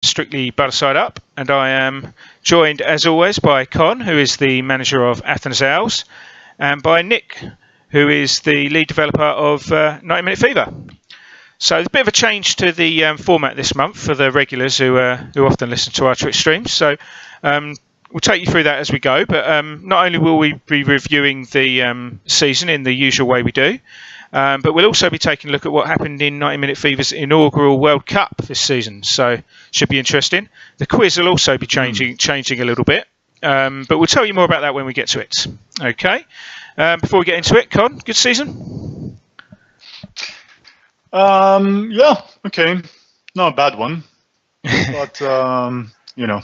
Strictly Butterside Up, and I am joined, as always, by Con, who is the manager of Athens Owls, and by Nick, who is the lead developer of 90 Minute Fever. So there's a bit of a change to the format this month for the regulars who often listen to our Twitch streams. So we'll take you through that as we go, but not only will we be reviewing the season in the usual way we do, but we'll also be taking a look at what happened in 90 Minute Fever's inaugural World Cup this season. So should be interesting. The quiz will also be changing a little bit, but we'll tell you more about that when we get to it. Okay. Before we get into it, Con, good season? Yeah, okay. Not a bad one. But, you know,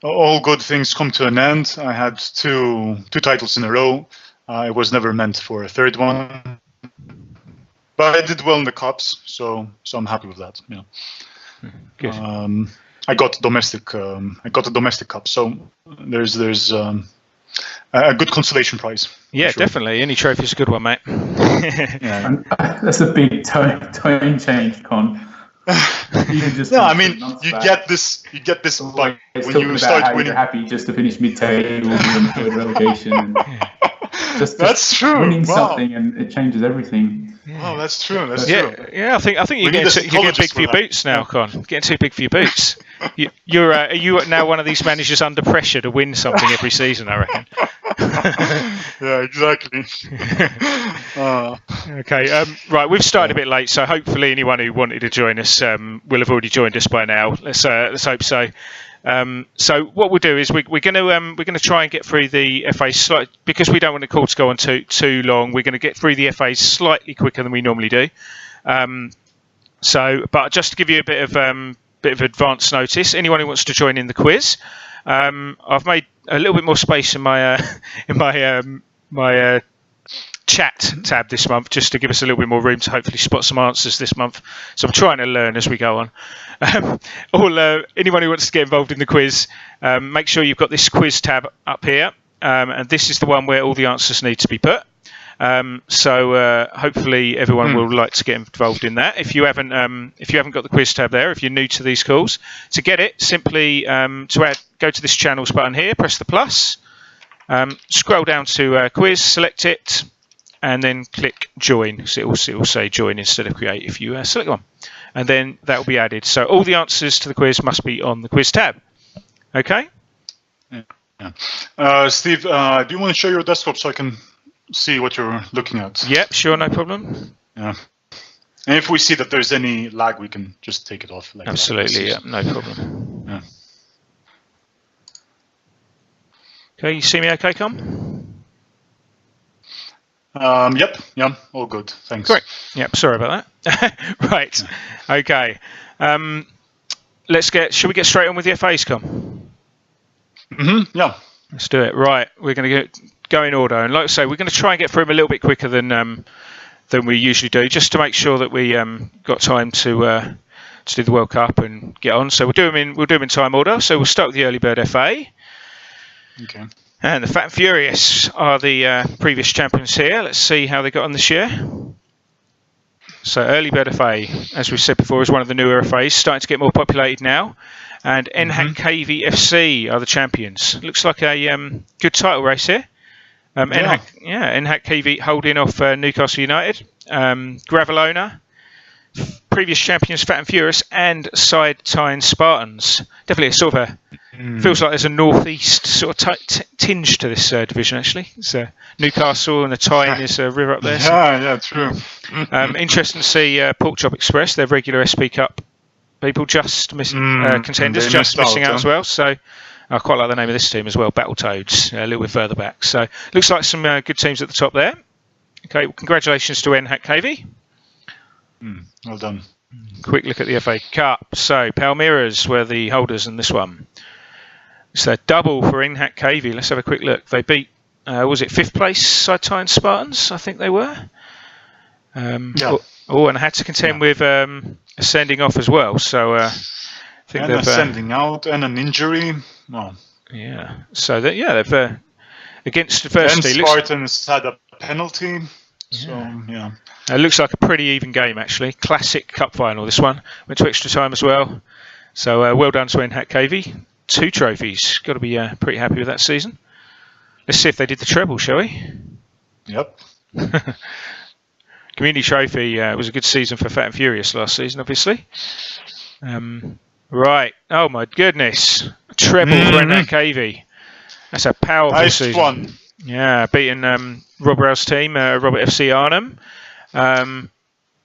all good things come to an end. I had two titles in a row. It was never meant for a third one. But I did well in the cups, so I'm happy with that. Yeah. Good. I got a domestic cup, so there's a good consolation prize. Yeah, sure. Definitely. Any trophy's a good one, mate. Yeah. And that's a big tone change, Con. No, I mean you get this like when you start winning. You're happy just to finish mid-table and avoid relegation. And just that's true. Winning wow. something and it changes everything. Oh, that's true. That's true. Yeah, I think you're getting big for your boots now, Con. Getting too big for your boots. Are you now one of these managers under pressure to win something every season? I reckon. Yeah, exactly. Okay, right. We've started a bit late, so hopefully anyone who wanted to join us will have already joined us by now. Let's hope so. So what we'll do is we're going to try and get through the FA because we don't want the call to go on too long. We're going to get through the FA slightly quicker than we normally do. But just to give you a bit of advance notice, anyone who wants to join in the quiz, I've made a little bit more space in my chat tab this month, just to give us a little bit more room to hopefully spot some answers this month. So I'm trying to learn as we go on. Anyone who wants to get involved in the quiz, make sure you've got this quiz tab up here, and this is the one where all the answers need to be put. So hopefully everyone will like to get involved in that. If you haven't got the quiz tab there, if you're new to these calls, to get it, simply go to this channels button here, press the plus, scroll down to quiz, select it, and then click join. So it will say join instead of create if you select one, and then that will be added. So all the answers to the quiz must be on the quiz tab. Okay. Yeah. Steve, do you want to show your desktop so I can see what you're looking at? Yep, sure, no problem. Yeah. And if we see that there's any lag, we can just take it off. Like absolutely, yeah, no problem. Yeah. Okay, you see me okay, Com? Yep, yeah, all good, thanks. Great. Yep, sorry about that. Right, okay. Shall we get straight on with the FAs, Com? Yeah. Let's do it. Right, we're going to go in order, and like I say, we're going to try and get through them a little bit quicker than we usually do, just to make sure that we got time to do the World Cup and get on. So we'll do them in time order. So we'll start with the Early Bird FA. Okay. And the Fat and Furious are the previous champions here. Let's see how they got on this year. So Early Bird FA, as we said before, is one of the newer FAs, starting to get more populated now. And NHAC KV FC are the champions. Looks like a good title race here. NHAC KV holding off Newcastle United, Gravelona, previous champions Fat and Furious, and Side Tyne Spartans. Definitely a sort of feels like there's a northeast sort of tinge to this division actually. It's Newcastle and the Tyne is a river up there. So. Yeah, true. Interesting to see Porkchop Express, their regular SP Cup people, just contenders, just missing out as well. So. I quite like the name of this team as well, Battletoads, a little bit further back. So looks like some good teams at the top there. Okay, well, congratulations to NHAC KV. Well done. Quick look at the FA Cup. So Palmeiras were the holders in this one. It's a double for NHAC KV. Let's have a quick look. They beat, was it 5th place Side Tyne Spartans? I think they were. Yeah. And had to contend with ascending off as well. So I think and ascending out and an injury. Oh. Yeah. So they've against adversity. And Spartans had a penalty. So yeah. It looks like a pretty even game actually. Classic cup final. This one went to extra time as well. So well done to NHAC KV. 2 trophies. Got to be pretty happy with that season. Let's see if they did the treble, shall we? Yep. Community Trophy was a good season for Fat and Furious last season, obviously. Right. Oh my goodness. A treble for NHAC KV. That's a powerful Nice season. one. Yeah, beating Rob Rouse' team, Robert FC Arnhem.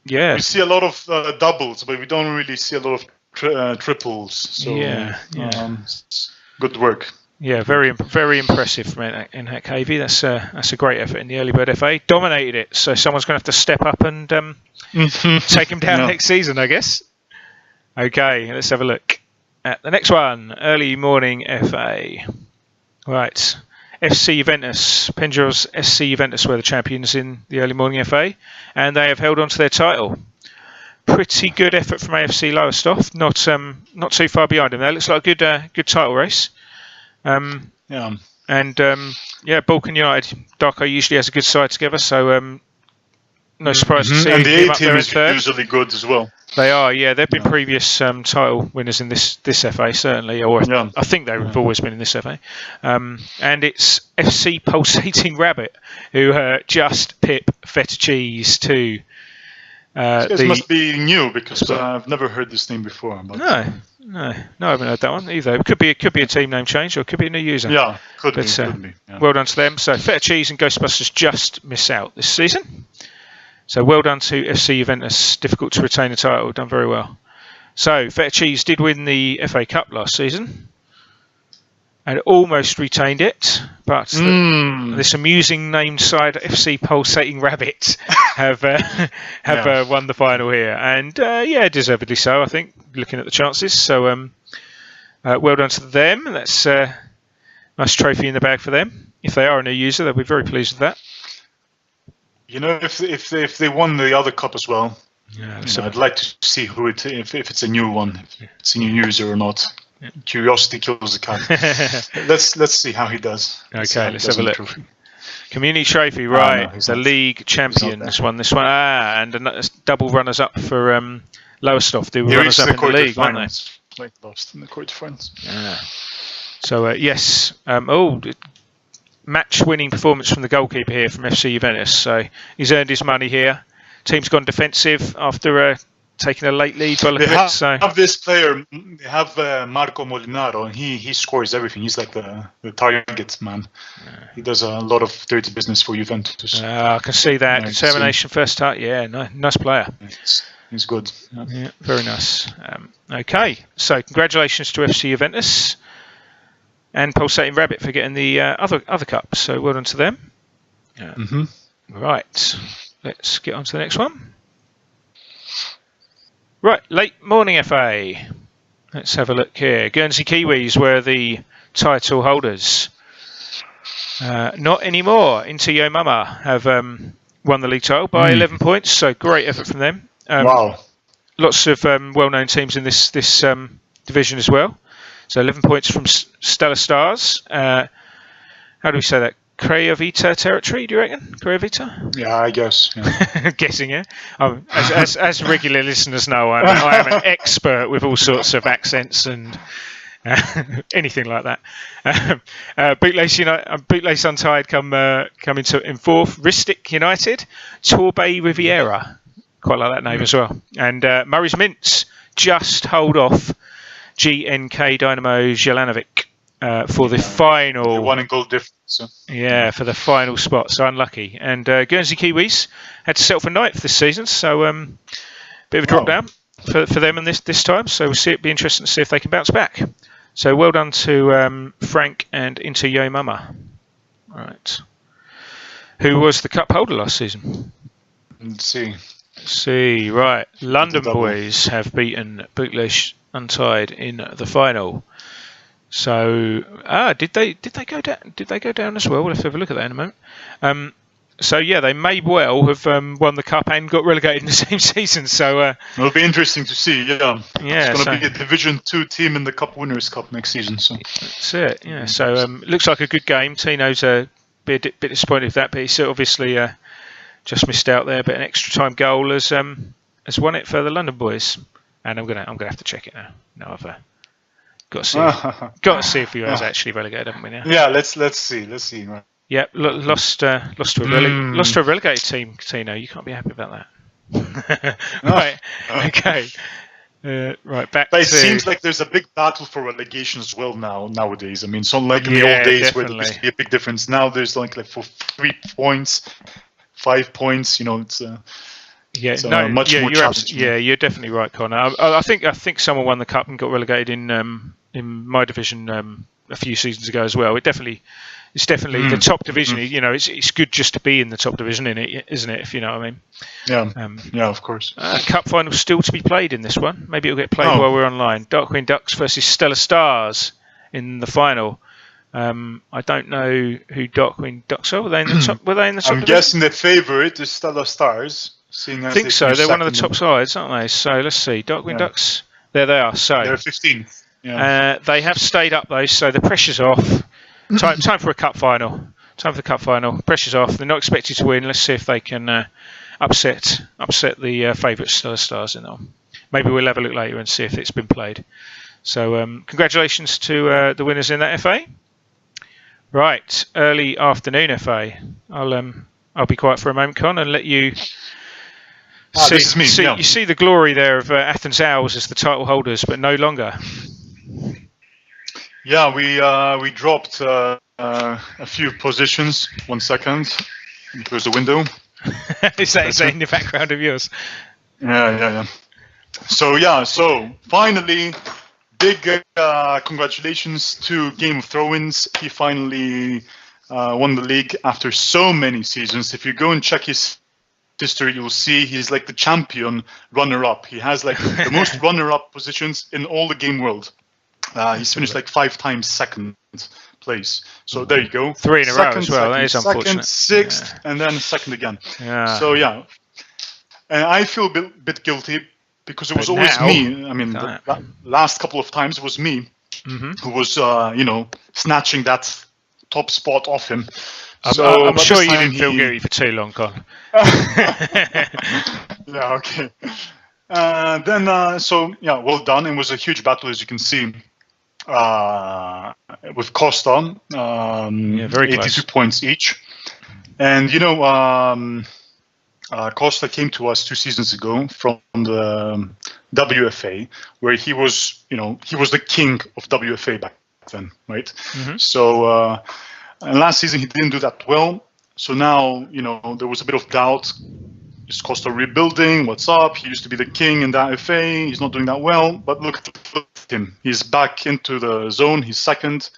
Yeah. We see a lot of doubles, but we don't really see a lot of triples. So Yeah. good work. Yeah, very impressive from NHAC KV. That's a great effort in the Early Bird FA. Dominated it, so someone's going to have to step up and take him down next season, I guess. Okay, let's have a look at the next one. Early Morning FA. Right. FC Juventus. Penjor's SC Juventus were the champions in the Early Morning FA, and they have held on to their title. Pretty good effort from AFC Lowestoft. Not too far behind them. That looks like a good title race. And Balkan United, Darko usually has a good side together, so no surprise to see and the him A up team there in is third. usually good as well. They are, yeah. They've been previous title winners in this FA, certainly, or I think they've always been in this FA. And it's FC Pulsating Rabbit who just pip Feta Cheese to. This must be new because I've never heard this name before. But No, I haven't heard that one either. It could be a team name change or it could be a new user. Yeah, could be. Yeah. Well done to them. So Feta Cheese and Ghostbusters just miss out this season. So well done to FC Juventus. Difficult to retain the title. Done very well. So Feta Cheese did win the FA Cup last season and almost retained it, but this amusing named side FC Pulsating Rabbit have won the final here, and deservedly so, I think, looking at the chances. So well done to them. That's a nice trophy in the bag for them. If they are a new user, they'll be very pleased with that. You know, if they won the other cup as well, I'd like to see who if it's a new one, if it's a new user or not. Yeah. Curiosity kills the cat. let's see how he does. Okay, let's have a look. Community Trophy, right? The league champions won this one. And double runners up for Lowestoft. They were runners up in the league, weren't they? Lost in the quarterfinals. Yeah. So yes, match-winning performance from the goalkeeper here from FC Juventus. So he's earned his money here. Team's gone defensive after taking a late lead. They have this player. They have Marco Molinaro, and he scores everything. He's like the target man. Yeah. He does a lot of dirty business for Juventus. I can see that determination first start. Yeah, nice player. He's good. Yeah, very nice. Okay, so congratulations to FC Juventus and Pulsating Rabbit for getting the other cup. So well done to them. Right, let's get on to the next one. Right, Late Morning FA. Let's have a look here. Guernsey Kiwis were the title holders. Not anymore. Inter Yo Mama have won the league title by 11 points, so great effort from them. Wow. Lots of well-known teams in this division as well. So 11 points from Stellar Stars. How do we say that? Craiovita territory, do you reckon? Craiovita? Yeah, I guess. Yeah. Guessing, yeah. As regular listeners know, I am an expert with all sorts of accents and anything like that. Bootlace Untied come in fourth. Ristic United, Torbay Riviera, quite like that name as well. And Murray's Mints just hold off GNK Dynamo Jelanovic for the final. One in goal difference. Yeah, for the final spot. So unlucky. And Guernsey Kiwis had to settle for ninth this season. So bit of a drop down for them in this time. So we'll see. It'll be interesting to see if they can bounce back. So well done to Frank and Inter Yo Mama. Right. Who was the cup holder last season? Let's see. Right. London Boys have beaten Bootlace Untied in the final. So, did they go down? Did they go down as well? We'll have to have a look at that in a moment. So yeah, they may well have won the cup and got relegated in the same season. So it'll be interesting to see. Yeah, it's going to be a Division 2 team in the Cup Winners' Cup next season. So that's it. Yeah. So looks like a good game. Tino's a bit disappointed with that, but he's obviously just missed out there. But an extra time goal has won it for the London Boys. and I'm gonna have to check it now. No, I've got to see if he was actually relegated, haven't we? Now. Yeah, let's see. Right. Yeah, lost to a relegated team, Tino. You can't be happy about that. Right. Okay. Right, back but it to... seems like there's a big battle for relegation as well nowadays. I mean, it's not like in the old days where there used to be a big difference. Now there's like for 3 points, 5 points. It's much more challenging. You're definitely right, Connor. I think someone won the cup and got relegated in my division a few seasons ago as well. It's definitely the top division. It's good just to be in the top division, isn't it? If you know what I mean. Yeah, of course. Cup final still to be played in this one. Maybe it'll get played while we're online. Dark Queen Ducks versus Stellar Stars in the final. I don't know who Dark Queen Ducks are. Were they in the top? I'm guessing the favourite is Stellar Stars. I think so. They're one of the top sides, aren't they? So let's see. Dark Queen Ducks. There they are. So they're 15th. Yeah. They have stayed up though, so the pressure's off. Time for a cup final. Pressure's off. They're not expected to win. Let's see if they can upset the favourite Stellar Stars in that. Maybe we'll have a look later and see if it's been played. So congratulations to the winners in that FA. Right, early afternoon FA. I'll be quiet for a moment, Con, and let you. This is me. You see the glory there of Athens Owls as the title holders, but no longer. Yeah, we dropped a few positions. 1 second. Close the window. Is that in the background of yours? Yeah. So finally, big congratulations to Game of Thrones. He finally won the league after so many seasons. If you go and check his history, you'll see he's like the champion runner-up. He has like the most runner-up positions in all the game world. He's finished like 5 times second place. So there you go. 3 in a row as well. That is Second, unfortunate. 6th, and then second again. Yeah. So and I feel a bit guilty because it was always me. I mean, the last couple of times it was me who was, snatching that top spot off him. I'm sure you didn't feel guilty for too long, Con. Yeah, okay. Well done. It was a huge battle, as you can see, with Costa, very 82 close. points each. And, Costa came to us 2 seasons ago from the WFA, where he was the king of WFA back then, right? Mm-hmm. So, and last season he didn't do that well. So now, there was a bit of doubt. Is Costa rebuilding? What's up? He used to be the king in that FA. He's not doing that well. But look at him. He's back into the zone. He's second.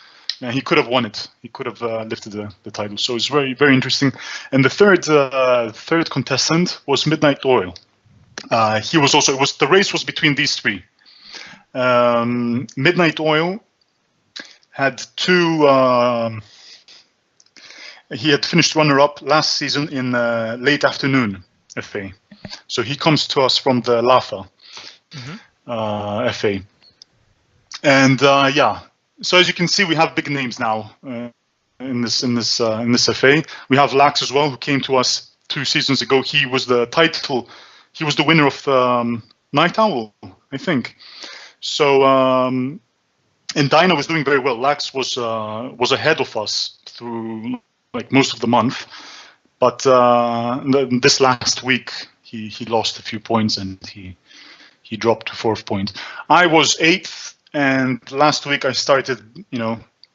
And he could have won it. He could have lifted the title. So it's very, very interesting. And the third contestant was Midnight Oil. The race was between these 3. Midnight Oil had 2. He had finished runner-up last season in Late Afternoon FA. So he comes to us from the LAFA FA. And so as you can see, we have big names now in this FA. We have Lax as well, who came to us 2 seasons ago. He was the winner of Night Owl, I think. So and Dyna was doing very well. Lax was ahead of us through like most of the month, but this last week he lost a few points and he dropped to 4th point. I was 8th, and last week I started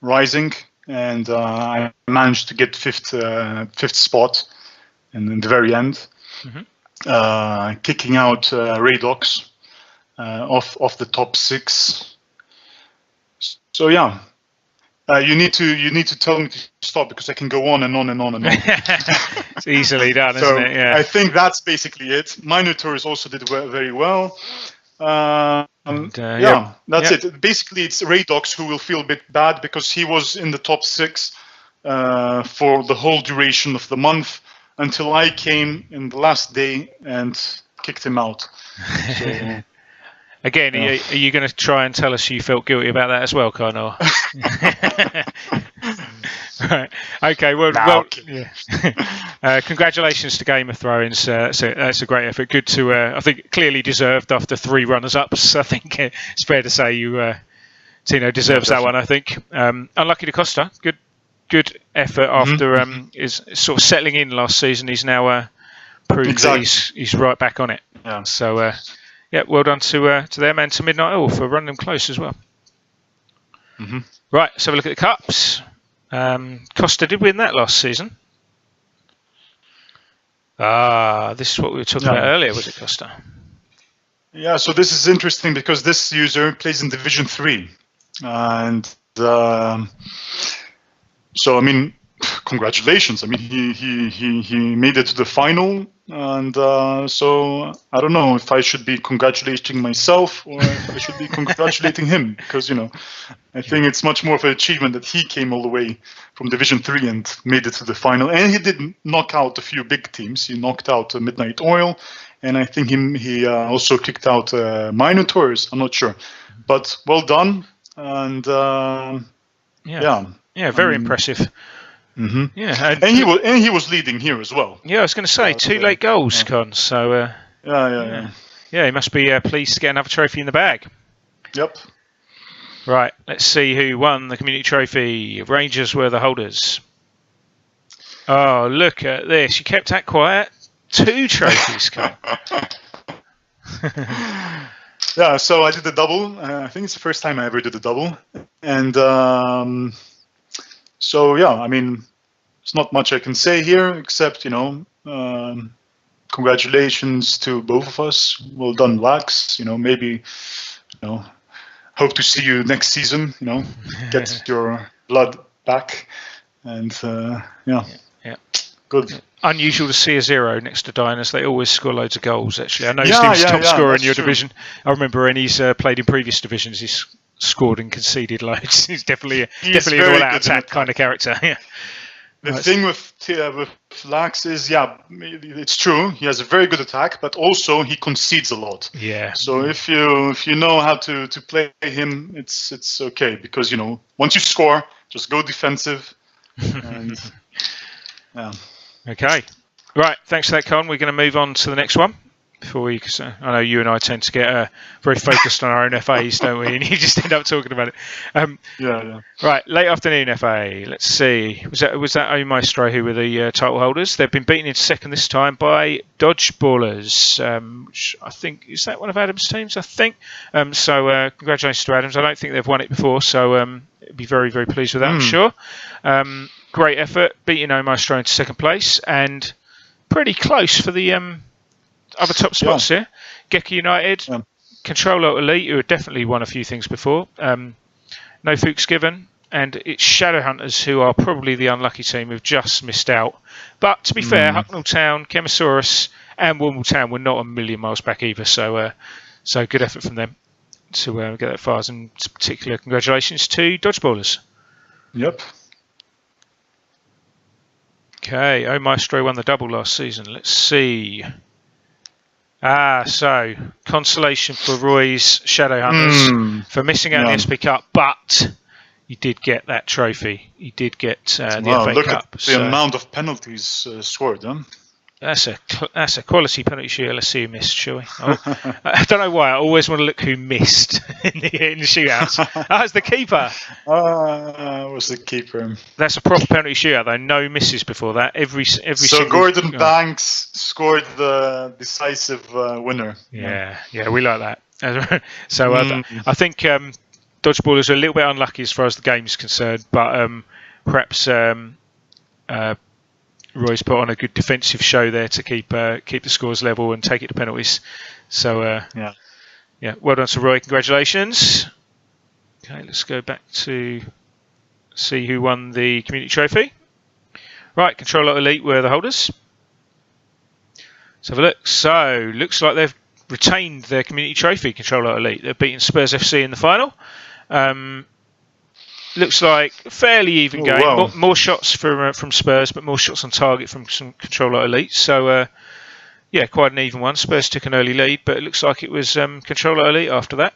rising, and I managed to get 5th spot, and in the very end, kicking out Raydox off the top 6. So yeah. You need to tell me to stop because I can go on and on and on and on. It's easily done, isn't it? Yeah. I think that's basically it. Minotaurs also did very well. That's it. Basically, it's Raydox who will feel a bit bad because he was in the top 6 for the whole duration of the month until I came in the last day and kicked him out. So, again, are you going to try and tell us you felt guilty about that as well, Connor? Right. Okay. Well. Nah, Well. okay. Yeah. Congratulations to Game of Thrones. That's a great effort. Good to. I think clearly deserved after 3 runners-ups. I think it's fair to say you, Tino, deserves that one. I think. Unlucky to Costa. Good effort after is sort of settling in last season. He's now proved that he's right back on it. Yeah. So yeah, well done to them and to Midnight Oil for running them close as well. Right, let's have a look at the cups. Costa did win that last season. This is what we were talking about earlier, was it, Costa? Yeah, so this is interesting because this user plays in Division 3. And so, I mean, congratulations. I mean, he made it to the final. And so I don't know if I should be congratulating myself or if I should be congratulating him, because, you know, I think it's much more of an achievement that he came all the way from Division 3 and made it to the final. And he did knock out a few big teams. He knocked out Midnight Oil, and I think he also kicked out Minotaurs. I'm not sure. But well done. And yeah, very impressive. Yeah, and he was leading here as well. Yeah, I was going to say 2 late goals, Con. So yeah, he must be pleased to get another trophy in the bag. Yep. Right, let's see who won the community trophy. Rangers were the holders. Oh, look at this! You kept that quiet. 2 trophies, Con. Yeah, so I did the double. I think it's the first time I ever did a double, and. So yeah, I mean, there's not much I can say here except, you know, congratulations to both of us. Well done, Wax. You know, maybe, you know, hope to see you next season. You know, get your blood back, and yeah, good. Unusual to see a 0 next to Diners. They always score loads of goals. Actually, I know he was top scorer in your division. I remember when he's played in previous divisions, he's scored and conceded loads. He's definitely an all-out attack kind of character. Yeah. The thing with Lax is, yeah, it's true. He has a very good attack, but also he concedes a lot. Yeah. So if you know how to play him, it's okay, because, you know, once you score, just go defensive. And yeah. Okay. Right. Thanks for that, Con. We're going to move on to the next one. Before we, cause I know you and I tend to get very focused on our own FAs, don't we? And you just end up talking about it. Yeah. Right, late afternoon FA. Let's see. Was that O Maestro who were the title holders? They've been beaten in second this time by Dodgeballers. Which I think, is that one of Adam's teams? I think. So congratulations to Adams. I don't think they've won it before, so I'd be very, very pleased with that. I'm sure. Great effort, beating O Maestro into second place, and pretty close for the other top spots here. Gecko United, Control Alt Elite, who had definitely won a few things before. No Fuchs given, and it's Shadowhunters, who are probably the unlucky team who've just missed out. But to be fair, Hucknall Town, Chemosaurus, and Warmall Town were not a million miles back either. So good effort from them to get that far. And particular congratulations to Dodgeballers. Yep. Okay, O Maestro won the double last season. Let's see. So consolation for Roy's Shadowhunters for missing out on the SP Cup, but you did get that trophy. You did get the FA look Cup. At the amount of penalties scored, huh? That's a quality penalty shootout. Let's see who missed, shall we? Oh, I don't know why. I always want to look who missed in the shootouts. That's the keeper. Was the keeper. That's a proper penalty shootout, though. No misses before that. Every so single, Gordon Banks scored the decisive winner. Yeah, we like that. So I think Dodgeballers are a little bit unlucky as far as the game's concerned, but perhaps Roy's put on a good defensive show there to keep the scores level and take it to penalties. So well done to Roy. Congratulations. Okay, let's go back to see who won the community trophy. Right, Control Alt Elite were the holders. Let's have a look. So looks like they've retained their community trophy. Control Alt Elite. They've beaten Spurs FC in the final. Looks like a fairly even game. Wow. More shots from Spurs, but more shots on target from some Control Alt Elite. So, quite an even one. Spurs took an early lead, but it looks like it was Control Alt Elite after that.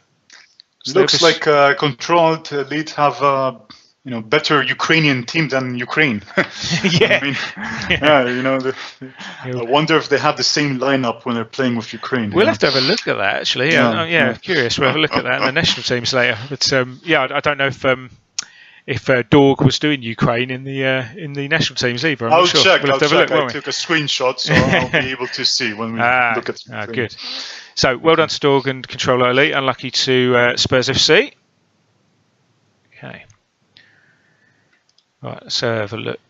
So looks like Control Alt Elite have better Ukrainian team than Ukraine. Yeah. I mean, I wonder if they have the same lineup when they're playing with Ukraine. We'll have to have a look at that, actually. Curious. We'll have a look at that in the national teams later. But I don't know if Dorg was doing Ukraine in the national teams either. I'll not sure. check. We'll have to have a look, I took a screenshot, so I'll be able to see when we look at it. Good. So well done to Dorg and Controller Elite. Unlucky to Spurs FC. Okay. Right, let's have a look.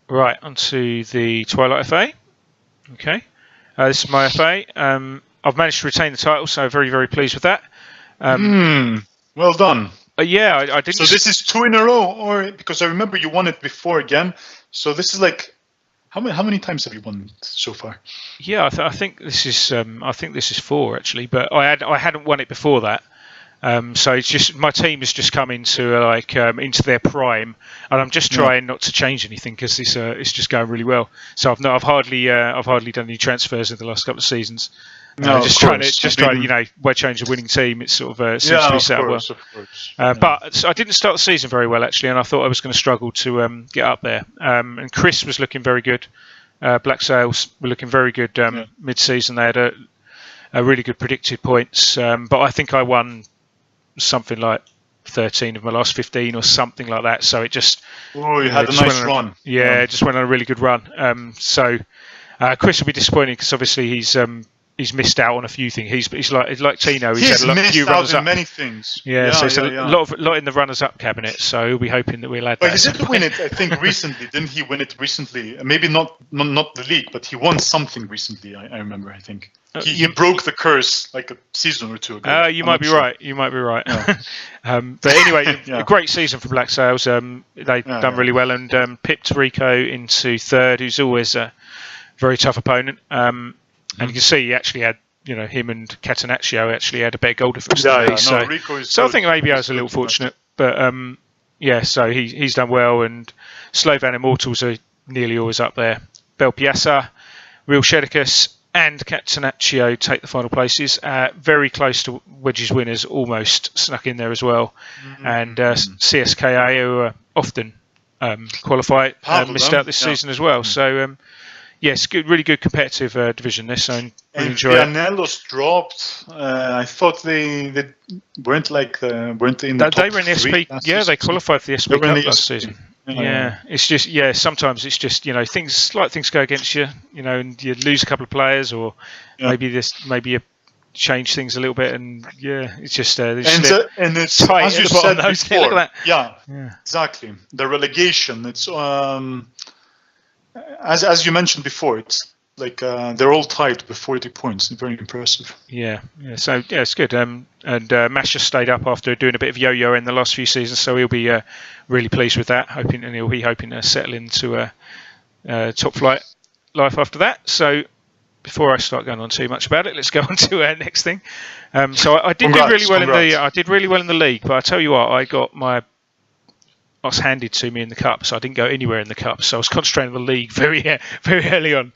Right, onto the Twilight FA. Okay. This is my FA. I've managed to retain the title, so very, very pleased with that. Well done. I didn't. So this is 2 in a row, or because I remember you won it before again. So this is like, how many times have you won it so far? Yeah, I think this is 4 actually, but I hadn't won it before that. So it's just my team has just come into into their prime, and I'm just trying not to change anything because it's just going really well. So I've hardly done any transfers in the last couple of seasons. Trying to why change a winning team. It's sort of seems to be set up well. But I didn't start the season very well actually, and I thought I was going to struggle to get up there. And Chris was looking very good. Black Sails were looking very good mid-season. They had a really good predicted points, but I think I won something like 13 of my last 15 or something like that. So it just you had a nice run. It just went on a really good run. So Chris will be disappointed because obviously he's missed out on a few things. He's like Tino. He's had a few runners up. Many things. So it's a lot in the runners-up cabinet. So he'll be hoping that we'll add that. But he did win it, I think, recently. Didn't he win it recently? Maybe not the league, but he won something recently. I remember. I think he broke the curse like a season or two ago. You might be right. You might be right. Yeah. But anyway, a great season for Black Sails. They've done really well and pipped Rico into third, who's always a very tough opponent. And you can see he actually had, him and Catenaccio actually had a better goal difference than me. So I think maybe I was a little fortunate. But so he's done well, and Slovan Immortals are nearly always up there. Belpiasa, Real Shedicus, and Catenaccio take the final places. Very close to Wedges winners, almost snuck in there as well. And CSKA, who are often qualify, missed out this season as well. So. Yes, good, really good competitive division this, and really enjoy it. Pianellos dropped. I thought they weren't weren't in the top They were in the SP. Yeah, they qualified for the SP Cup last season. Yeah, it's just sometimes it's just things go against you, and you lose a couple of players, or maybe you change things a little bit, and it's just and it's tight as you said before. Look at that. Yeah, exactly. The relegation. It's as you mentioned before, it's like they're all tied with 40 points. Very impressive. Yeah. So it's good. And Mash just stayed up after doing a bit of yo-yo in the last few seasons, so he'll be really pleased with that. He'll be hoping to settle into top flight life after that. So before I start going on too much about it, let's go on to our next thing. So I did do really well in the league, but I tell you what, I got my was handed to me in the cup, so I didn't go anywhere in the cup. So I was concentrating on the league very early on.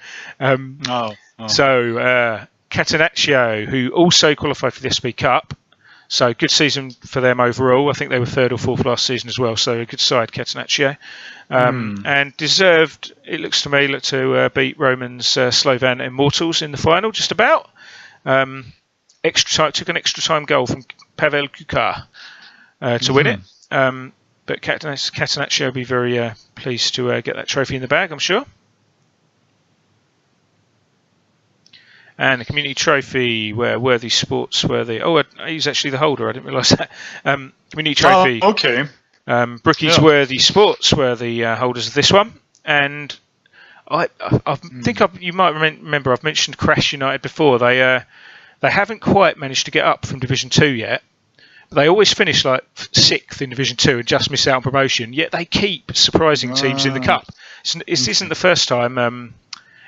So Catenaccio, who also qualified for the SP Cup, so good season for them overall. I think they were 3rd or 4th last season as well, so a good side, Catenaccio. And deserved, it looks to me, to beat Roman's Slovan Immortals in the final, just about. Took an extra time goal from Pavel Kukar to win it. But Catenaccio will be very pleased to get that trophy in the bag, I'm sure. And the community trophy, where Worthy Sports were the... Oh, he's actually the holder. I didn't realise that. Community trophy. Okay. Brookies Worthy Sports were the holders of this one. And I think you might remember I've mentioned Crash United before. They haven't quite managed to get up from Division 2 yet. They always finish like 6th in Division 2 and just miss out on promotion, yet they keep surprising teams in the cup. This isn't the first time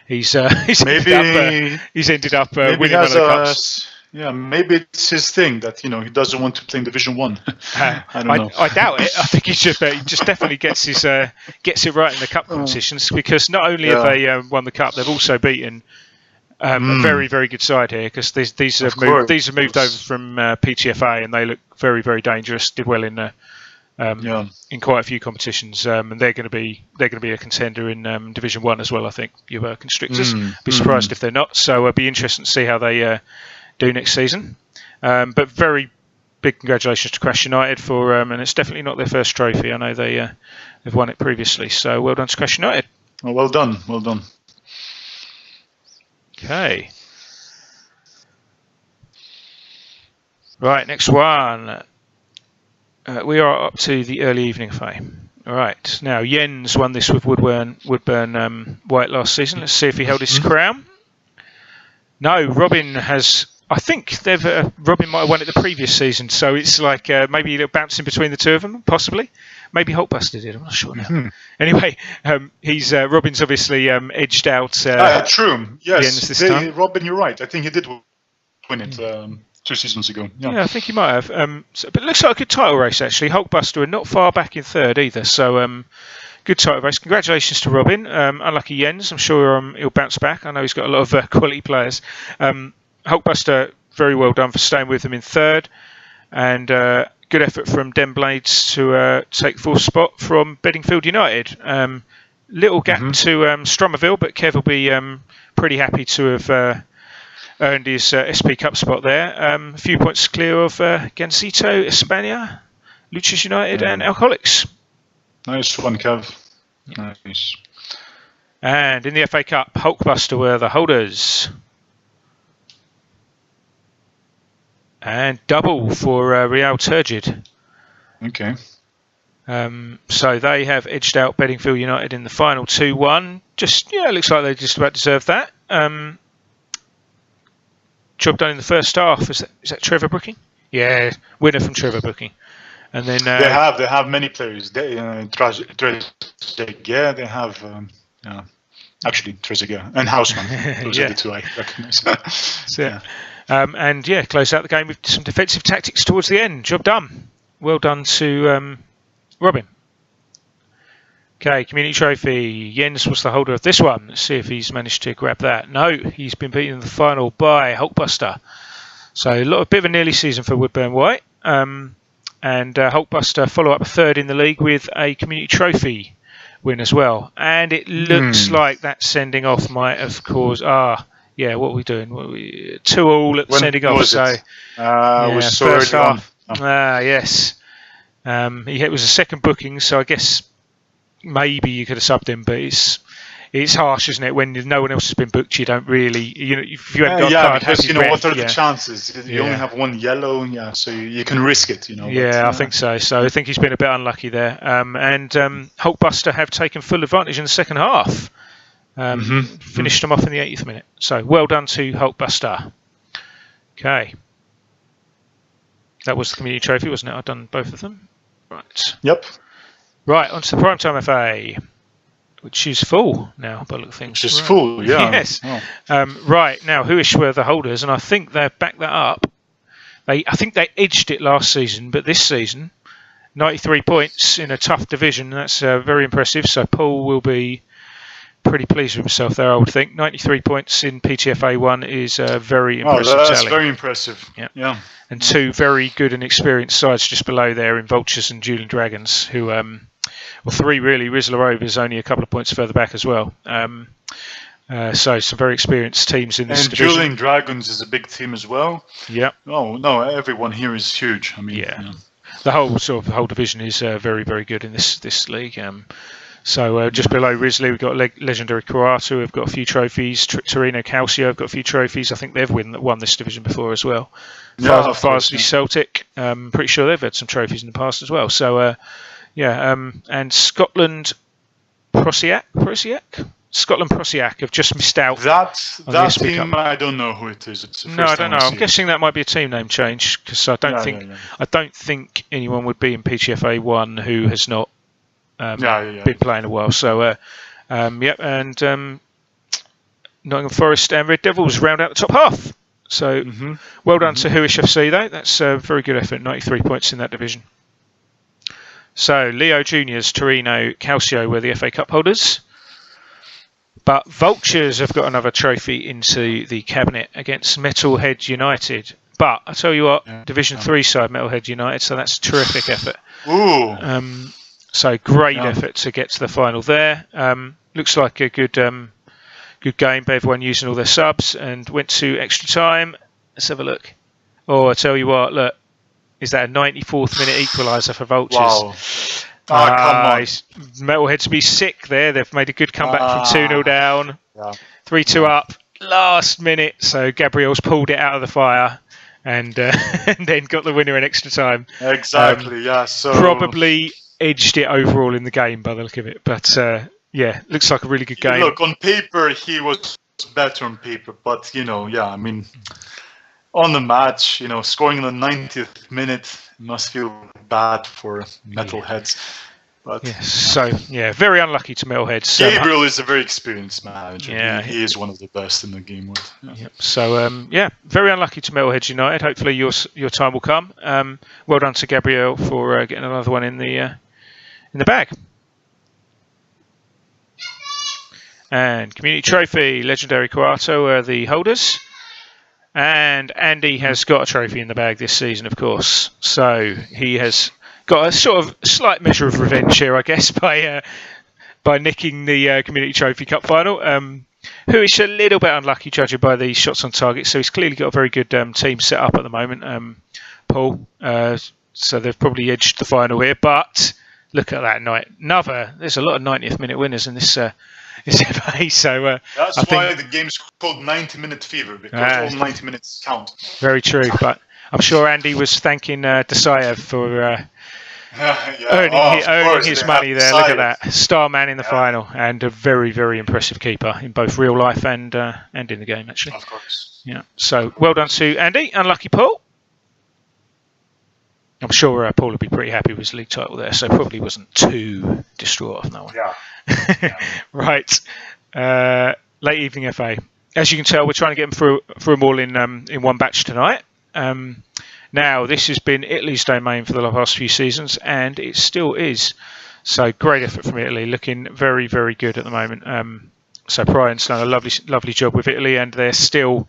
he's ended up winning one of the cups. Yeah, maybe it's his thing that he doesn't want to play in Division 1. I don't know. I doubt it. I think he just definitely gets it right in the cup competitions, because not only have they won the cup, they've also beaten A very, very good side here, because these have moved over from PTFA, and they look very, very dangerous. Did well in in quite a few competitions, and they're going to be a contender in Division 1 as well. I think your Constrictors. Be surprised if they're not. So it'll be interesting to see how they do next season. But very big congratulations to Crash United for, and it's definitely not their first trophy. I know they've won it previously. So well done to Crash United. Oh, well done, well done. Okay. Right, next one. We are up to the early evening fame. All right. Now, Jens won this with Woodburn White last season. Let's see if he held his crown. No, Robin has. I think Robin might have won it the previous season, so it's like maybe they're bouncing between the two of them, possibly. Maybe Hulkbuster did. I'm not sure now. Anyway, Robin's obviously edged out. True. Yes, this time. Robin, you're right. I think he did win it 2 seasons ago. Yeah, I think he might have. But it looks like a good title race actually. Hulkbuster, and not far back in third either. So good title race. Congratulations to Robin. Unlucky Jens. I'm sure he'll bounce back. I know he's got a lot of quality players. Hulkbuster, very well done for staying with them in third, and good effort from Den Blades to take fourth spot from Bedingfield United. Little gap to Stromerville, but Kev will be pretty happy to have earned his SP Cup spot there. A few points clear of Gansito, Espana, Lucius United, and Alcoholics. Nice one, Kev. Nice. And in the FA Cup, Hulkbuster were the holders. And double for Real Turgid. Okay. So they have edged out Bedingfield United in the final 2-1. Looks like they just about deserved that. Job done in the first half. Is that Trevor Brooking? Yeah, winner from Trevor Brooking. And then they have many players. They Trezeguet, they have actually Trezeguet and Houseman. Those are the two I recognise. Close out the game with some defensive tactics towards the end. Job done. Well done to Robin. Okay, community trophy. Jens was the holder of this one. Let's see if he's managed to grab that. No, he's been beaten in the final by Hulkbuster. So a bit of a nearly season for Woodburn White. And Hulkbuster follow up third in the league with a community trophy win as well. And it looks like that sending off might have caused... Yeah, what are we doing? 2-2 at the sending off. So, was so first early half. Yes. It was a second booking, so I guess maybe you could have subbed him, but it's harsh, isn't it? When no one else has been booked, you don't really, if you haven't got a card, because what are the chances? You only have one yellow, so you can risk it, Yeah, I think so. So I think he's been a bit unlucky there. And Hulkbuster have taken full advantage in the second half. Finished them off in the 80th minute. So well done to Hulkbuster. Okay. That was the community trophy, wasn't it? I've done both of them. Right. Yep. Right, on to the Primetime FA, which is full now, by the look of things. Which is full, yeah. Yes. Oh. Right, now, Whoish were the holders, and I think they've backed that up. I think they edged it last season, but this season, 93 points in a tough division. That's very impressive. So Paul will be pretty pleased with himself there, I would think. 93 points in PTFA 1 is a very impressive that's tally. Very impressive. Yeah. And two very good and experienced sides just below there in Vultures and Julian Dragons, who, three really, Rizzler Rovers only a couple of points further back as well. So some very experienced teams in this division. And Julian Dragons is a big team as well. Yeah. Oh, no, everyone here is huge. I mean, The whole division is very, very good in this league. So just below Risley, we've got Legendary Croato, we've got a few trophies. Torino Calcio have got a few trophies. I think they've won this division before as well. Farsley Celtic, pretty sure they've had some trophies in the past as well. So, and Scotland Prosiac? Scotland Prosiac have just missed out. That team, I don't know who it is. It's I don't know. I'm guessing that might be a team name change, because I don't think anyone would be in PTFA 1 who has not been playing a while. So, and Nottingham Forest and Red Devils round out the top half. So, well done to Whoish FC though. That's a very good effort. 93 points in that division. So, Leo Juniors, Torino, Calcio were the FA Cup holders. But Vultures have got another trophy into the cabinet against Metalhead United. But I tell you what, Division 3 side Metalhead United, so that's a terrific effort. Ooh. So great effort to get to the final there. Looks like a good game by everyone using all their subs, and went to extra time. Let's have a look. Oh, I tell you what, look. Is that a 94th minute equaliser for Vultures? Wow. Come on. Metalhead to be sick there. They've made a good comeback from 2-0 down, 3-2 up, last minute. So Gabriel's pulled it out of the fire and then got the winner in extra time. Exactly, So probably edged it overall in the game by the look of it. But looks like a really good game. Look, on paper, he was better on paper. But, I mean, on the match, scoring in the 90th minute must feel bad for Metalheads. But very unlucky to Metalheads. Gabriel is a very experienced manager. Yeah, he is one of the best in the game. So very unlucky to Metalheads United. Hopefully your time will come. Well done to Gabriel for getting another one in the bag. And Community Trophy, Legendary Quarto are the holders. And Andy has got a trophy in the bag this season, of course. So he has got a sort of slight measure of revenge here, I guess, by nicking the Community Trophy Cup final. Who is a little bit unlucky, judging by the shots on target. So he's clearly got a very good team set up at the moment, Paul. So they've probably edged the final here. But look at that night. There's a lot of 90th minute winners in this FA. So that's why the game's called 90-minute fever, because all 90 minutes count. Very true. But I'm sure Andy was thanking Desayev for earning his money there. Look at that. Star man in the final, and a very, very impressive keeper in both real life and in the game, actually. Of course. Yeah. So well done to Andy. Unlucky Paul. I'm sure Paul would be pretty happy with his league title there, so probably wasn't too distraught on that one. Yeah. Right. Late evening FA. As you can tell, we're trying to get them through them all in one batch tonight. Now, this has been Italy's domain for the past few seasons, and it still is. So great effort from Italy, looking very, very good at the moment. So Brian's done a lovely job with Italy, and they're still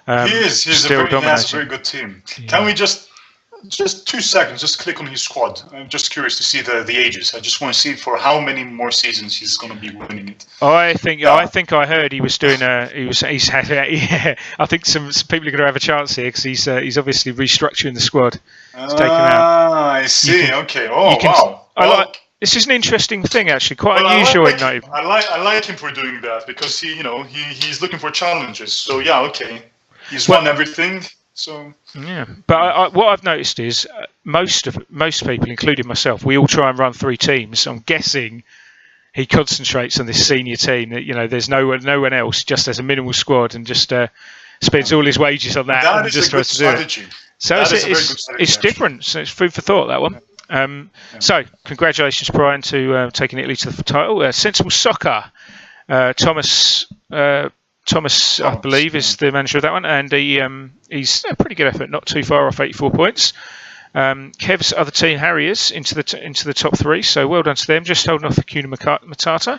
He's still a very good team. Yeah. Can we just 2 seconds, just click on his squad? I'm just curious to see the ages. I just want to see for how many more seasons he's going to be winning it. I think I heard he was doing he's had I think some people are going to have a chance here because he's obviously restructuring the squad to take him out. I see. Okay. Wow. This is an interesting thing, actually. Quite unusual in Native. I like him for doing that because he's looking for challenges. So okay, he's won everything. So yeah, but what I've noticed is most people, including myself, we all try and run 3 teams. I'm guessing he concentrates on this senior team. That there's no one else, just as a minimal squad, and just spends all his wages on that. That and is just a good strategy. So it's different. So it's food for thought, that one. So congratulations, Brian, to taking Italy to the title. Sensible Soccer, Thomas. Thomas, I believe, is the manager of that one, and he's a pretty good effort, not too far off, 84 points. Kev's other team, Harriers, into the top 3, so well done to them. Just holding off Hakuna Matata,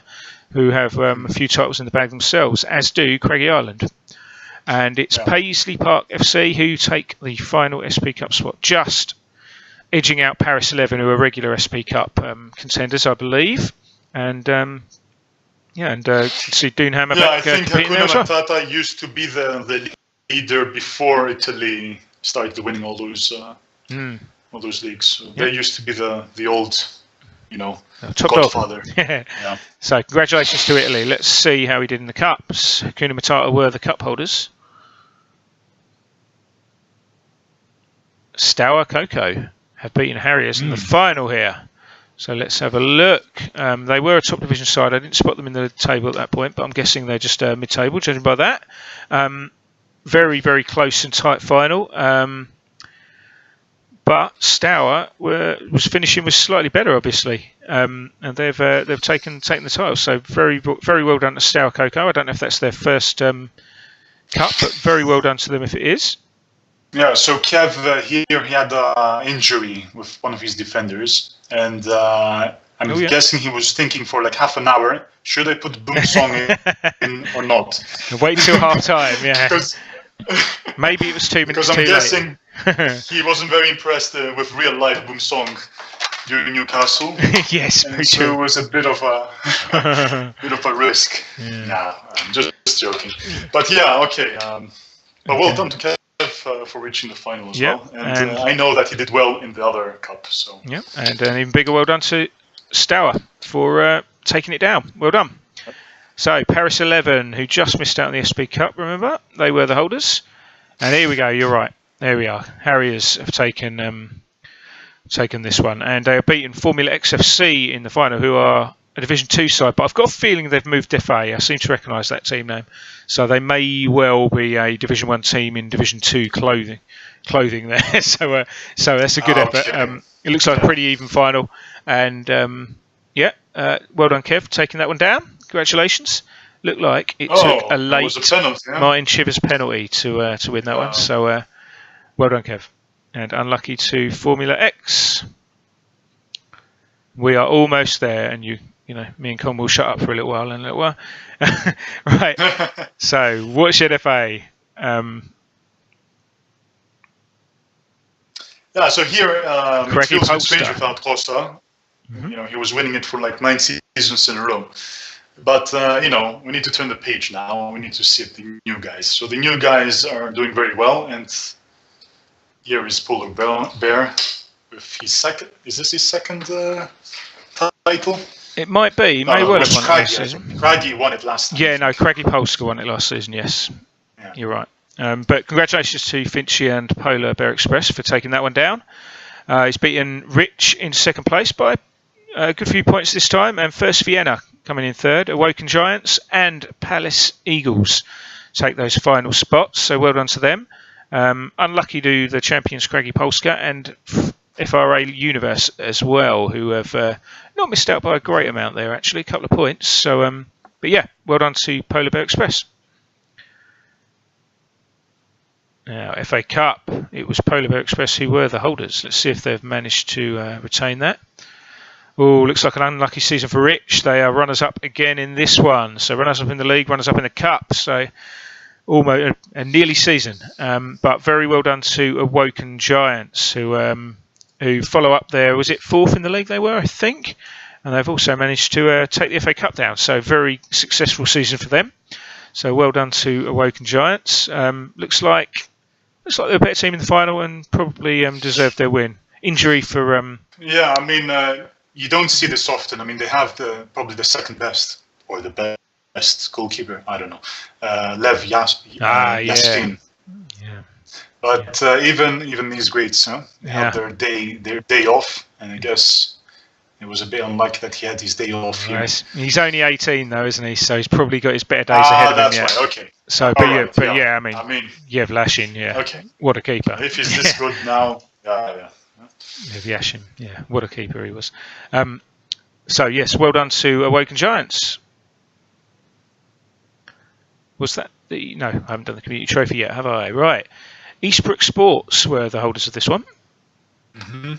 who have a few titles in the bag themselves, as do Craigie Island. And it's Paisley Park FC who take the final SP Cup spot, just edging out Paris 11, who are regular SP Cup contenders, I believe. And see Dunham back. I think Hakuna Matata used to be the leader before Italy started winning all those leagues. So they used to be the old, top godfather. Yeah. So congratulations to Italy. Let's see how he did in the cups. Hakuna Matata were the cup holders. Stour Coco have beaten Harriers in the final here. So let's have a look. They were a top division side. I didn't spot them in the table at that point, but I'm guessing they're just mid-table, judging by that. Very, very close and tight final. But Stour was finishing with slightly better, obviously, and they've taken the title. So very, very well done to Stour Coco. I don't know if that's their first cup, but very well done to them if it is. Yeah. So Kev here he had an injury with one of his defenders. And I'm Oh, yeah. guessing he was thinking for like half an hour, should I put Boom Song in or not? Wait till half time, yeah. Because Maybe it was 2 minutes because I'm too guessing late. he wasn't very impressed with real life Boom Song during Newcastle. Yes, And very so true. it was a bit of a risk. Yeah. Nah, I'm just joking. But yeah, okay. But well done to Kev for reaching the final as Yeah, well. And I know that he did well in the other cup. So Yeah, and an even bigger well done to Stour for taking it down. Well done. So Paris 11, who just missed out on the SP Cup, remember? They were the holders. And here we go, you're right. There we are. Harriers have taken this one. And they are beaten Formula XFC in the final, who are a Division 2 side. But I've got a feeling they've moved FA. I seem to recognise that team name. So they may well be a Division 1 team in Division 2 clothing there. So that's a good effort. It looks like a pretty even final. And well done, Kev, taking that one down. Congratulations. Looked like it took a late penalty, yeah? Martin Chivers penalty to win that one. So well done, Kev. And unlucky to Formula X. We are almost there, and you know, me and Con will shut up for a little while and a little while. Right. So, what's your FA? Yeah, so here it feels a bit strange Polster. without Costa. You know, he was winning it for like 9 seasons in a row. But you know, we need to turn the page now. We need to see the new guys. So the new guys are doing very well, and here is Polar Bear with his second. Is this his second title? It might be. He may well have won it last Craggy, season. Craggy won it last time. Yeah, no, Craggy Polska won it last season, yes. Yeah. You're right. But congratulations to Finchy and Polar Bear Express for taking that one down. He's beaten Rich in second place by a good few points this time, and First Vienna coming in third. Awoken Giants and Palace Eagles take those final spots, so well done to them. Unlucky to the champions Craggy Polska and FRA Universe as well, who have not missed out by a great amount there, actually, a couple of points. So, but yeah, well done to Polar Bear Express. Now, FA Cup, it was Polar Bear Express who were the holders. Let's see if they've managed to retain that. Oh, looks like an unlucky season for Rich. They are runners-up again in this one. So runners-up in the league, runners-up in the cup. So almost a nearly season. But very well done to Awoken Giants, who follow up there. Was it fourth in the league they were, I think? And they've also managed to take the FA Cup down. So very successful season for them. So well done to Awoken Giants. Looks like they're a better team in the final and probably deserved their win. Injury for... Yeah, I mean... you don't see this often. I mean, they have probably the second best or the best goalkeeper. I don't know, Lev Yashin. Yeah. But even these greats, they have their day off, and I guess it was a bit unlucky that he had his day off here. Yes. He's only 18 though, isn't he? So he's probably got his better days ahead of him. That's Yeah. right. Okay. So, I mean, Yashin, yeah. Okay. What a keeper. If he's this good now, yeah. Yashin, yeah, what a keeper he was. So yes, well done to Awoken Giants. Was that the... No, I haven't done the community trophy yet, have I? Right. Eastbrook Sports were the holders of this one. Mm-hmm.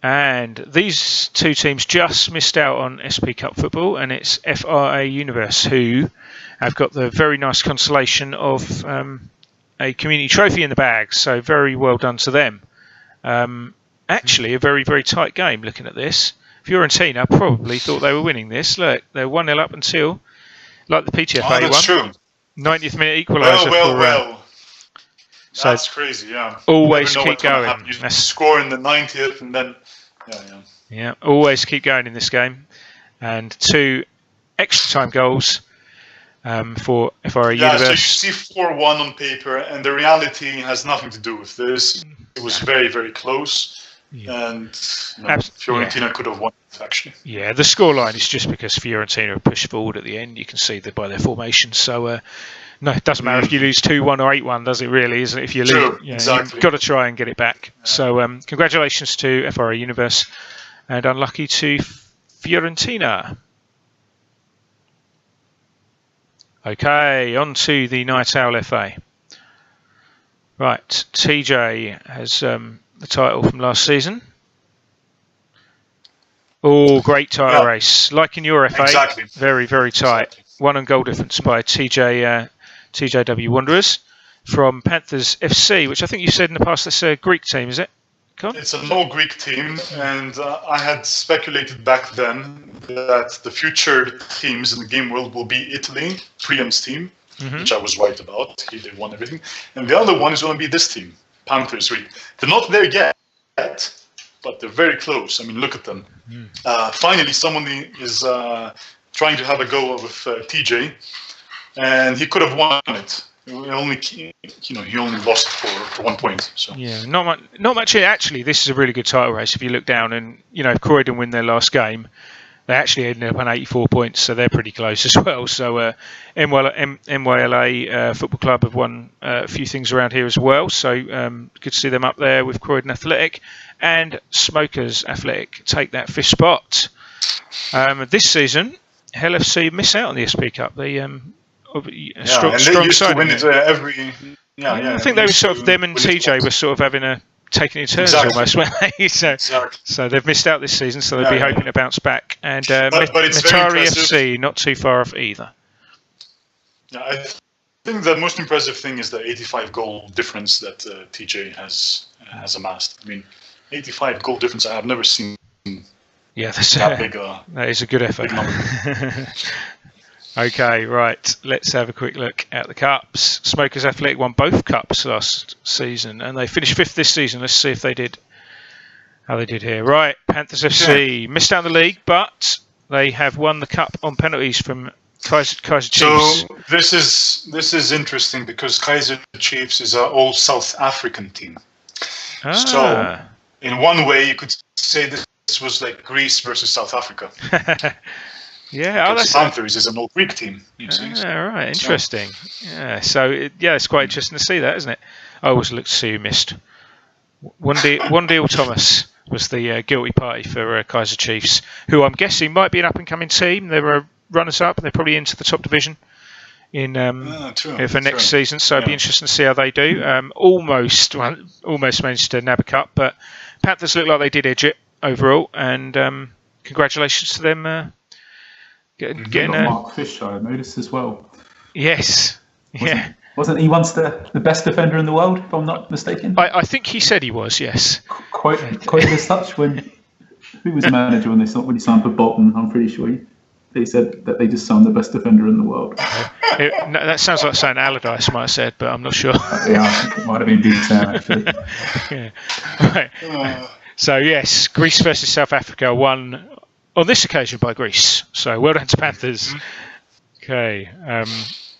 And these two teams just missed out on SP Cup football, and it's FRA Universe who have got the very nice consolation of a community trophy in the bag. So very well done to them. Actually, a very, very tight game looking at this. Fiorentina probably thought they were winning this. Look, they're 1-0 up until, like the PTFA one. That's true. 90th minute equaliser. Well. So that's crazy, yeah. Always keep going. You score in the 90th and then... Yeah, always keep going in this game. And 2 extra time goals for FRA Universe. Yeah, so you see 4-1 on paper, and the reality has nothing to do with this. It was very, very close, and Fiorentina could have won it, actually. Yeah, the scoreline is just because Fiorentina pushed forward at the end. You can see that by their formation. So, no, it doesn't matter if you lose 2-1 or 8-1, does it really? Isn't it? If you lose, exactly. You've got to try and get it back. Yeah. So, congratulations to FRA Universe, and unlucky to Fiorentina. Okay, on to the Night Owl FA. Right, TJ has the title from last season. Oh, great title race. Like in your FA, Exactly. very, very tight. Exactly. 1 on goal difference by TJW Wanderers from Panthers FC, which I think you said in the past that's a Greek team, is it? Con? It's an all Greek team, and I had speculated back then that the future teams in the game world will be Italy, Priam's team, which I was right about. They won everything. And the other one is going to be this team, Panthers. They're not there yet, but they're very close. I mean, look at them. Finally, someone is trying to have a go with TJ, and he could have won it. He only lost for 1 point. So yeah, not much. Actually, this is a really good title race. If you look down, and if Croydon win their last game, they actually ended up on 84 points, so they're pretty close as well. So MYLA Football Club have won a few things around here as well. So good to see them up there with Croydon Athletic, and Smokers Athletic take that 5th spot. This season, Hell FC miss out on the SP Cup. They strong they used side, to win it every. I think they were sort of them and TJ were sort of having taking in turns almost, weren't they? So they've missed out this season, so they'll be hoping to bounce back. And Metari FC not too far off either. Yeah, I think the most impressive thing is the 85 goal difference that TJ has amassed. I mean, 85 goal difference. I have never seen. Yeah, that's that big. That is a good effort. Okay, right. Let's have a quick look at the cups. Smokers Athletic won both cups last season, and they finished 5th this season. Let's see if they did how they did here. Right, Panthers FC missed out on the league, but they have won the cup on penalties from Kaiser Chiefs. So this is interesting because Kaiser Chiefs is an all South African team. So in one way, you could say this was like Greece versus South Africa. Yeah, Panthers is an all Greek team. Right, interesting. Yeah, so it's quite interesting to see that, isn't it? I always look to see who missed. One deal Thomas was the guilty party for Kaiser Chiefs, who I'm guessing might be an up and coming team. They were runners up, and they're probably into the top division for next season. So it'd be interesting to see how they do. Almost managed to nab a cup, but Panthers look like they did edge it overall, and congratulations to them. Getting Mark Fisher, I noticed as well. Yes. Wasn't he once the best defender in the world, if I'm not mistaken? I think he said he was, yes. Quoted as such when who was manager when he signed for Bolton, I'm pretty sure they said that they just signed the best defender in the world. That sounds like something Allardyce might have said, but I'm not sure. Yeah, I think it might have been Big Sam, actually. Right. So yes, Greece versus South Africa won on this occasion by Greece. So well done to Panthers. Okay.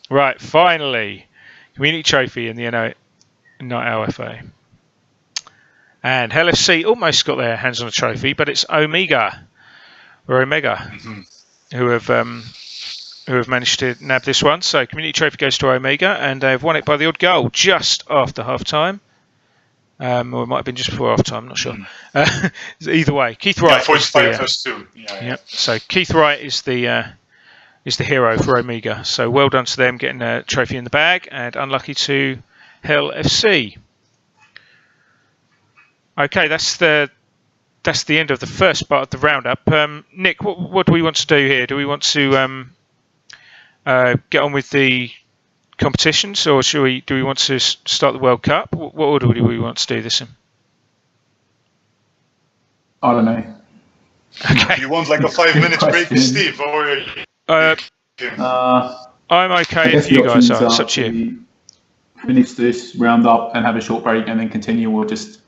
Right, finally, Community Trophy in the Night Owl FA. And Hell FC almost got their hands on a trophy, but it's Omega who have managed to nab this one. So Community Trophy goes to Omega, and they've won it by the odd goal just after half time. Or it might have been just before half time, I'm not sure. Either way, Keith Wright. 45 plus 2. Yeah. So Keith Wright is the hero for Omega. So well done to them getting a trophy in the bag, and unlucky to Hell FC. Okay, that's the end of the first part of the roundup. Nick, what do we want to do here? Do we want to get on with the competitions, or do we want to start the World Cup? What order do we want to do this in? I don't know. Okay. You want like a 5-minute break with Steve, or? I'm okay if you guys are. It's up to you. Finish this round up and have a short break, and then continue. We'll just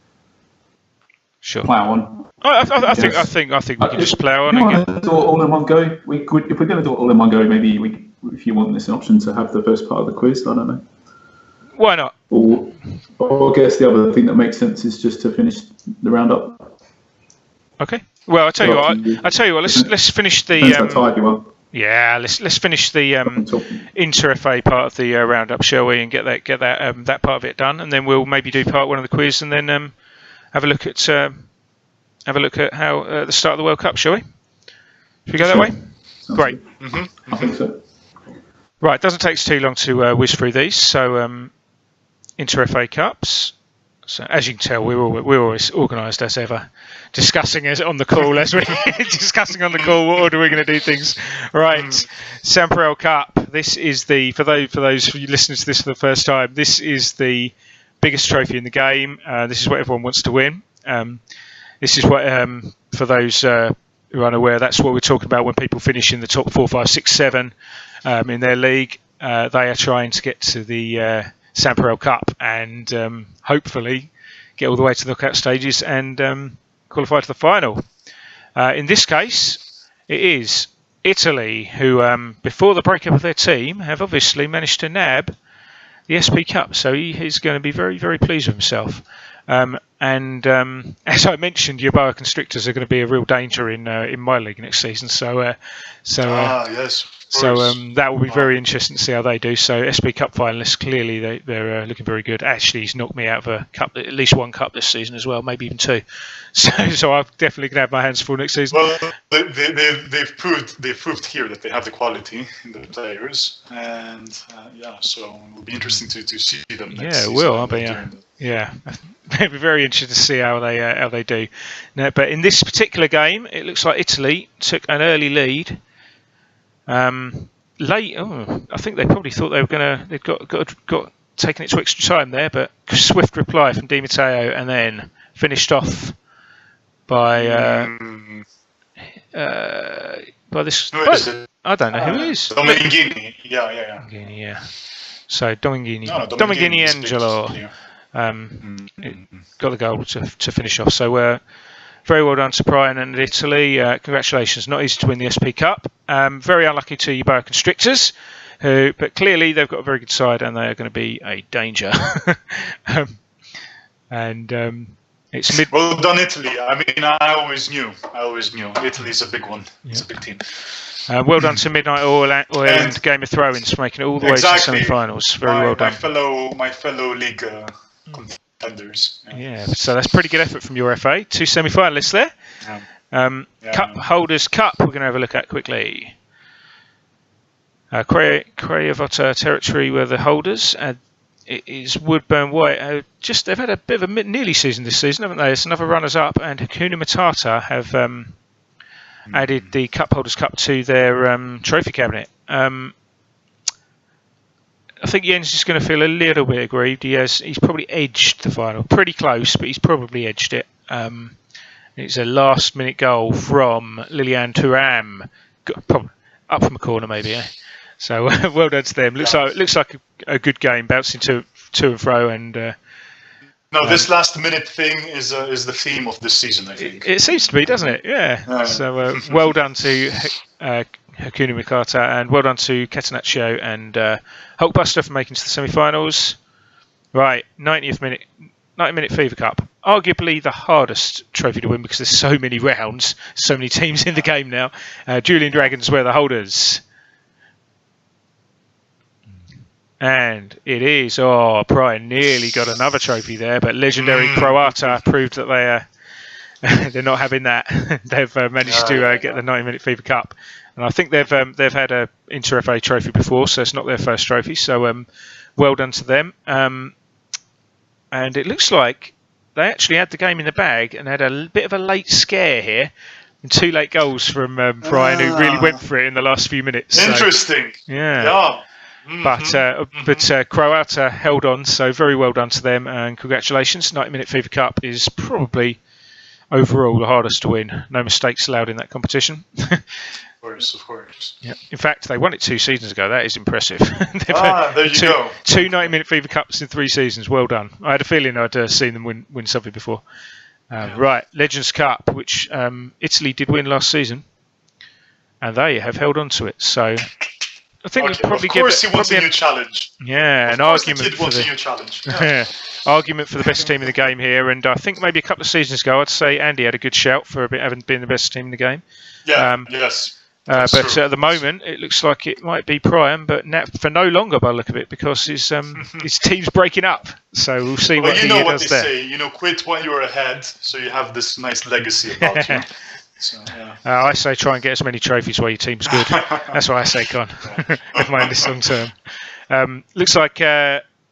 plough on. I think we can just plough on. Do it all in one go. If we're going to do it all in one go, maybe if you want this option to have the first part of the quiz, I don't know. Why not? Or I guess the other thing that makes sense is just to finish the roundup. Okay. Well, I tell you what. Let's finish the. Yeah, let's finish the Inter FA part of the roundup, shall we, and get that part of it done, and then we'll maybe do part 1 of the quiz, and then have a look at how the start of the World Cup, shall we? Should we go that way? Sounds Great. I think so. Right, doesn't take us too long to whiz through these. So Inter FA Cups. So as you can tell, we're always organised as ever, discussing as on the call as we discussing on the call what order we're going to do things. Right, Samperel Cup. This is for those who listening to this for the first time. This is the biggest trophy in the game. This is what everyone wants to win. This is what for those who are unaware, that's what we're talking about when people finish in the top 4, 5, 6, 7 in their league. They are trying to get to the Samperel Cup and hopefully get all the way to the knockout stages and qualify to the final. In this case, it is Italy who, before the breakup of their team, have obviously managed to nab the SP Cup. So he is going to be very, very pleased with himself. As I mentioned, your boa constrictors are going to be a real danger in my league next season. Yes. So that will be very interesting to see how they do. So SP Cup finalists, clearly they're looking very good. Actually, he's knocked me out of a cup, at least one cup this season as well, maybe even 2. So I'm definitely going to have my hands full next season. Well, they've proved here that they have the quality in the players, and so it will be interesting to see them. Next season. It will. I'll be. It'll be very interesting to see how they do. Now, but in this particular game, it looks like Italy took an early lead. Late. I think they probably thought they were gonna. They'd got taken it to extra time there, but swift reply from Di Matteo, and then finished off by this. I don't know who it is. Dominghini. Dominghini, yeah. So Dominghini Dominghini Angelo got the goal to finish off. So very well done to Brian and Italy. Congratulations. Not easy to win the SP Cup. Very unlucky to your boa constrictors, but clearly they've got a very good side and they are going to be a danger. It's mid. Well done, Italy. I mean, I always knew. Italy's a big one. It's a big team. Well done to Midnight Oil and Game of Thrones for making it all the way to the semi-finals. Very well done. My fellow league contenders. Yeah, so that's pretty good effort from your FA. 2 semi-finalists there. Cup Holders Cup we're going to have a look at quickly. Craiovota territory were the holders. It is Woodburn White. They've had a bit of a nearly season this season, haven't they? It's another runners-up, and Hakuna Matata have added the Cup Holders Cup to their trophy cabinet. I think Jens is going to feel a little bit aggrieved. He's probably edged the final, pretty close, but he's probably edged it. It's a last-minute goal from Lilian Thuram, up from a corner maybe. So well done to them. Looks like a good game, bouncing to and fro. And this last-minute thing is the theme of this season, I think. It seems to be, doesn't it? Yeah. So well done to Hakuna Matata, and well done to Catenaccio and Hulkbuster for making it to the semi-finals. Right, 90-minute Fever Cup. Arguably the hardest trophy to win because there's so many rounds, so many teams in the game now. Julian Dragons were the holders. And it is. Brian nearly got another trophy there, but legendary Croata proved that they're not having that. They've managed to get the 90-minute Fever Cup. And I think they've had a Inter-FA trophy before, so it's not their first trophy. So well done to them. And it looks like they actually had the game in the bag and had a bit of a late scare here. And 2 late goals from Brian, who really went for it in the last few minutes. Interesting. So, yeah. But Croata held on, so very well done to them. And congratulations. 90-minute Fever Cup is probably overall the hardest to win. No mistakes allowed in that competition. Of course. Yeah. In fact, they won it 2 seasons ago. That is impressive. There you go. 2 90-minute Fever Cups in 3 seasons. Well done. I had a feeling I'd seen them win something before. Right, Legends Cup, which Italy did win last season, and they have held on to it. So I think we'll probably give it. Of course, he wants a new challenge. Yeah, an argument for a new challenge. Argument for the best team in the game here, and I think maybe a couple of seasons ago, I'd say Andy had a good shout for having been the best team in the game. Yeah. Yes. But at the moment, it looks like it might be Priam, but for no longer by the look of it, because his team's breaking up. So we'll see what he does there. You know what they say, quit when you're ahead, so you have this nice legacy about you. So, I say try and get as many trophies while your team's good. That's what I say, Con. Never mind this long term. Looks like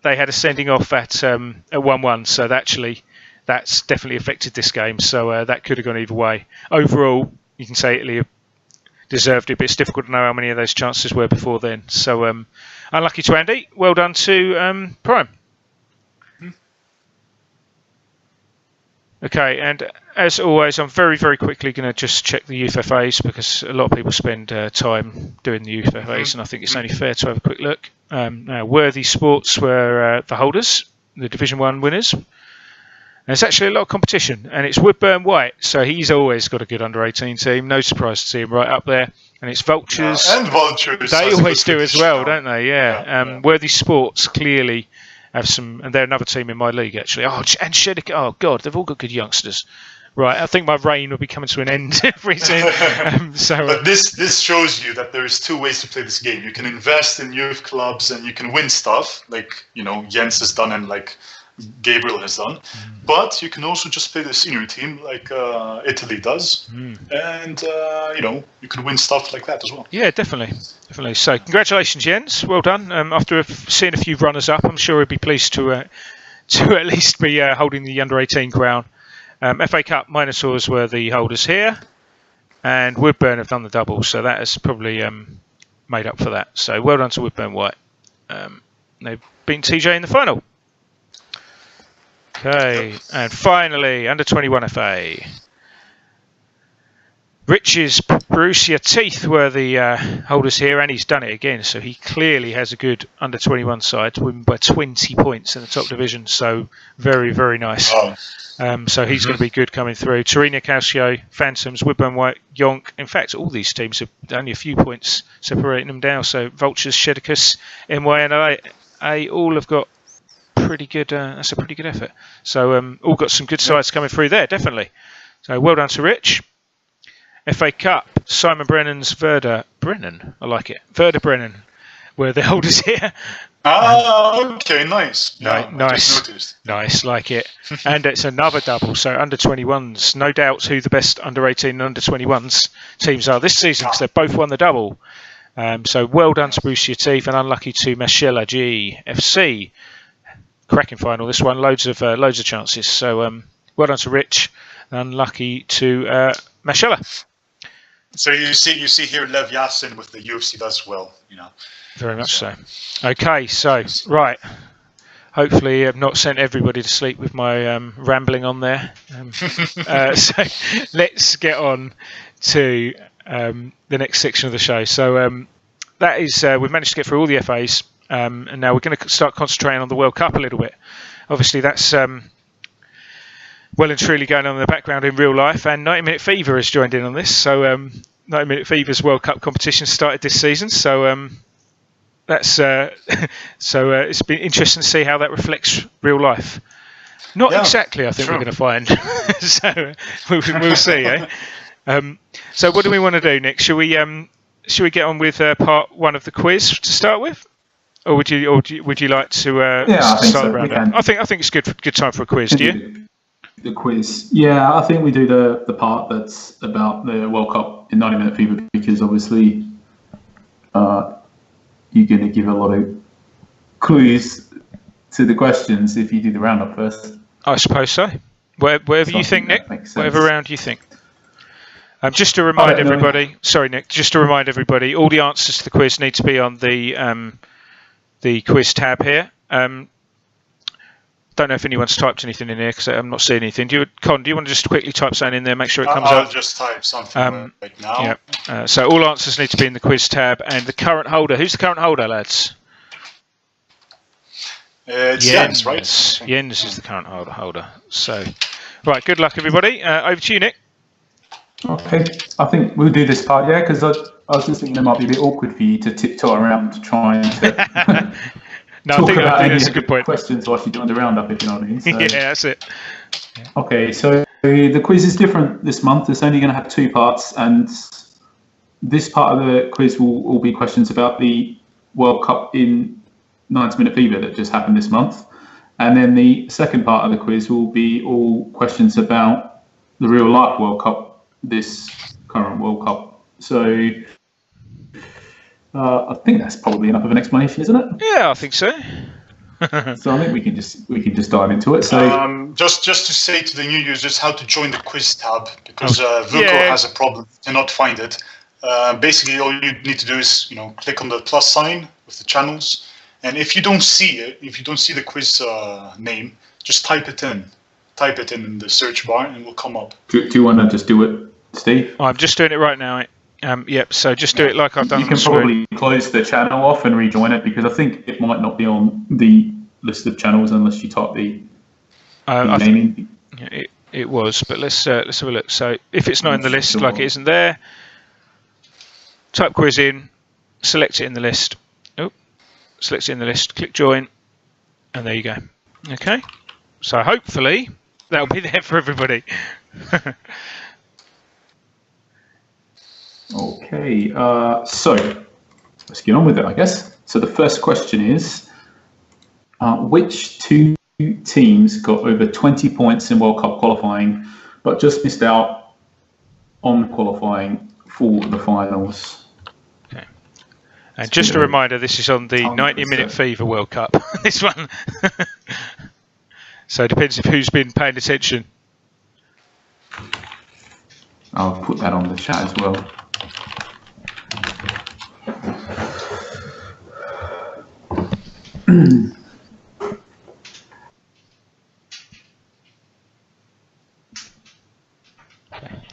they had a sending off at 1-1, so that's definitely affected this game. So that could have gone either way. Overall, you can say Italy deserved it, but it's difficult to know how many of those chances were before then. So unlucky to Andy. Well done to Prime. Okay, and as always, I'm very, very quickly going to just check the youth FAs because a lot of people spend time doing the youth FAs, and I think it's only fair to have a quick look. Now, Worthy Sports were the holders, the Division 1 winners. And it's actually a lot of competition, and it's Woodburn White, so he's always got a good under-18 team. No surprise to see him right up there. And it's Vultures. And Vultures. They always do as well, don't they? Yeah. Worthy Sports clearly have some, and they're another team in my league actually. Oh, and Sheddick. Oh God, they've all got good youngsters. Right, I think my reign will be coming to an end very soon. But this shows you that there is two ways to play this game. You can invest in youth clubs and you can win stuff, like Jens has done and like Gabriel has done. But you can also just play the senior team like Italy does, and you can win stuff like that as well. Yeah, definitely. So congratulations, Jens. Well done. After seeing a few runners up, I'm sure he'd be pleased to at least be holding the under-18 crown. FA Cup Minotaurs were the holders here, and Woodburn have done the double, so that has probably made up for that. So well done to Woodburn White. They've beaten TJ in the final. Okay, and finally, under-21 FA. Rich's Borussia Teeth were the holders here, and he's done it again, so he clearly has a good under-21 side, winning by 20 points in the top division, so very, very nice. So he's going to be good coming through. Torino Calcio, Phantoms, Woodburn White, Yonk. In fact, all these teams have only a few points separating them down, so Vultures, Shedicus, NYNA, all have got pretty good. That's a pretty good effort. So all got some good sides coming through there, definitely. So well done to Rich. FA Cup, Simon Brennan's Werder Brennan. I like it. Werder Brennan were the holders here. Okay, nice. Yeah, nice, like it. And it's another double. So under 21s, no doubt who the best under 18 and under 21s teams are this season because they've both won the double. So well done to Borussia Teeth and unlucky to Mashela GFC. Cracking final this one, loads of chances. So well done to Rich, and unlucky to Mashela. So you see here Lev Yassin with the UFC does well, Very much so. Okay, so right. Hopefully, I've not sent everybody to sleep with my rambling on there. So let's get on to the next section of the show. So that is we've managed to get through all the FAs. And now we're going to start concentrating on the World Cup a little bit. Obviously, that's well and truly going on in the background in real life. And 90 Minute Fever has joined in on this. So 90 Minute Fever's World Cup competition started this season. So that's it's been interesting to see how that reflects real life. Not exactly, I think we're going to find. So we'll see. So what do we want to do, Nick? Should we get on with part one of the quiz to start with? Or would you like to start the round? I think it's good time for a quiz. Do you? The quiz, yeah. I think we do the part that's about the World Cup in 90 Minute Fever because obviously you're going to give a lot of clues to the questions if you do the roundup first. I suppose so. Wherever you think, Nick. Whatever round you think. Just to remind everybody. Sorry, Nick. Just to remind everybody, all the answers to the quiz need to be on the quiz tab here. Don't know if anyone's typed anything in here because I'm not seeing anything. Con, do you want to just quickly type something in there, make sure it comes up? I'll just type something right now. Yeah. So all answers need to be in the quiz tab. And the current holder, who's the current holder, lads? It's Jens, right? Jens is the current holder. So, right, good luck, everybody. Over to you, Nick. Okay, I think we'll do this part, because I was just thinking it might be a bit awkward for you to tiptoe around to try and no, I think that's a good point. Questions whilst you're doing the roundup, if you know what I mean. So, yeah, that's it. Okay, so the quiz is different this month. It's only going to have 2 parts, and this part of the quiz will all be questions about the World Cup in 90 Minute Fever that just happened this month. And then the second part of the quiz will be all questions about the real life World Cup, this current World Cup. So I think that's probably enough of an explanation, isn't it? Yeah, I think so. So I think we can just dive into it. So just to say to the new users how to join the quiz tab, because Vuko has a problem to not find it. Basically, all you need to do is click on the plus sign with the channels, and if you don't see it, if you don't see the quiz name, just type it in the search bar, and it will come up. Do you want to just do it, Steve? I'm just doing it right now. Yep. So just do it like I've done. You can probably close the channel off and rejoin it, because I think it might not be on the list of channels unless you type the name in. It was, but let's have a look. So if it's not in the list, like it isn't there, type quiz in, select it in the list. Select it in the list, click join, and there you go. Okay. So hopefully that'll be there for everybody. Okay, so let's get on with it, I guess. So the first question is, which two teams got over 20 points in World Cup qualifying, but just missed out on qualifying for the finals? Okay. And just a reminder, this is on the 90-minute Fever World Cup, this one. So it depends if who's been paying attention. I'll put that on the chat as well.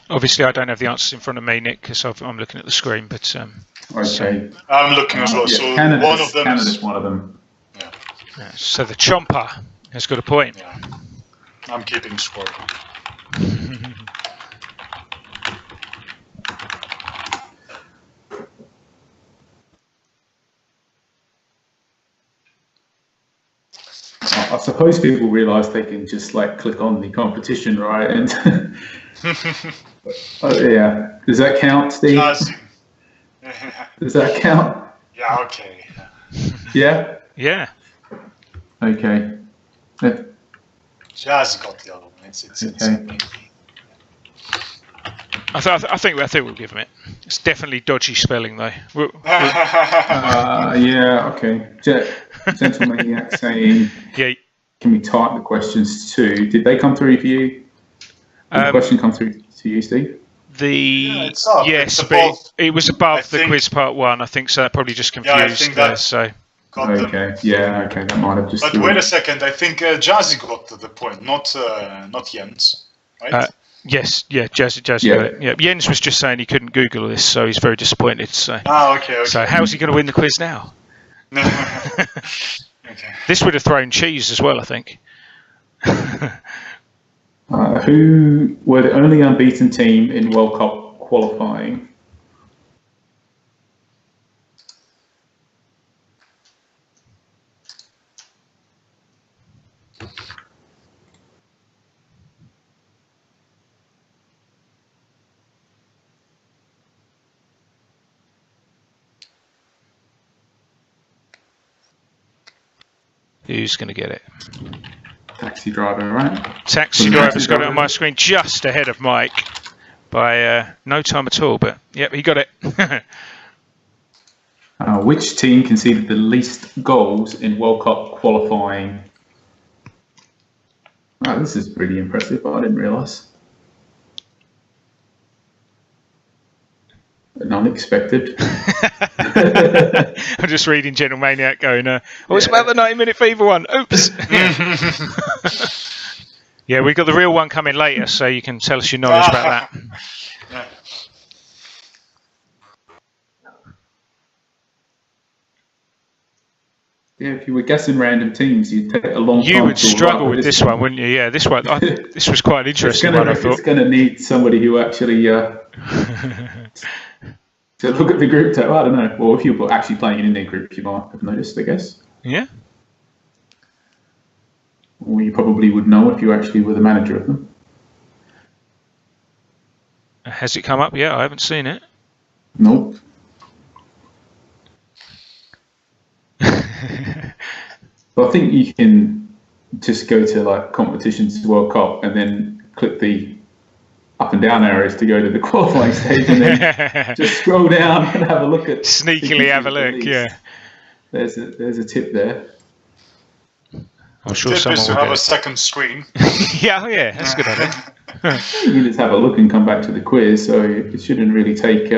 Obviously, I don't have the answers in front of me, Nick, because I'm looking at the screen. But okay, I'm looking as well. Yeah, so Canada's one of them. Yeah. So the Chomper has got a point. Yeah. I'm keeping score. I suppose people realise they can just click on the competition, right? And yeah, does that count, Steve? Does that count? Yeah. Okay. Yeah. Yeah. Okay. Jazz got the other one. It's okay. I think we'll give him it. It's definitely dodgy spelling, though. Yeah. Okay. Gentlemaniac saying, yeah. Can we type the questions too? Did they come through for you? Did the question come through to you, Steve? Yes, but it was above the quiz part 1. I think so. That probably just confused. Okay. Yeah. Okay. That might have just. But wait a second. I think Jazzy got the point, not Jens, right? Yes. Yeah. Jazzy got it. Yeah. Jens was just saying he couldn't Google this, so he's very disappointed. So. Okay. So how's he going to win the quiz now? Okay. This would have thrown cheese as well, I think. Who were the only unbeaten team in World Cup qualifying? Who's going to get it? Taxi driver, right? Taxi driver's got it on my screen just ahead of Mike by no time at all, but yep, he got it. Which team conceded the least goals in World Cup qualifying? This is pretty impressive, but I didn't realise. Unexpected. I'm just reading General Maniac going, it's about the 90-minute Fever one. Oops. Yeah, we've got the real one coming later, so you can tell us your knowledge about that. Yeah, if you were guessing random teams, you'd take a long time. You would struggle with this one, wouldn't you? Yeah, this one. This was quite an interesting one, I thought. It's going to need somebody who actually to look at the group tab. I don't know. Well, if you're actually playing in their group, you might have noticed, I guess. Yeah. Or you probably would know if you actually were the manager of them. Has it come up yet? I haven't seen it. Nope. But I think you can just go to competitions World Cup and then click the up and down arrows to go to the qualifying stage, and then just scroll down and have a look at. Sneakily have a look, yeah. There's a tip there. I'm sure Tip is someone to will have get a it. second screen. Yeah, that's a good idea. You can just have a look and come back to the quiz, so it shouldn't really take.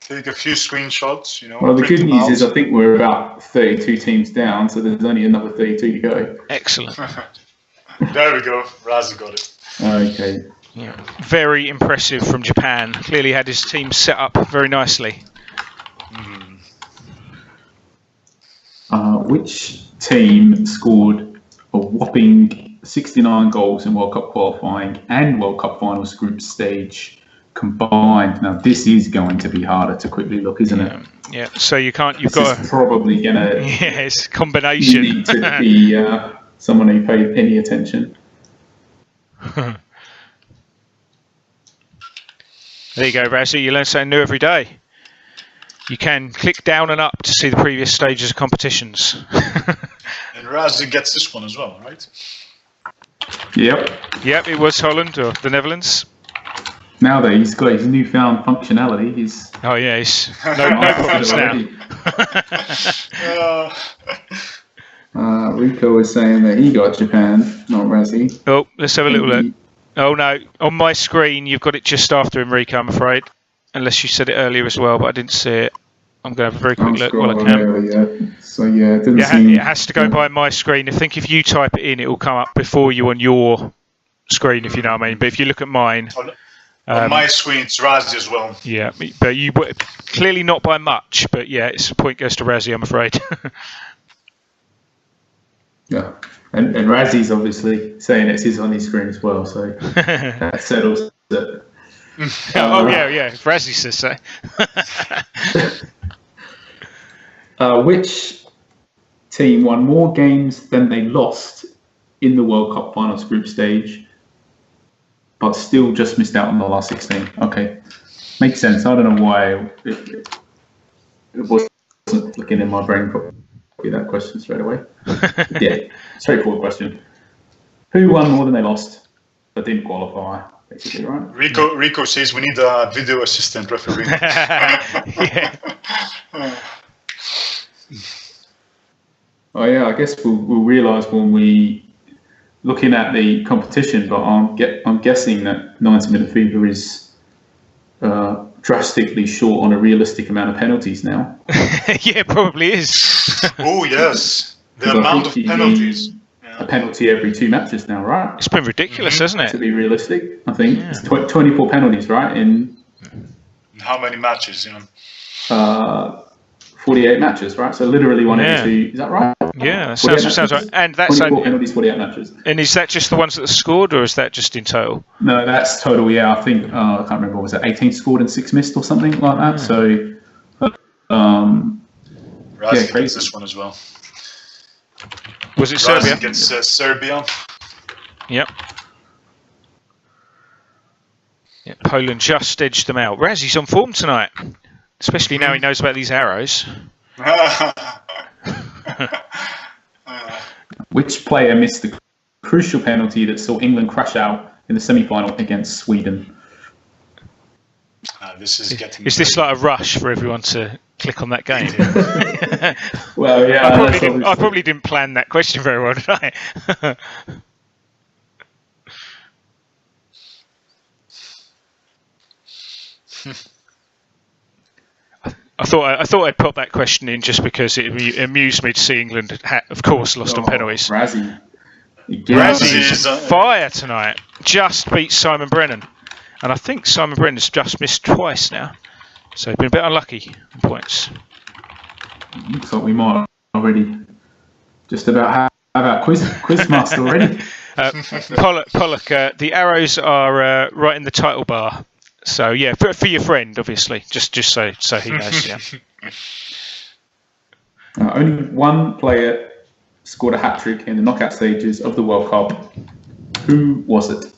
Take a few screenshots, Well, the print good them news out. is I think we're about 32 teams down, so there's only another 32 to go. Excellent. There we go. Razi got it. Okay. Yeah. Very impressive from Japan. Clearly had his team set up very nicely. Which team scored a whopping 69 goals in World Cup qualifying and World Cup finals group stage combined? Now, this is going to be harder to quickly look, isn't it? Yeah. So you can't. You've This got. is probably going to Yeah, it's a combination. need to be someone who paid any attention. There you go, Razzie. You learn something new every day. You can click down and up to see the previous stages of competitions. And Razi gets this one as well, right? Yep. Yep, it was Holland or the Netherlands. Now that he's got his newfound functionality, he's Oh yeah, no problems now. Rico was saying that he got Japan, not Razzie. Oh, let's have a little look. Oh no, on my screen you've got it just after Enrico, I'm afraid. Unless you said it earlier as well, but I didn't see it. I'm going to have a very quick look while I can. So yeah, it didn't Yeah, seem... it has to go by my screen. I think if you type it in, it will come up before you on your screen, if you know what I mean. But if you look at mine... On my screen, it's Razi as well. Yeah, but you clearly not by much, but yeah, it's a point goes to Razzie, I'm afraid. Yeah, and Razzie's obviously saying it's his on his screen as well, so that settles it. Yeah, Razzie says so. Which team won more games than they lost in the World Cup finals group stage, but still just missed out on the last 16? Okay, makes sense. I don't know why it wasn't looking in my brain properly, that question straight away. Yeah, straightforward question. Who won more than they lost, but didn't qualify, basically, right? Rico says we need a video assistant referee. Yeah. Oh yeah, I guess we'll realise when we looking at the competition, but I'm guessing that 90-minute fever is drastically short on a realistic amount of penalties now. Yeah, it probably is. Oh yes, the amount of penalties. A penalty every 2 matches now, right? It's been ridiculous, hasn't To it? be realistic, I think it's 24 penalties, right? In How many matches? 48 matches, right? So literally one every 2. Is that right? Yeah, 48 sounds right. matches? And that's 24 penalties, 48 matches. And is that just the ones that are scored, or is that just in total? No, that's total. Yeah, I think I can't remember. What was it 18 scored and 6 missed or something like that? So, Razi crazy. gets this one as well. Was it Razi Serbia? gets Serbia. Yep. Yeah, Poland just edged them out. Razzie's on form tonight, especially now he knows about these arrows. which player missed the crucial penalty that saw England crash out in the semi-final against Sweden? This is getting. Is this like a rush for everyone to click on that game? Well, yeah, I probably didn't plan that question very well, did I? I thought I'd put that question in just because it amused me to see England, of course, lost on penalties. Razzie. Razzie's fire tonight. Just beat Simon Brennan. And I think Simon Brennan's just missed twice now. So he's been a bit unlucky on points. Looks like we might already just about have our quizmaster already. Pollock, the arrows are right in the title bar. So yeah, for your friend, obviously, just so he knows. Yeah. Only one player scored a hat-trick in the knockout stages of the World Cup. Who was it?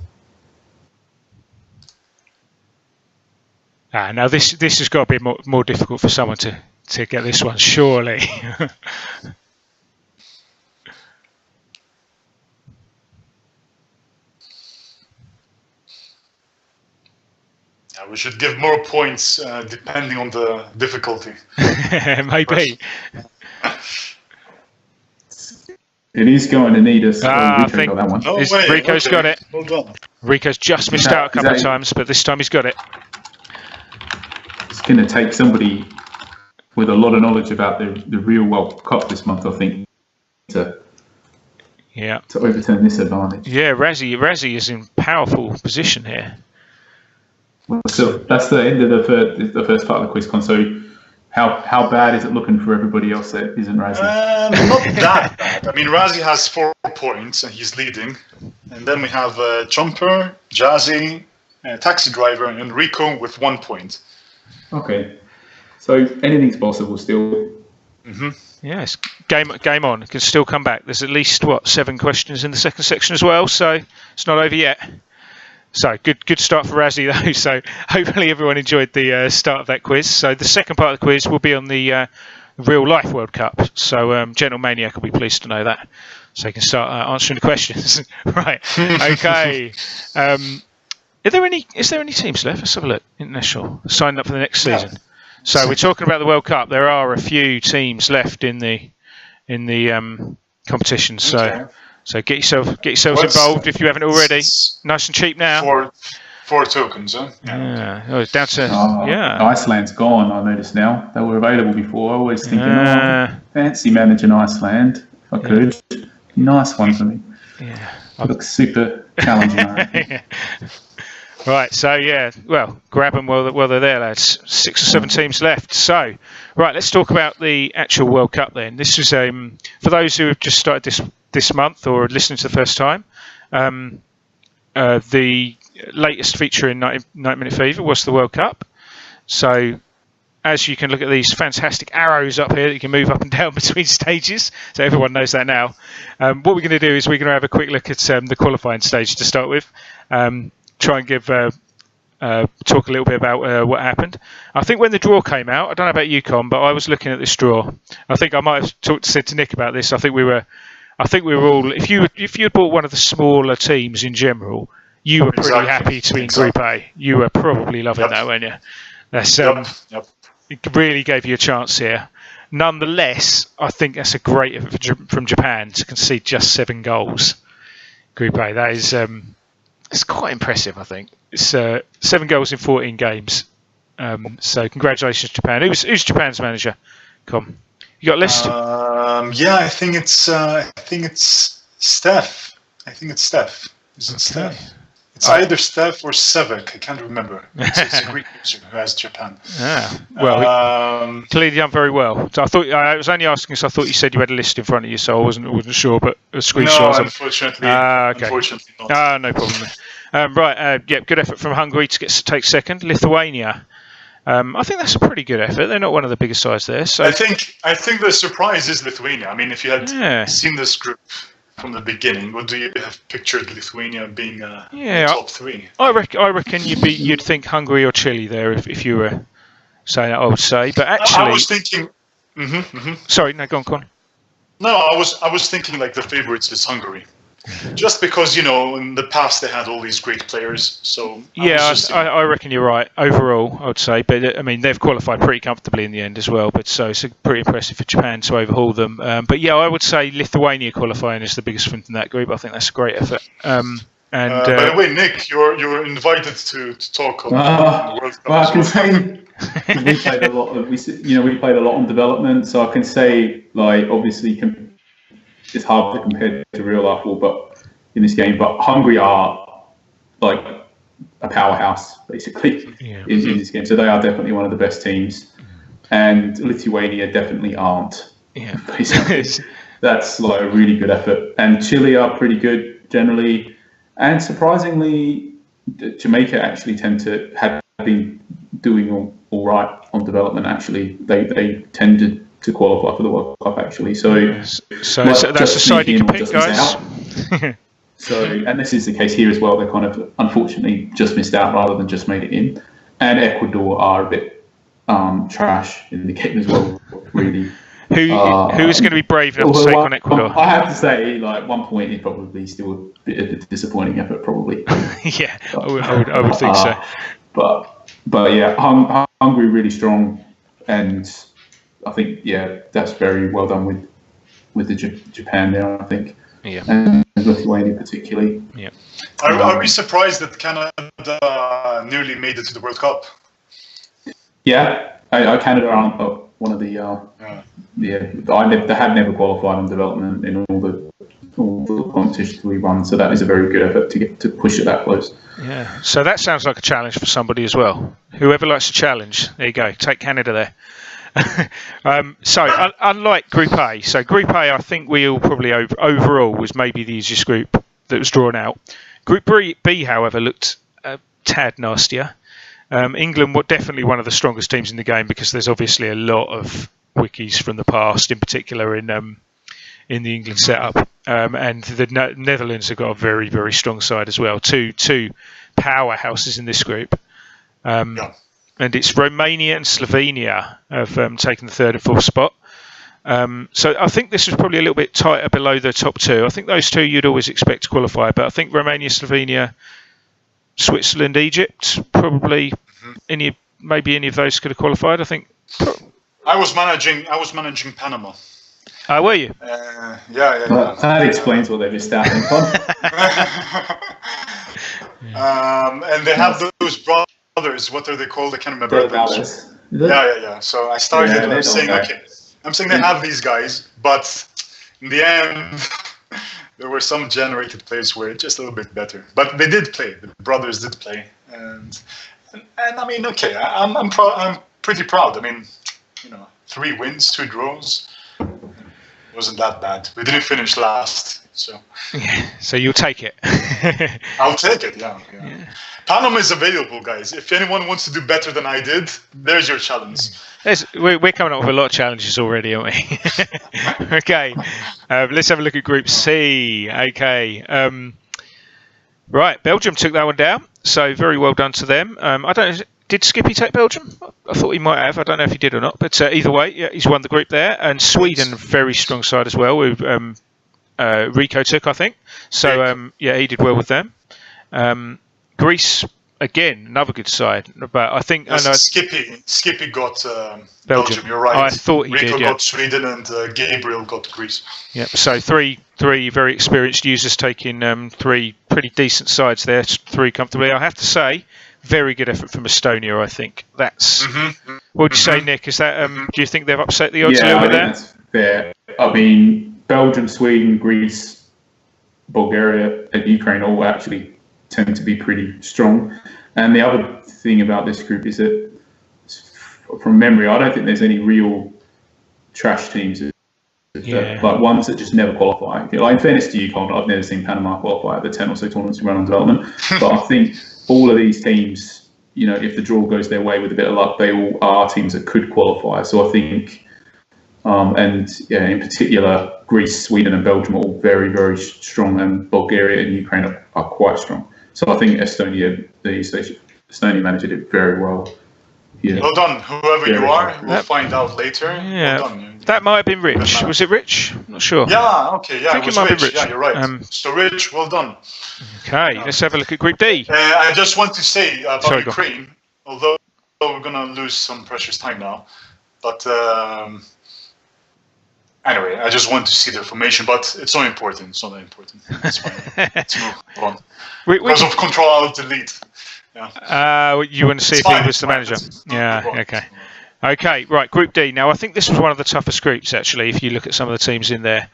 Now this has got to be more difficult for someone to get this one, surely. We should give more points depending on the difficulty. Maybe. It is going to need us. I think got that one. No way. Rico's got it. Well done. Rico's just missed out a couple of times, but this time he's got it. It's going to take somebody with a lot of knowledge about the real World Cup this month, I think, to overturn this advantage. Yeah, Razzie is in powerful position here. So that's the end of the first part of the quiz, Con. So how bad is it looking for everybody else that isn't Razzie? Not that bad. I mean, Razzie has 4 points and he's leading. And then we have Jumper, Jazzy, Taxi Driver, and Rico with 1 point. Okay. So anything's possible still. Mm-hmm. Yes, game on. It can still come back. There's at least 7 questions in the second section as well, so it's not over yet. So good start for Razzie though. So hopefully everyone enjoyed the start of that quiz. So the second part of the quiz will be on the real life World Cup. So Gentle Maniac will be pleased to know that, so he can start answering the questions. Right. Okay. Is there any teams left? Let's have a look. International signed up for the next season. Yeah. So we're talking about the World Cup. There are a few teams left in the competition. So get yourselves involved if you haven't already. Nice and cheap now. 4 tokens, huh? Yeah. Oh, it's down to Iceland's gone. I noticed now. They were available before. I was thinking, fancy managing Iceland. If I could, nice one for me. Yeah. It looks super challenging. Yeah. Right, so grab them while they're there, lads. 6 or 7 teams left. So, right, let's talk about the actual World Cup then. This was for those who have just started this month or listening to the first time. The latest feature in 90 Minute Fever was the World Cup. So, as you can look at these fantastic arrows up here that you can move up and down between stages, so everyone knows that now. What we're going to do is we're going to have a quick look at the qualifying stage to start with. Try and talk a little bit about what happened. I think when the draw came out, I don't know about you, Con, but I was looking at this draw. I think I might have said to Nick about this. I think we were all. If you had bought one of the smaller teams in general, you were pretty happy to be in Group A. You were probably loving that, weren't you? That's it really gave you a chance here. Nonetheless, I think that's a great effort from Japan to concede just 7 goals. Group A, that is. It's quite impressive, I think. It's 7 goals in 14 games. So congratulations, Japan. Who's Japan's manager? Come, you got a list? Yeah, I think it's Steph. Is it Steph? It's either Steph or Sevek. I can't remember. It's a Greek user who has Japan. Well, clearly done very well. So I was only asking because I thought you said you had a list in front of you, so I wasn't sure. But a screenshot. No, unfortunately, unfortunately not. No problem. Right, good effort from Hungary to take second. Lithuania. I think that's a pretty good effort. They're not one of the biggest sides there. So I think the surprise is Lithuania. I mean, if you had seen this group from the beginning, would you have pictured Lithuania being top 3? I reckon you'd think Hungary or Chile there if you were saying that. I would say, but actually, I was thinking. Sorry, no, go on. No, I was thinking like the favorites is Hungary, just because in the past they had all these great players. So I reckon you're right overall. I would say, but I mean they've qualified pretty comfortably in the end as well. But so it's pretty impressive for Japan to overhaul them. But yeah, I would say Lithuania qualifying is the biggest win in that group. I think that's a great effort. And by the way, Nick, you're invited to talk on the World Cup. Well, I can say we played a lot. We played a lot on development, so I can say obviously it's hard to compare to real life, but in this game. But Hungary are a powerhouse basically in this game, so they are definitely one of the best teams, and Lithuania definitely aren't. Yeah, basically, that's a really good effort, and Chile are pretty good generally. And surprisingly, Jamaica actually tend to have been doing all right on development. Actually, they tended to qualify for the World Cup. Actually, so that's the side you can pick, guys. So, and this is the case here as well. They kind of unfortunately just missed out rather than just made it in. And Ecuador are a bit trash in the game as well. Really. Who is going to be brave enough to take on Ecuador? I have to say, 1 point is probably still a bit of a disappointing effort, probably. Yeah, I would think so. But yeah, Hungary really strong, and I think that's very well done with the Japan there, I think. Yeah. And Lithuania particularly. Yeah. Are we surprised that Canada nearly made it to the World Cup? Yeah, Canada aren't one of the. They had never qualified in development in all the competitions we run, so that is a very good effort to get to push it that close. Yeah. So that sounds like a challenge for somebody as well. Whoever likes a challenge, there you go. Take Canada there. Unlike Group A, so Group A, I think we all probably overall was maybe the easiest group that was drawn out. Group B, however, looked a tad nastier. England were definitely one of the strongest teams in the game because there's obviously a lot of wikis from the past, in particular in the England setup, and the Netherlands have got a very, very strong side as well. Two powerhouses in this group. And it's Romania and Slovenia have taken the third and fourth spot. So I think this was probably a little bit tighter below the top two. I think those two you'd always expect to qualify, but I think Romania, Slovenia, Switzerland, Egypt, probably maybe any of those could have qualified. I think. I was managing Panama. Were you? Yeah. Well, that explains what they missed out on. And they have those brothers. What are they called? I can't remember. Yeah. So I started saying, I'm saying they have these guys, but in the end, there were some generated plays where just a little bit better. But they did play. The brothers did play, and I mean, okay, I'm pretty proud. I mean, 3 wins, 2 draws. Wasn't that bad. We didn't finish last, so. Yeah, so you'll take it. I'll take it. Yeah. Panama is available, guys. If anyone wants to do better than I did, there's your challenge. We're coming up with a lot of challenges already, aren't we? Okay, let's have a look at Group C. Okay, right, Belgium took that one down, so very well done to them. I don't know, did Skippy take Belgium? I thought he might have. I don't know if he did or not, but either way, yeah, he's won the group there. And Sweden, very strong side as well, who Rico took, I think. So yeah, he did well with them. Greece, again, another good side, but I think Skippy got Belgium. You're right. I thought he Rico did. Yeah. got Sweden and Gabriel got Greece. Yep. So three very experienced users taking 3 pretty decent sides there. 3 comfortably. I have to say, very good effort from Estonia. I think that's. What would you say, Nick? Is that? Do you think they've upset the odds a little bit there? That's fair. I mean, Belgium, Sweden, Greece, Bulgaria, and Ukraine all actually tend to be pretty strong. And the other thing about this group is that, from memory, I don't think there's any real trash teams, like ones that just never qualify. Like, in fairness to you, Colin, I've never seen Panama qualify at the 10 or so tournaments we run on development. But I think all of these teams, if the draw goes their way with a bit of luck, they all are teams that could qualify. So I think, in particular, Greece, Sweden, and Belgium are all very, very strong, and Bulgaria and Ukraine are quite strong. So I think Estonia, the Estonia manager, did very well. Yeah. Well done, whoever you are. We'll find out later. Yeah, well done. That might have been Rich. Was it Rich? I'm not sure. Yeah, okay, yeah, I think it might have been Rich. Yeah, you're right. So Rich, well done. Okay, let's have a look at Group D. I just want to say about Ukraine, although we're going to lose some precious time now, but anyway, I just want to see the formation, but it's not important. It's not that important. It's fine. Let's move on. Because of Control-Alt-Delete. Yeah. You want to see if he was the manager? Yeah, okay. Okay, right, Group D. Now, I think this was one of the toughest groups, actually, if you look at some of the teams in there.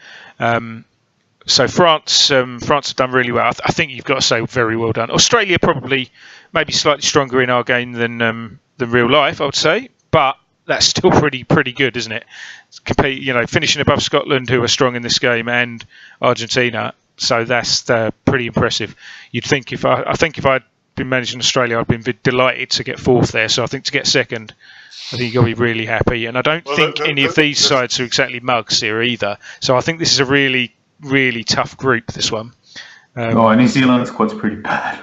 So France have done really well. I think you've got to say very well done. Australia probably maybe slightly stronger in our game than real life, I would say, but that's still pretty good, isn't it? Finishing above Scotland, who are strong in this game, and Argentina. So that's pretty impressive. You'd think if I'd been managing Australia, I'd been delighted to get 4th there. So I think to get 2nd, I think you've got to be really happy. And I don't think any of these sides are exactly mugs here either. So I think this is a really, really tough group, this one. New Zealand's quite pretty bad.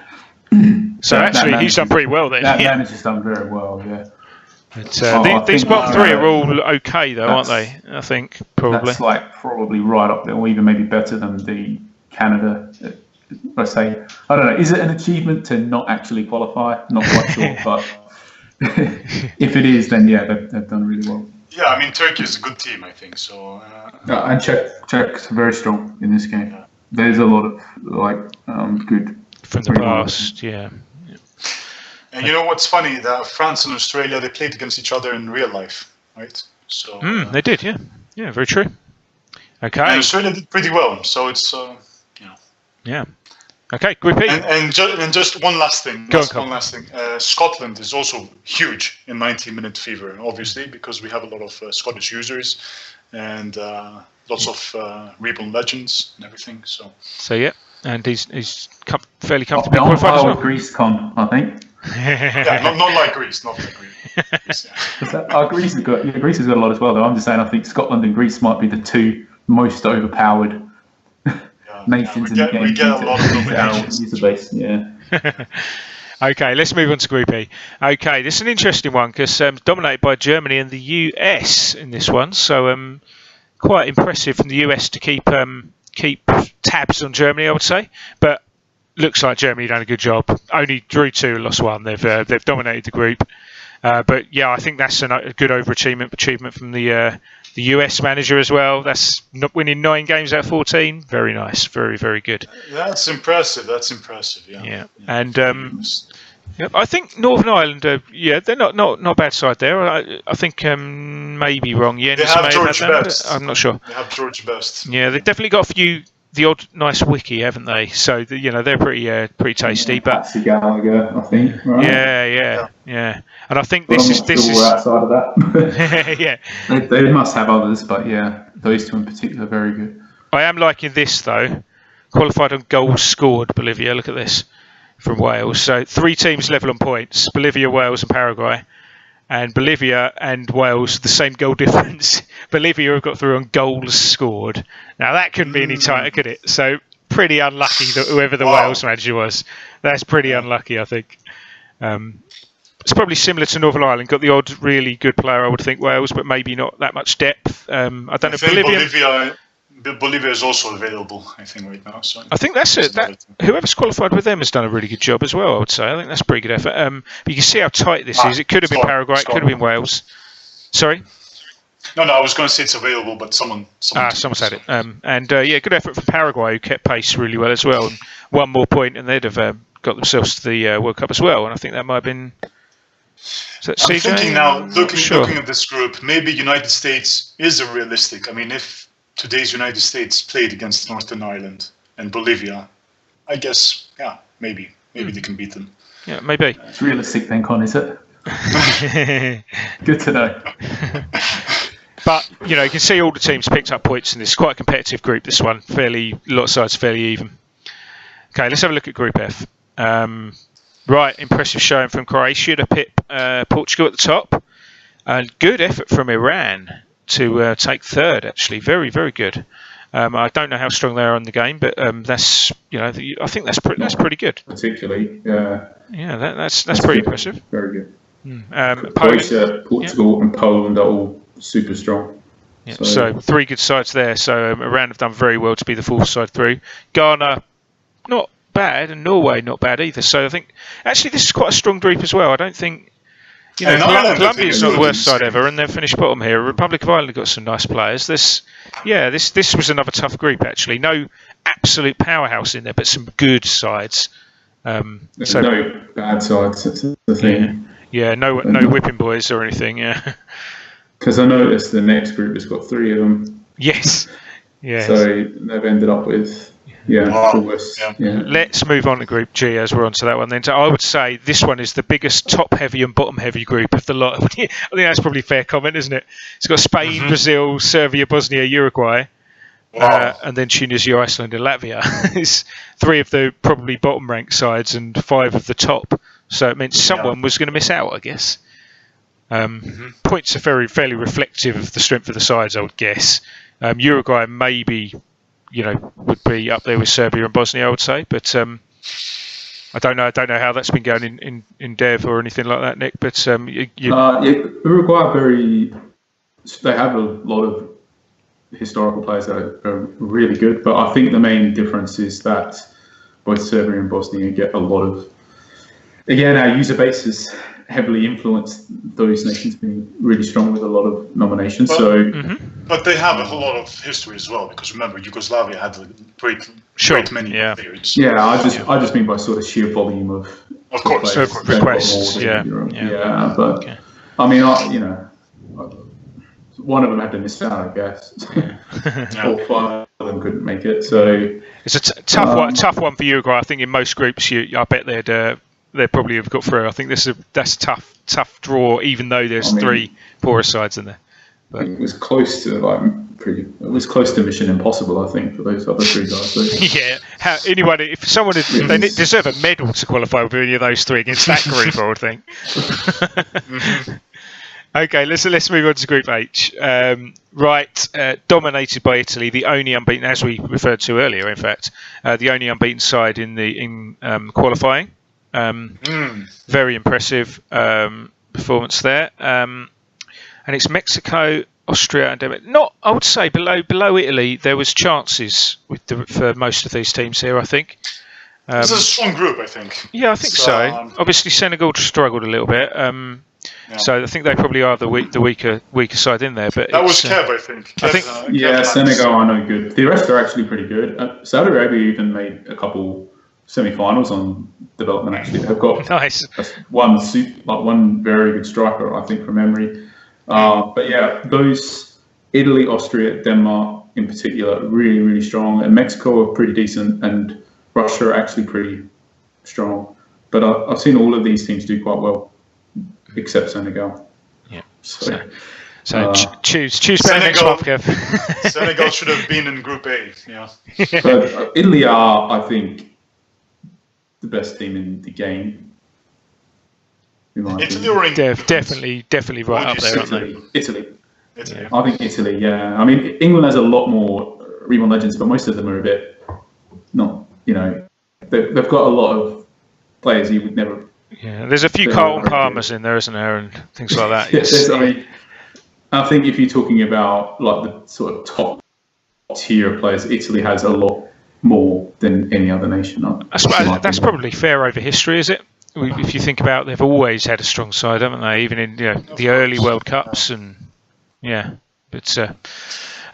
So actually, he's done pretty well then. That manager's done very well, yeah. But, these bottom 3 are all okay, though, aren't they? I think, probably. That's probably right up there, or even maybe better than the Canada. I don't know. Is it an achievement to not actually qualify? Not quite sure, but if it is, then yeah, they've done really well. Yeah, I mean Turkey is a good team, I think. So And Czech's very strong in this game. Yeah. There's a lot of good from the past. Yeah. And you know what's funny? That France and Australia, they played against each other in real life, right? So They did, yeah. Yeah, very true. Okay. And Australia did pretty well, so it's Yeah. Okay, Group E. And just one last thing. Go on, One last thing. Scotland is also huge in 90-minute fever, obviously, because we have a lot of Scottish users and lots of reborn legends and everything. So yeah, and he's fairly comfortably on qualified as par well. with Greece, Con, I think. yeah, not like Greece, not like Greece. Greece has got a lot as well, though. I'm just saying, I think Scotland and Greece might be the two most overpowered nations in the game. We get a lot of nominations. User base, yeah. Okay, let's move on to Group E. Okay, this is an interesting one because dominated by Germany and the US in this one. So quite impressive from the US to keep tabs on Germany, I would say. But looks like Germany done a good job. Only drew 2, lost 1. They've dominated the group. But yeah, I think that's a good overachievement from the US manager as well. That's not winning 9 games out of 14. Very nice. Very, very good. That's impressive. Yeah. And I think Northern Ireland, they're not a bad side there. I think maybe wrong. Yeah, they have George Best. I'm not sure. They have George Best. Yeah, they've definitely got a few. The odd nice wiki, haven't they? So they're pretty tasty. But Patsy Gallagher, I think. Right? Yeah. And I think this is outside of that. yeah. They must have others, but yeah, those two in particular are very good. I am liking this though. Qualified on goals scored, Bolivia. Look at this from Wales. So 3 teams level on points: Bolivia, Wales, and Paraguay. And Bolivia and Wales, the same goal difference. Bolivia have got through on goals scored. Now, that couldn't be any tighter, could it? So, pretty unlucky that whoever the Wales manager was. That's pretty unlucky, I think. It's probably similar to Northern Ireland. Got the odd really good player, I would think, Wales, but maybe not that much depth. I don't know. Bolivia is also available, I think, right now. So I think that's it. Whoever's qualified with them has done a really good job as well, I would say. I think that's a pretty good effort. But you can see how tight this is. It could have been Paraguay, it could have been Wales. Sorry? No, I was going to say it's available, but someone said it. And good effort from Paraguay, who kept pace really well as well. And 1 more point, and they'd have got themselves to the World Cup as well. And I think that might have been. I'm thinking now, looking at this group, maybe United States is a realistic. I mean, if today's United States played against Northern Ireland and Bolivia, I guess, maybe they can beat them. Yeah, maybe. It's realistic then, Con, is it? Good to know. But, you can see all the teams picked up points in this. Quite a competitive group, this one. A lot of sides fairly even. Okay, let's have a look at Group F. Right, impressive showing from Croatia to pip Portugal at the top. And good effort from Iran to take 3rd, actually. Very, very good. I don't know how strong they are on the game, but that's I think that's pretty good. Particularly, yeah, that's pretty impressive. Very good. Croatia, Portugal, and Poland are all super strong. Yeah, so 3 good sides there. So Iran have done very well to be the 4th side through. Ghana, not bad, and Norway not bad either. So I think actually this is quite a strong group as well. I don't think. Colombia's not the worst side ever, and they've finished bottom here. Republic of Ireland got some nice players. This was another tough group actually. No absolute powerhouse in there, but some good sides. No bad sides. That's the thing. Yeah, no whipping boys or anything. Yeah. Because I noticed the next group has got 3 of them. Yes. Yeah. So they've ended up with. Let's move on to Group G as we're on to that one then. So I would say this one is the biggest top-heavy and bottom-heavy group of the lot. I think that's probably a fair comment, isn't it? It's got Spain, Brazil, Serbia, Bosnia, Uruguay, and then Tunisia, Iceland and Latvia. It's 3 of the probably bottom-ranked sides and 5 of the top. So it meant someone was going to miss out, I guess. Points are fairly reflective of the strength of the sides, I would guess. Uruguay maybe... would be up there with Serbia and Bosnia, I would say. But I don't know how that's been going in Dev or anything like that, Nick. But Uruguay they have a lot of historical players that are really good. But I think the main difference is that both Serbia and Bosnia get a lot of. Again, our user base heavily influenced those nations being really strong with a lot of nominations. But they have a whole lot of history as well, because remember, Yugoslavia had a great many players. Yeah, I just mean by sort of sheer volume of course, requests. Yeah. But okay. I mean, one of them had to miss out, I guess. All 5 of them couldn't make it. So it's a tough one for Uruguay. I think in most groups, I bet they'd probably have got through. I think that's a tough draw, even though there's 3 poorer sides in there. But it was close to Mission Impossible, I think, for those other 3 guys. So. Yeah. If someone they deserve a medal to qualify with any of those 3 against that group, I would think. Okay, let's move on to Group H. Dominated by Italy, the only unbeaten, as we referred to earlier, in fact, the only unbeaten side in qualifying. Very impressive performance there. And it's Mexico, Austria, and Denmark. I would say below Italy, there was chances for most of these teams here, I think. It's a strong group, I think. Yeah, I think so. Obviously, Senegal struggled a little bit. So I think they probably are the weaker side in there. But that was Kev, I think. Senegal are no good. The rest are actually pretty good. Saudi Arabia even made a couple semi-finals on development. Actually, they've got one very good striker, I think, from memory. But yeah, those Italy, Austria, Denmark in particular, really, really strong, and Mexico are pretty decent, and Russia are actually pretty strong. But I've seen all of these teams do quite well, except Senegal. Yeah. So choose better next month, Kev. Senegal should have been in Group A. Yeah. But Italy are, I think, the best team in the game. Italy or England? Definitely right up there, aren't they? Italy. Yeah. I think Italy, yeah. I mean, England has a lot more Reborn Legends, but most of them are a bit they've got a lot of players you would never... Yeah, there's a few Carlton Palmers in there, isn't there, and things like that. Yes. I think if you're talking about like the sort of top tier of players, Italy has a lot more than any other nation. That's probably fair over history, is it? If you think about, they've always had a strong side, haven't they? Even in the early World Cups, and but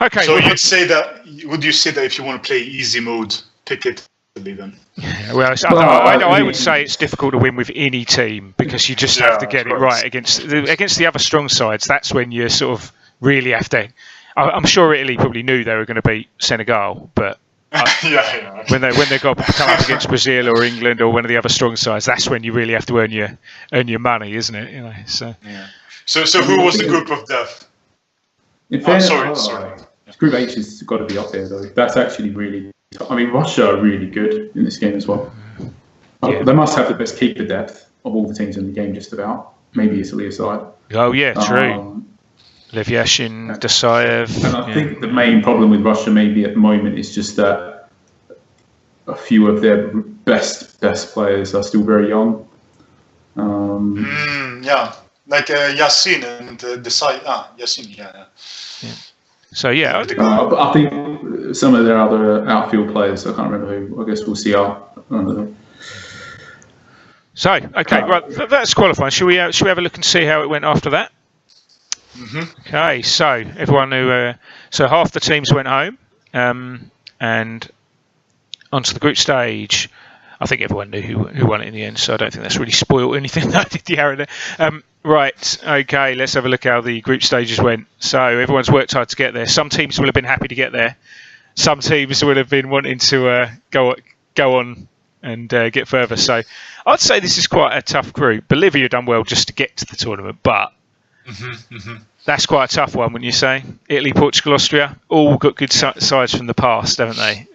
okay. So would you say that if you want to play easy mode, pick Italy then? Yeah, I would say it's difficult to win with any team because you just have to get it right against the other strong sides. That's when you sort of really have to. I'm sure Italy probably knew they were going to beat Senegal, but. When they got to come up against Brazil or England or one of the other strong sides, that's when you really have to earn your money, isn't it? So who was the group of death? Sorry. Group H has got to be up there though. That's actually really. I mean, Russia are really good in this game as well. Yeah. They must have the best keeper depth of all the teams in the game, just about. Maybe Italy aside. Oh yeah, true. Levyashin, Dasayev. And I think the main problem with Russia maybe at the moment is just that a few of their best players are still very young. Like Yassin and Dasayev. Yassin, yeah. So yeah, I think some of their other outfield players, I can't remember who. I guess we'll see under them. So okay, right, that's qualifying. Should we have a look and see how it went after that? Mm-hmm. Okay, so everyone knew. So half the teams went home, and onto the group stage. I think everyone knew who won it in the end, so I don't think that's really spoiled anything that I did the arrow there. Right, okay, let's have a look how the group stages went. So everyone's worked hard to get there. Some teams will have been happy to get there. Some teams will have been wanting to go on and get further. So I'd say this is quite a tough group. Bolivia done well just to get to the tournament, but that's quite a tough one, wouldn't you say? Italy, Portugal, Austria, all got good sides from the past, haven't they?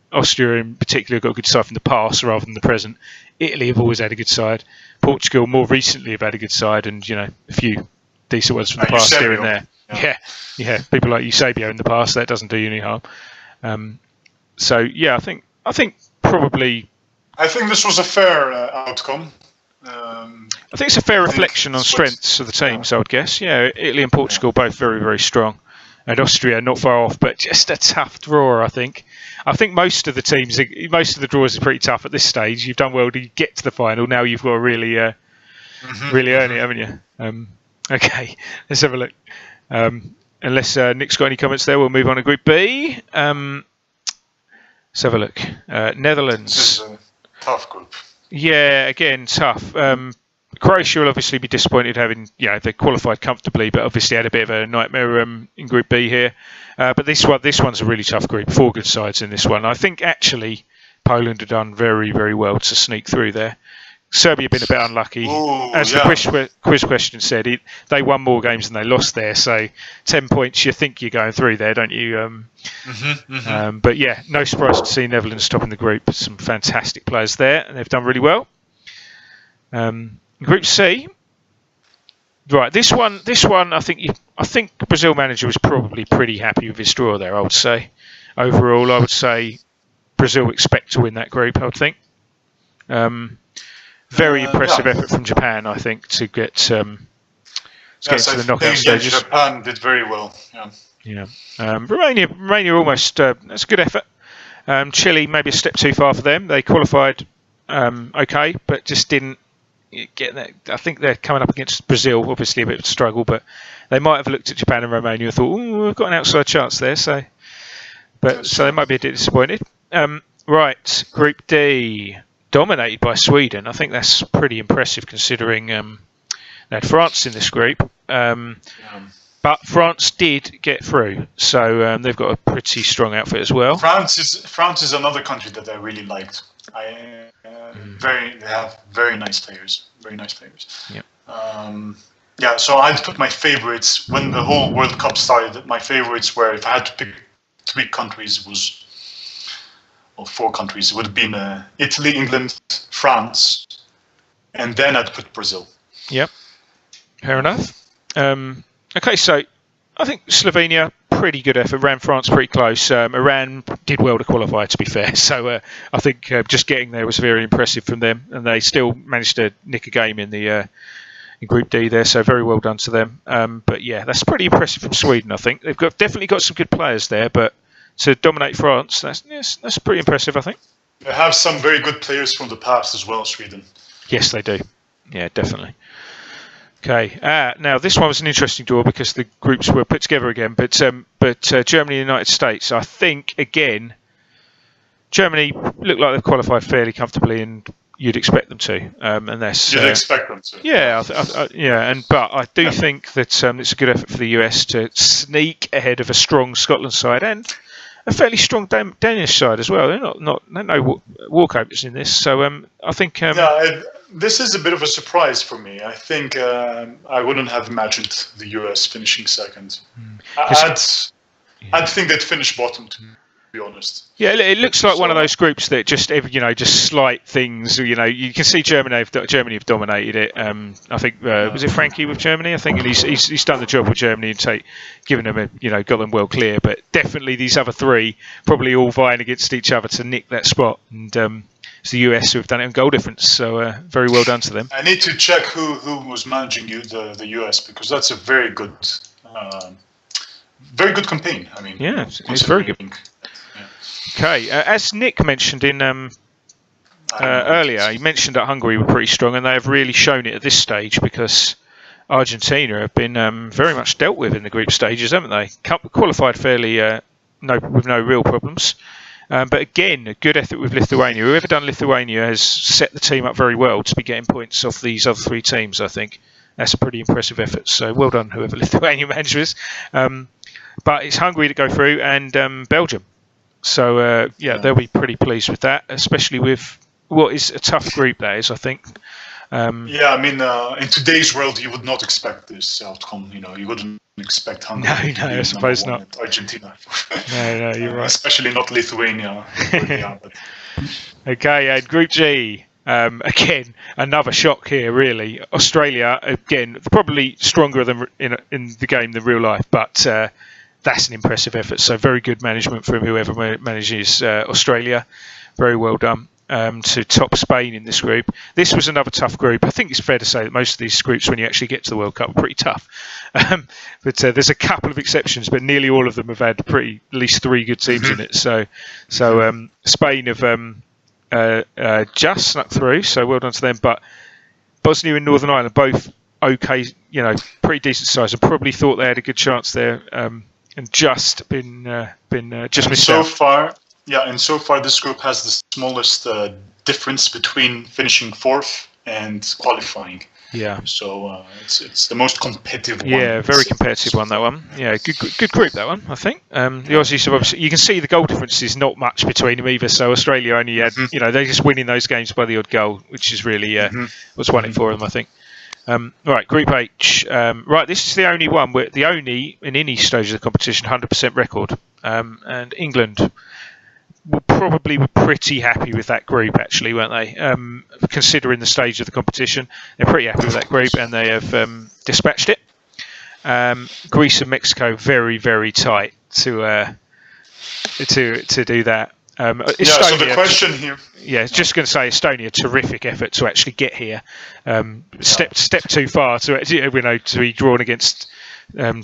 Austria in particular got a good side from the past rather than the present. Italy have always had a good side. Portugal more recently have had a good side, and a few decent ones from the past here and there. Yeah. People like Eusebio in the past, that doesn't do you any harm. So yeah, I think probably. I think this was a fair outcome. I think it's a fair reflection on strengths of the teams, I would guess. Yeah, Italy and Portugal both very, very strong. And Austria not far off, but just a tough draw, I think. I think most of the draws are pretty tough at this stage. You've done well to get to the final. Now you've got to really really earn it, haven't you? Okay, let's have a look. Unless Nick's got any comments there, we'll move on to Group B. Let's have a look. Netherlands. This is a tough group. Yeah, again, tough. Croatia will obviously be disappointed having, they qualified comfortably, but obviously had a bit of a nightmare in Group B here. But this one's a really tough group. 4 good sides in this one. I think actually Poland have done very, very well to sneak through there. Serbia have been a bit unlucky. Ooh, As the quiz question said, they won more games than they lost there. So 10 points, you think you're going through there, don't you? But yeah, no surprise to see Netherlands topping the group. Some fantastic players there, and they've done really well. Group C. Right, this one, I think Brazil manager was probably pretty happy with his draw there. I would say, overall, I would say Brazil expect to win that group. I would think. Very impressive effort from Japan, I think, to get into the knockout stages. Japan did very well. Romania almost. That's a good effort. Chile maybe a step too far for them. They qualified okay, but just didn't get that. I think they're coming up against Brazil, obviously a bit of a struggle, but they might have looked at Japan and Romania and thought, "Oh, we've got an outside chance there." So they might be a bit disappointed. Right, Group D. Dominated by Sweden. I think that's pretty impressive considering they had France in this group. But France did get through, so they've got a pretty strong outfit as well. France is another country that I really liked. They have very nice players. Very nice players. Yeah. So I took my favorites when the whole World Cup started. My favorites were, if I had to pick 3 countries, was. Or 4 countries, would have been Italy, England, France, and then I'd put Brazil. Yep, fair enough. Okay, so I think Slovenia, pretty good effort, ran France pretty close. Iran did well to qualify, to be fair, so I think just getting there was very impressive from them, and they still managed to nick a game in the in Group D there, so very well done to them. But yeah, that's pretty impressive from Sweden, I think. They've definitely got some good players there, but to dominate France, that's pretty impressive, I think. They have some very good players from the past as well, Sweden. Yes, they do. Yeah, definitely. Okay. Now this one was an interesting draw because the groups were put together again, but Germany and the United States, I think again, Germany look like they've qualified fairly comfortably, and you'd expect them to. And that's you'd expect them to. Yeah, but I do think that it's a good effort for the US to sneak ahead of a strong Scotland side and a fairly strong Danish side as well. They're no walkovers in this, so I think. This is a bit of a surprise for me. I think I wouldn't have imagined the US finishing second. I'd think they'd finish bottom, to be honest. Yeah, it looks like one of those groups that just slight things. You can see Germany have dominated it. I think was it Frankie with Germany? I think, and he's done the job with Germany and given them got them well clear. But definitely these other 3 probably all vying against each other to nick that spot. And it's the US who have done it on goal difference. So very well done to them. I need to check who was managing the US, because that's a very good campaign. I mean, yeah, it's very good. Okay, as Nick mentioned in earlier, he mentioned that Hungary were pretty strong, and they have really shown it at this stage because Argentina have been very much dealt with in the group stages, haven't they? Qualified fairly with no real problems. But again, a good effort with Lithuania. Whoever done Lithuania has set the team up very well to be getting points off these other 3 teams, I think. That's a pretty impressive effort, so well done whoever Lithuania manager is. But it's Hungary to go through, and Belgium. So, they'll be pretty pleased with that, especially with what is a tough group, that is, I think. In today's world, you would not expect this outcome. You wouldn't expect Hungary. No, I suppose not. Argentina. No, you're right. Especially not Lithuania. Okay, and Group G. Again, another shock here, really. Australia, again, probably stronger than in the game than real life, but that's an impressive effort. So very good management from whoever manages Australia. Very well done to top Spain in this group. This was another tough group. I think it's fair to say that most of these groups, when you actually get to the World Cup, are pretty tough. But there's a couple of exceptions, but nearly all of them have had at least 3 good teams in it. So Spain have just snuck through, so well done to them. But Bosnia and Northern Ireland both okay, pretty decent size. I probably thought they had a good chance there, and just been just missed so out. far. Yeah, and so far this group has the smallest difference between finishing fourth and qualifying. Yeah. So it's the most competitive one. Yeah, very competitive one, that one. Yeah, good group, that one, I think. The Aussies have obviously, you can see the goal difference is not much between them either. So Australia only had, they're just winning those games by the odd goal, which is really what's won it for them, I think. Right, Group H. Right, this is the only one, the only in any stage of the competition 100% record. And England probably were pretty happy with that group, actually, weren't they? Considering the stage of the competition, they're pretty happy with that group, and they have dispatched it. Greece and Mexico very, very tight to do that. Estonia, so the question here. Yeah, just going to say Estonia, terrific effort to actually get here. Step too far to be drawn against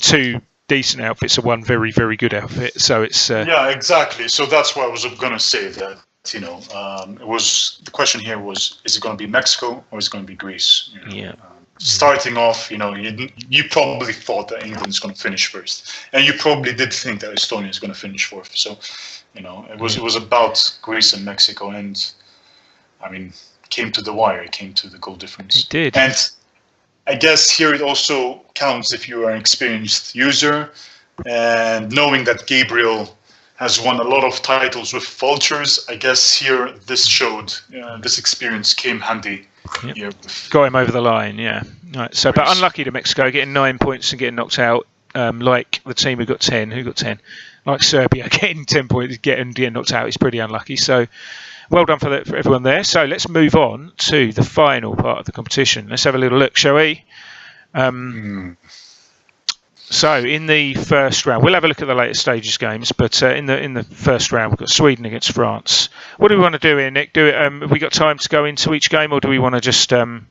two decent outfits and one very, very good outfit. So it's yeah, exactly. So that's what I was going to say. That it was the question here was: is it going to be Mexico or is it going to be Greece? Yeah. Starting off, you probably thought that England's going to finish first, and you probably did think that Estonia is going to finish fourth. So, it was about Greece and Mexico, and I mean, came to the wire. It came to the goal difference. It did. And I guess here it also counts if you are an experienced user, and knowing that Gabriel has won a lot of titles with Vultures, I guess here this showed, this experience came handy. Yep. Here. Got him over the line, yeah. Right, so, but unlucky to Mexico, getting 9 points and getting knocked out, like the team who got 10. Who got 10? Like Serbia, getting 10 points, getting knocked out is pretty unlucky. So, well done for everyone there. So let's move on to the final part of the competition. Let's have a little look, shall we? So in the first round, we'll have a look at the later stages games. But in the first round, we've got Sweden against France. What do we want to do here, Nick? Have we got time to go into each game, or do we want to just do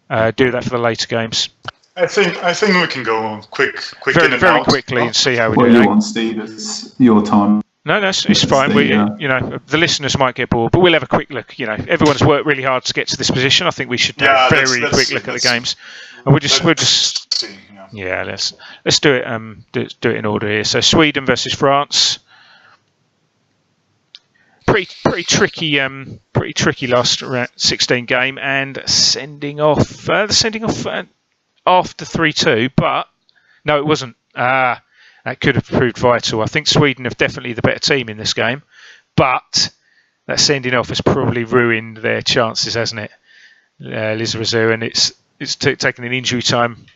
that for the later games? I think we can go quick very, in and very out. quickly and see how we What do. do you want, Steve? It's your time. No, it's fine. The listeners might get bored, but we'll have a quick look. Everyone's worked really hard to get to this position. I think we should have a very quick look at the games, and we'll just see. Yeah, let's do it. Do it in order here. So Sweden versus France. Pretty tricky last 16 game, and sending off after 3-2, but no, it wasn't. That could have proved vital. I think Sweden have definitely the better team in this game, but that sending off has probably ruined their chances, hasn't it, Lizarazu? And it's taken an injury time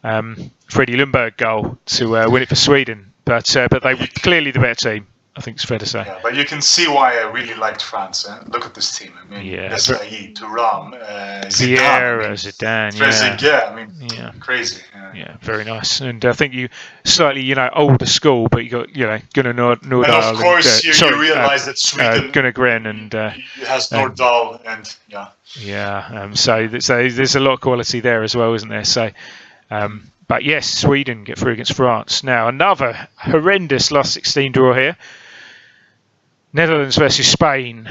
Freddie Lundberg goal to win it for Sweden, but they were clearly the better team. I think it's fair to say. Yeah, but you can see why I really liked France. Look at this team. I mean, Desailly, Thuram, Vieira, Zidane, Trezeguet. Crazy. Yeah, very nice. And I think you slightly, older school, but you got, Gunnar Nordahl. And of course, you realise that Sweden, Gunnar Gren and has Nordahl and yeah. Yeah. So there's a lot of quality there as well, isn't there? So. But yes, Sweden get through against France. Now another horrendous last 16 draw here. Netherlands versus Spain.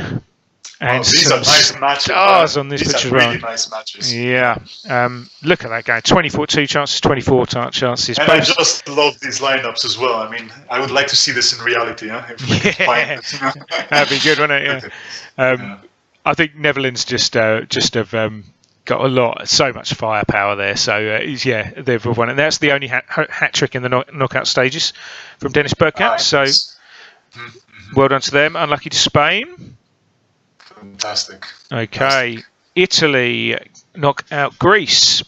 And these are nice matches. Stars on this pitch as well. Really nice matches. Yeah. Look at that game. 2 chances, 24 chances. And I just love these lineups as well. I mean, I would like to see this in reality. If we can find it. That'd be good, wouldn't it? Yeah. I think Netherlands just have got so much firepower there. So they've won, and that's the only hat trick in the knockout stages from Dennis Bergkamp. So well done to them. Unlucky to Spain. Fantastic. Okay, Italy knock out Greece.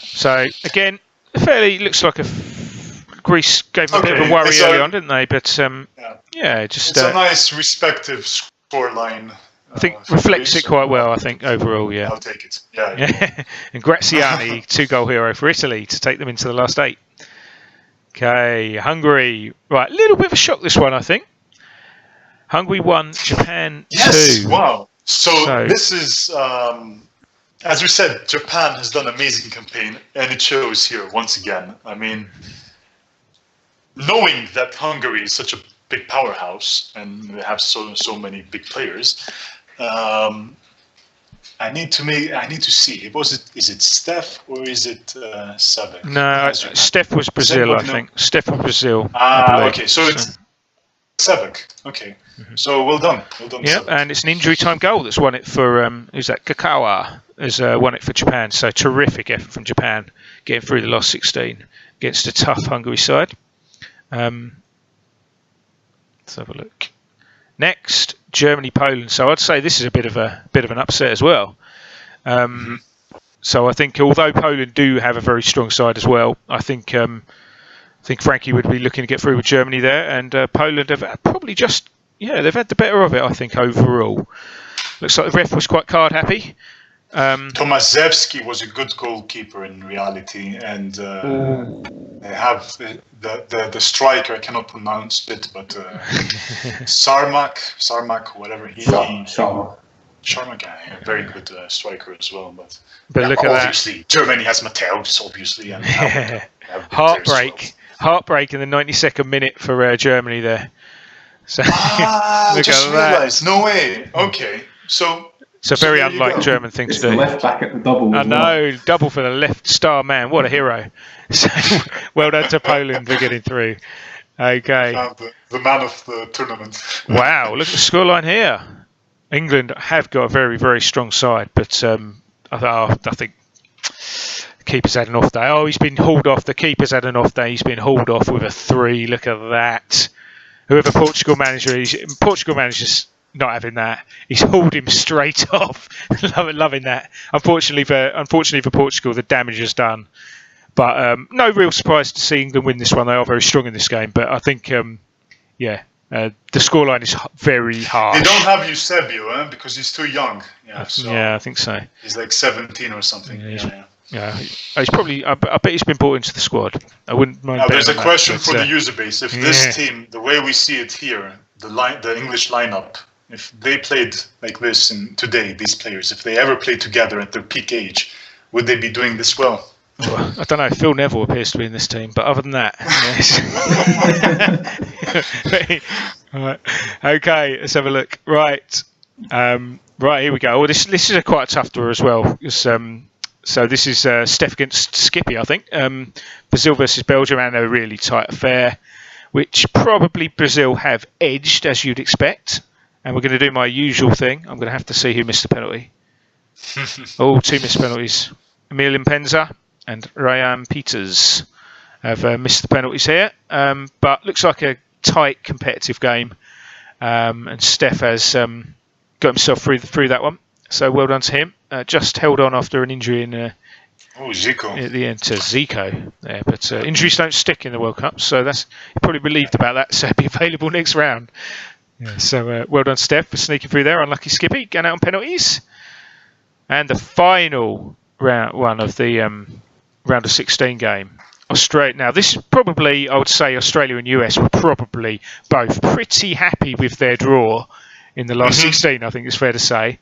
So again, looks like Greece gave them a bit of a worry early on, didn't they? But just it's a nice respective scoreline. I think reflects it quite well. I think overall, yeah. I'll take it. Yeah. And Graziani, 2-goal hero for Italy to take them into the last 8. Okay, Hungary. Right, a little bit of a shock this one, I think. Hungary 1, Japan 2. Yes, wow. So this is, as we said, Japan has done an amazing campaign, and it shows here once again. I mean, knowing that Hungary is such a big powerhouse and they have so many big players, I need to see. Is it Steph or is it Sebek? No, Steph was Brazil, I think. Steph was Brazil. Okay. So it's Sebek. Okay. So well done. Yeah, and it's an injury time goal that's won it for who's that? Kakawa has won it for Japan. So terrific effort from Japan getting through the last 16 against a tough Hungary side. Let's have a look. Next, Germany, Poland. So I'd say this is a bit of an upset as well. So I think although Poland do have a very strong side as well, I think Frankie would be looking to get through with Germany there, and Poland have probably they've had the better of it, I think, overall. Looks like the ref was quite card happy. Tomaszewski was a good goalkeeper in reality, and they have the striker, I cannot pronounce it, but Sarmak, whatever Sharmak, a very good striker as well. But look at obviously, that. Germany has Matthäus, obviously, and heartbreak in the 92nd minute for Germany there. So I just realised. No way. Okay, so very unlike German thing to do. Left back at the double. I know, double for the left star man. What a hero! So well done to Poland for getting through. Okay. The man of the tournament. Wow, look at the scoreline here. England have got a very, very strong side, but I think the keeper's had an off day. Oh, he's been hauled off. The keeper's had an off day. He's been hauled off with a 3. Look at that. Whoever Portugal manager is, Portugal manager's not having that. He's hauled him straight off. Loving that. Unfortunately for Portugal, the damage is done. But no real surprise to see England win this one. They are very strong in this game. But I think, the scoreline is very harsh. They don't have Eusebio, because he's too young. Yeah, I think so. He's like 17 or something. Yeah. He's probably. I bet he's been brought into the squad. I wouldn't mind. Now, there's a question for the user base. If this team, the way we see it here, the English lineup, if they played like this today, these players, if they ever played together at their peak age, would they be doing this well? Well, I don't know. Phil Neville appears to be in this team, but other than that, yes. Right. Okay, let's have a look. Right, here we go. Well, this is a quite a tough draw as well. So this is Steph against Skippy, I think. Brazil versus Belgium, and a really tight affair, which probably Brazil have edged, as you'd expect. And we're going to do my usual thing. I'm going to have to see who missed the penalty. 2 missed penalties. Emilian Penza and Ryan Peters have missed the penalties here. But looks like a tight, competitive game. And Steph has got himself through that one. So well done to him. Just held on after an injury Zico. at the end to Zico there. But injuries don't stick in the World Cup, so you're probably relieved about that. So he'll be available next round. Yeah, so well done, Steph, for sneaking through there. Unlucky Skippy, going out on penalties. And the final round of the round of 16 game. Australia. Now, this is probably, I would say, Australia and US were probably both pretty happy with their draw in the last 16, I think it's fair to say.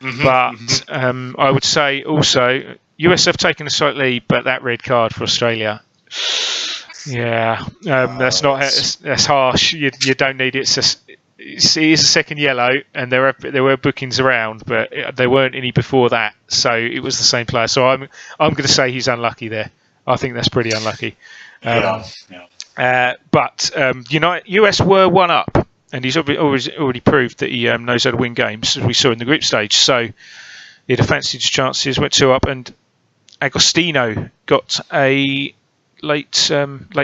But I would say also, US have taken a slight lead, but that red card for Australia, that's harsh. You don't need it. It is a second yellow, and there were bookings around, but there weren't any before that, so it was the same player. So I'm going to say he's unlucky there. I think that's pretty unlucky. But US were 1 up, and he's already proved that he knows how to win games, as we saw in the group stage. So he'd have fancied his chances, went 2 up, and Agostino got a late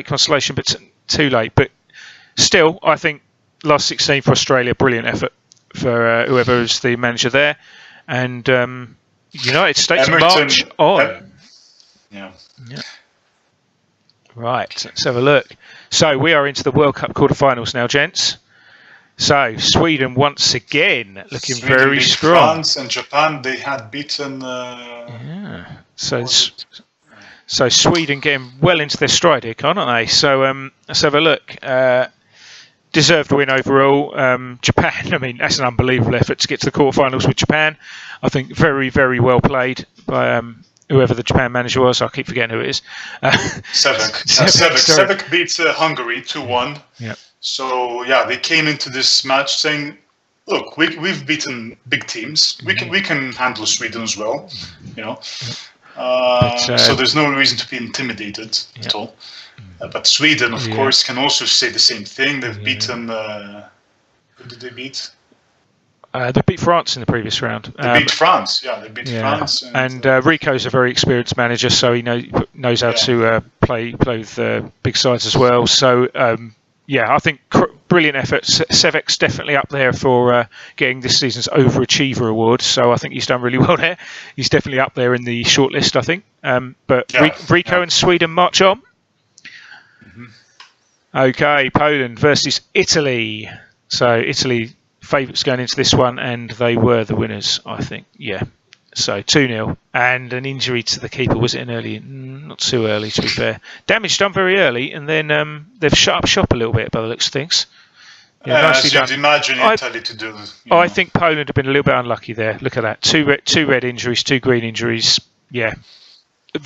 consolation, but too late. But still, I think last 16 for Australia, brilliant effort for whoever is the manager there. And United States march on. Yeah. Right, let's have a look. So we are into the World Cup quarterfinals now, gents. So Sweden once again looking very strong. France and Japan, they had beaten. So Sweden getting well into their stride here, can't they? So let's have a look. Deserved win overall. Japan, I mean, that's an unbelievable effort to get to the quarterfinals with Japan. I think very, very well played by whoever the Japan manager was. I keep forgetting who it is. Sebek beats Hungary 2-1. Yeah. So, they came into this match saying, look, we've beaten big teams. We can handle Sweden as well, you know. So there's no reason to be intimidated at all. But Sweden, of course, can also say the same thing. They've beaten. Who did they beat? They beat France in the previous round. They beat France. Yeah, they beat France. And Rico's a very experienced manager, so he knows how to play with big sides as well. So I think brilliant effort. Sevek's definitely up there for getting this season's Overachiever award. So I think he's done really well there. He's definitely up there in the shortlist, I think. But Rico and Sweden march on. Okay, Poland versus Italy. So Italy favourites going into this one, and they were the winners, I think. Yeah. So 2-0, and an injury to the keeper. Was it an early? Not too early, to be fair. Damage done very early, and then they've shut up shop a little bit by the looks of things. Yeah, nicely done. You'd imagine Italy to do. I think Poland have been a little bit unlucky there. Look at that. Two red injuries, 2 green injuries. Yeah.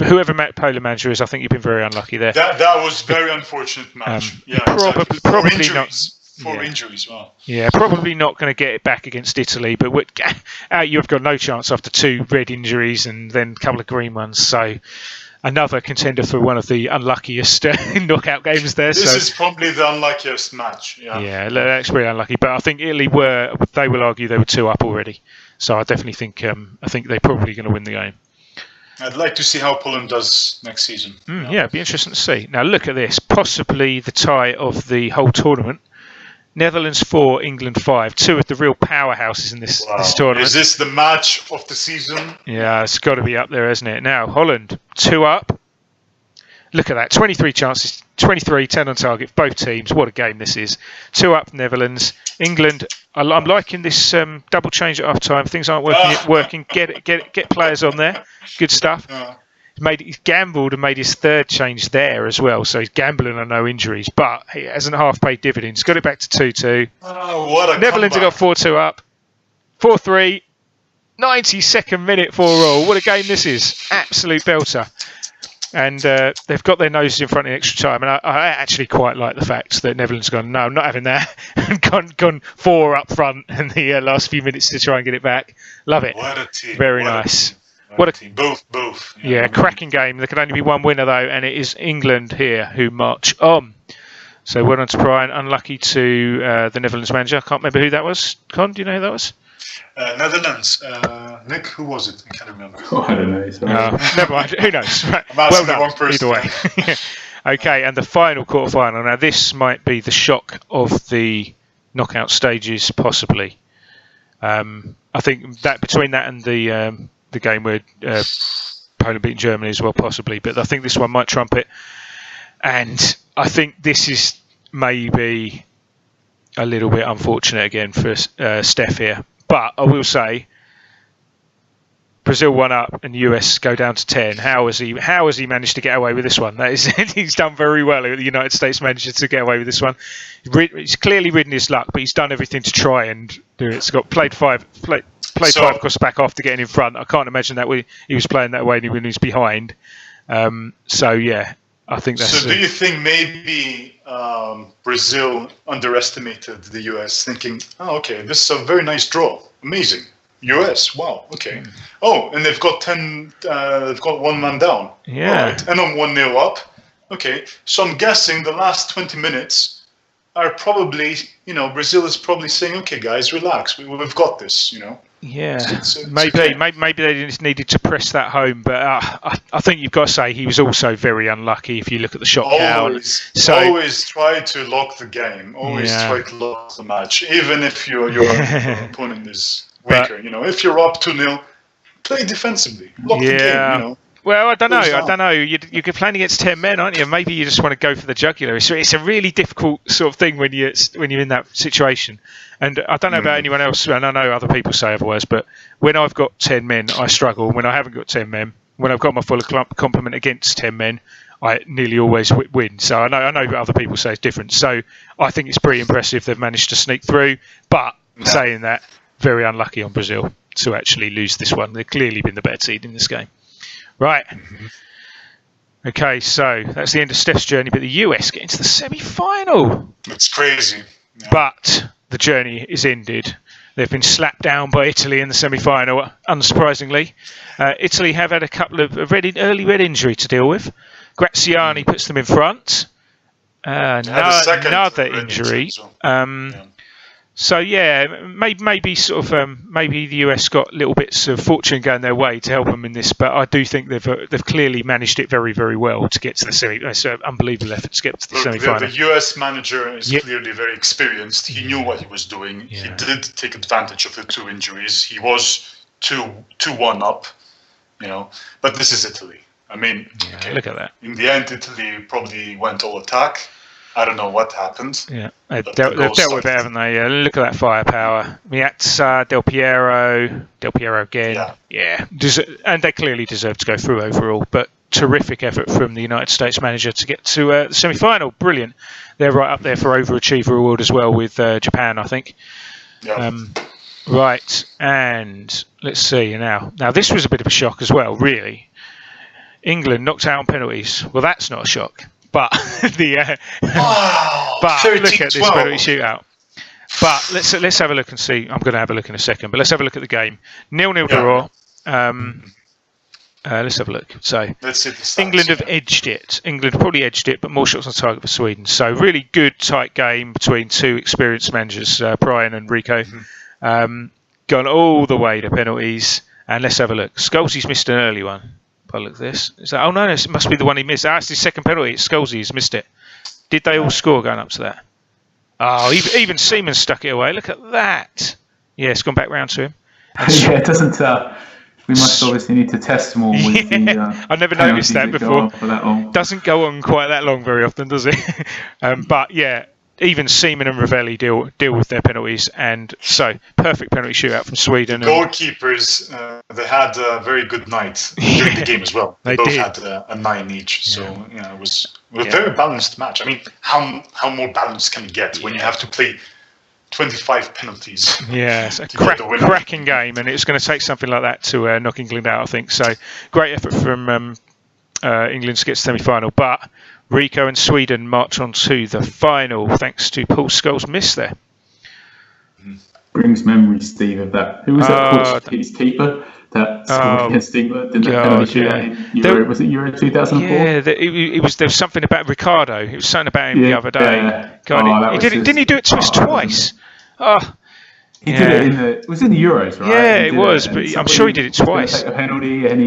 Whoever Poland manager is, I think you've been very unlucky there. That was very unfortunate match. Probably not. 4 injuries. Wow. Yeah, probably not going to get it back against Italy, but you've got no chance after 2 red injuries and then a couple of green ones. So another contender for one of the unluckiest knockout games there. This is probably the unluckiest match. Yeah, that's really unlucky. But I think Italy they will argue they were 2 up already. So I definitely think they're probably going to win the game. I'd like to see how Poland does next season. Yeah, it'd be interesting to see. Now look at this, possibly the tie of the whole tournament. Netherlands 4, England 5. 2 of the real powerhouses in this tournament. Is this the match of the season? Yeah, it's got to be up there, hasn't it? Now, Holland, 2 up. Look at that, 23 chances, 23, 10 on target, both teams. What a game this is. 2 up, Netherlands. England, I'm liking this double change at half time. Things aren't working. Get players on there. Good stuff. He's gambled and made his 3rd change there as well, so he's gambling on no injuries, but he hasn't half paid dividends. Got it back to 2-2. What a Netherlands have got 4-2 up. 4-3. 92nd minute 4-all. What a game this is. Absolute belter. And they've got their noses in front in extra time, and I actually quite like the fact that Netherlands have gone, no, I'm not having that, and gone 4 up front in the last few minutes to try and get it back. Love it. What a team. Very nice. What a team. Both. Yeah, cracking game. There can only be one winner, though, and it is England here who march on. So well done to Brian. Unlucky to the Netherlands manager. I can't remember who that was. Con, do you know who that was? Netherlands. Nick, who was it? I can't remember. I don't know. Never mind. Who knows? Right. I'm asking the wrong person. Either way. Okay, and the final quarterfinal. Now, this might be the shock of the knockout stages, possibly. I think that between that and the game where Poland beat Germany as well, possibly. But I think this one might trump it. And I think this is maybe a little bit unfortunate again for Steph here. But I will say, Brazil 1 up and US go down to 10. How has he managed to get away with this one? That is, he's done very well. The United States managed to get away with this one. He's clearly ridden his luck, but he's done everything to try and do it. He's got played 5 across the back after getting in front. I can't imagine that he was playing that way when he was behind. So yeah, I think that's. So do you think maybe Brazil underestimated the US, thinking, "Oh, okay, this is a very nice draw, amazing." US, wow, okay. Oh, and they've got 10. They've got 1 man down. Yeah, right. And I'm 1-0 up. Okay, so I'm guessing the last 20 minutes are probably, Brazil is probably saying, "Okay, guys, relax. We've got this." Yeah, maybe okay. Maybe they just needed to press that home, but I think you've got to say he was also very unlucky if you look at the shot count. Always try to lock the game. Always try to lock the match, even if your opponent is weaker. If you're up 2-0, play defensively. Lock the game. Well, I don't know. You're playing against 10 men, aren't you? Maybe you just want to go for the jugular. It's a really difficult sort of thing when you're in that situation. And I don't know about anyone else, and I know other people say otherwise, but when I've got 10 men, I struggle. When I haven't got 10 men, when I've got my full complement against 10 men, I nearly always win. So I know other people say it's different. So I think it's pretty impressive they've managed to sneak through. But saying that, very unlucky on Brazil to actually lose this one. They've clearly been the better seed in this game. Right. Okay, so that's the end of Steph's journey, but the US get into the semi-final. It's crazy. Yeah. But the journey is ended They've been slapped down by Italy in the semi-final, unsurprisingly. Italy have had a couple of early red injury to deal with. Graziani puts them in front. Another injury. So maybe sort of maybe the US got little bits of fortune going their way to help them in this, but I do think they've clearly managed it very, very well to get to the semi. It's an unbelievable effort to get to the semi-final. The US manager is clearly very experienced. He knew what he was doing. Yeah. He did take advantage of the 2 injuries. He was 2-1 up, But this is Italy. I mean, look at that. In the end, Italy probably went all attack. I don't know what happened. Yeah, they've dealt with it, haven't they? Look at that firepower. Miazza, Del Piero again. Yeah. And they clearly deserve to go through overall. But terrific effort from the United States manager to get to the semi-final. Brilliant. They're right up there for overachiever award as well with Japan, I think. Yeah. Right, and let's see now. Now this was a bit of a shock as well, really. England knocked out on penalties. Well, that's not a shock. But look at this penalty shootout. But let's have a look and see. I'm going to have a look in a second. But let's have a look at the game. 0-0 draw. Let's have a look. So let's see the stats, England have edged it. England probably edged it, but more shots on target for Sweden. So really good, tight game between 2 experienced managers, Brian and Rico. Gone all the way to penalties. And let's have a look. Scholes's missed an early one. I look at this. No, it must be the one he missed. It's his second penalty. It's Scholesy. He's missed it. Did they all score going up to that? Oh, even Seaman stuck it away. Look at that. Yeah, it's gone back round to him. It doesn't. We must obviously need to test more with the. I never noticed that before. Doesn't go on quite that long very often, does it? But yeah. Even Seaman and Ravelli deal with their penalties, and so perfect penalty shootout from Sweden. Goalkeepers, they had a very good night during the game as well. They both had a 9 each, so it was a very balanced match. I mean, how more balanced can you get when you have to play 25 penalties? Yeah, it's a cracking game, and it's going to take something like that to knock England out, I think. So great effort from England to get to semi-final, but Rico and Sweden march on to the final thanks to Paul Scholes' miss there. Brings memories, Steve, of that. Who was that Portuguese keeper that scored against England in the penalty shootout in Euro? Was it Euro 2004? Yeah, there was something about Ricardo. It was something about him the other day. Didn't he do it to us twice? He did it in the. It was in the Euros, right? Yeah, it was, but I'm sure he did it twice. Take a penalty, and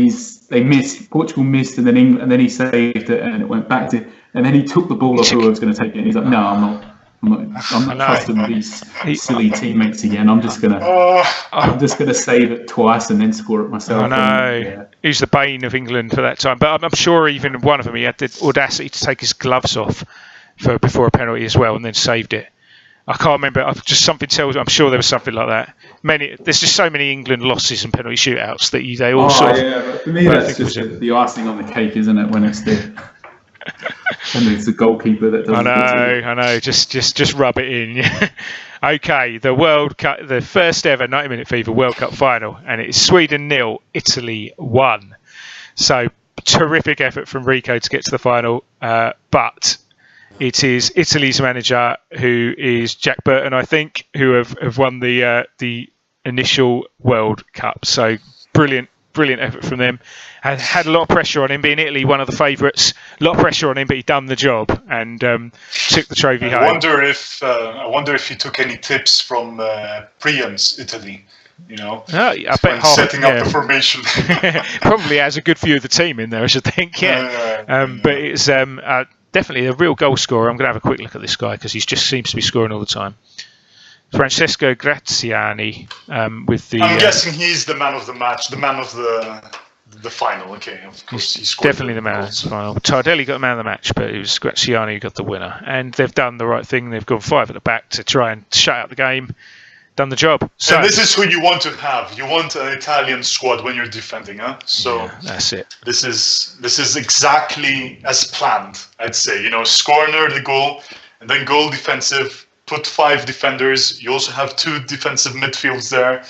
they missed. Portugal missed, and then he saved it, and it went back to. And then he took the ball off who was going to take it. And he's like, "No, I'm not trusting these silly teammates again. I'm just gonna save it twice and then score it myself." I know. He was the bane of England for that time, but I'm sure even one of them, he had the audacity to take his gloves off before a penalty as well, and then saved it. I can't remember. Just something tells me. I'm sure there was something like that. There's just so many England losses and penalty shootouts that they all sort of. Yeah, but for me that's just the icing on the cake, isn't it? When it's and it's the goalkeeper that doesn't. I know. Just rub it in. Okay, the World Cup, the first ever 90-minute Fever World Cup final, and it's Sweden 0, Italy 1. So terrific effort from Rico to get to the final, but. It is Italy's manager, who is Jack Burton, I think, who have won the initial World Cup. So brilliant effort from them. Had a lot of pressure on him, being Italy, one of the favourites. A lot of pressure on him, but he done the job and took the trophy home. I wonder if he took any tips from Priam's Italy. I bet setting up the formation. Probably has a good view of the team in there, I should think. But it's definitely a real goal scorer. I'm going to have a quick look at this guy because he just seems to be scoring all the time. Francesco Graziani with the. I'm guessing he's the man of the match, the man of the final. Okay, of course he scored. Definitely the man of the final. Tardelli got the man of the match, but it was Graziani who got the winner. And they've done the right thing. They've gone 5 at the back to try and shut out the game. Done the job. So, and this is who you want to have. You want an Italian squad when you're defending, huh? So that's it. This is exactly as planned, I'd say. Score an early goal, and then goal defensive. Put 5 defenders. You also have 2 defensive midfields there.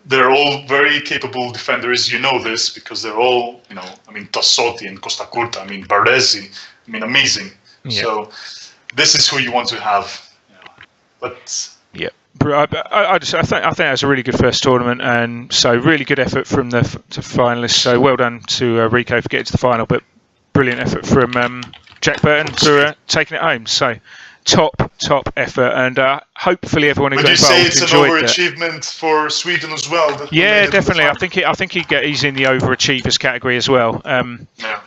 They're all very capable defenders. You know this because they're all, Tassotti and Costa Curta. Baresi. Amazing. Yeah. So this is who you want to have. But. Yeah. I think that was a really good first tournament, and so really good effort from the finalists. So well done to Rico for getting to the final, but brilliant effort from Jack Burton for taking it home. So top effort, and hopefully everyone who got involved enjoyed it. Would you say it's an overachievement for Sweden as well? Yeah, definitely. I think he's in the overachievers category as well.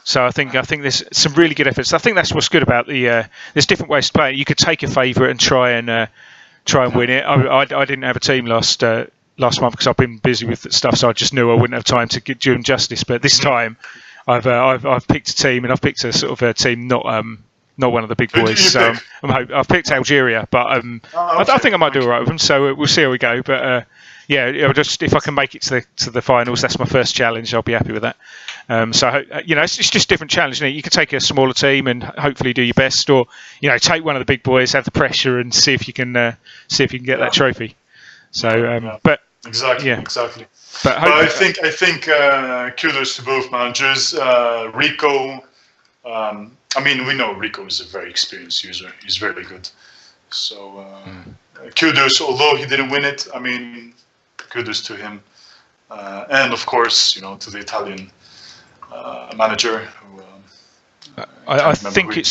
So I think there's some really good efforts. I think that's what's good about the. There's different ways to play it. You could take a favourite and try and win it. I didn't have a team last month because I've been busy with stuff, so I just knew I wouldn't have time to do him justice. But this time, I've picked a team, and I've picked a sort of a team not one of the big boys. So I've picked Algeria, but I think I might do all right with them. So we'll see how we go. But yeah, just if I can make it to the finals, that's my first challenge. I'll be happy with that. So it's just different challenge. Isn't it? You can take a smaller team and hopefully do your best, or take one of the big boys, have the pressure, and see if you can get that trophy. So, but exactly. But I think kudos to both managers. Rico. We know Rico is a very experienced user. He's very good. So kudos, although he didn't win it. Kudos to him, and of course, to the Italian manager. Who, I think it's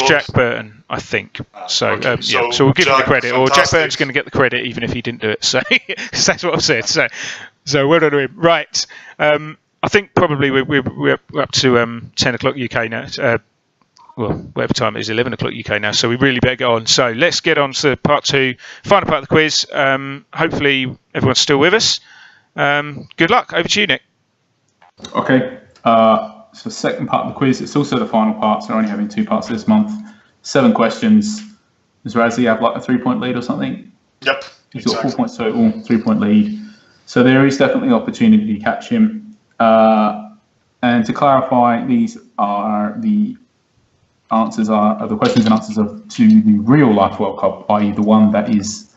Jack Burton. I think so. So we'll give him the credit, or Jack Burton's going to get the credit even if he didn't do it. So that's what I've said. So well done to him. Right. I think probably we're up to 10 o'clock UK now. Whatever time it is, 11 o'clock UK now. So we really better get on. So let's get on to part 2, final part of the quiz. Hopefully everyone's still with us. Good luck. Over to you, Nick. Okay. So second part of the quiz. It's also the final part. So we're only having 2 parts this month. 7 questions. Does Razzie have like a 3-point lead or something? Yep. He's got 4 points total, 3-point lead. So there is definitely opportunity to catch him. And to clarify, these are the answers are the questions and answers to the real life World Cup, i.e. the one that is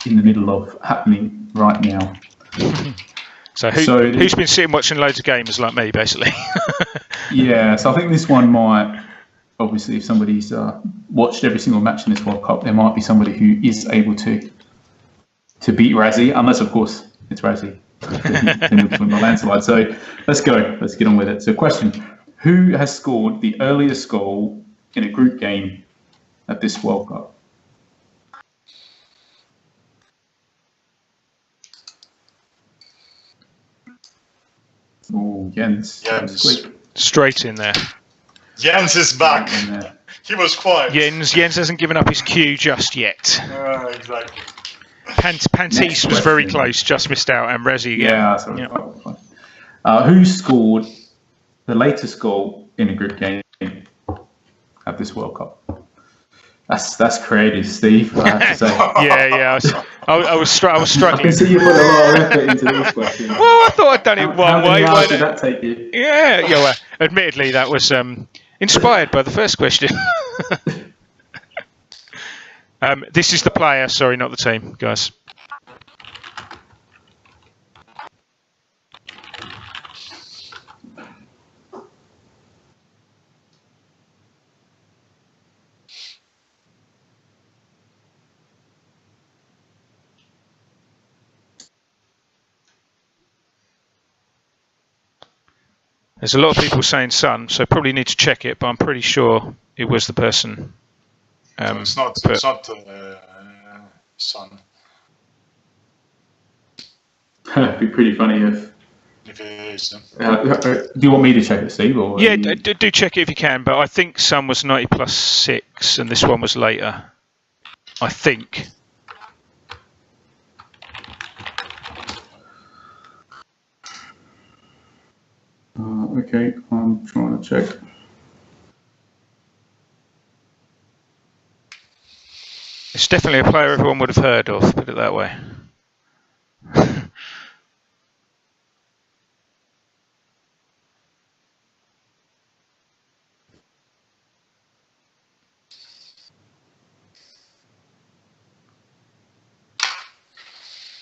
in the middle of happening right now. So who's been sitting watching loads of games like me, basically? Yeah, so I think this one might, obviously, if somebody's watched every single match in this World Cup, there might be somebody who is able to beat Razzie, unless, of course, it's Razzie. Then we'll win the landslide. So let's go. Let's get on with it. So question, who has scored the earliest goal in a group game at this World Cup? Oh, Jens. Straight in there. Jens is back. He was quiet. Jens hasn't given up his cue just yet. Exactly. Pantis was very close, just missed out, and Razzie again. Yeah, that's right. Who scored the latest goal in a group game at this World Cup? That's creative, Steve, I have to say. Yeah. I was struggling. I can see you put a lot of effort into these questions. Well, I thought I'd done it one way. How many hours did that take you? Yeah. Well, admittedly, that was inspired by the first question. This is the player, sorry, not the team, guys. There's a lot of people saying Son, so probably need to check it, but I'm pretty sure it was the person. It's not Son. It'd be pretty funny if it is. Do you want me to check it, Steve? Or yeah, do check it if you can, but I think Son was 90 plus 6 and this one was later. I think. Okay, I'm trying to check. It's definitely a player everyone would have heard of, put it that way.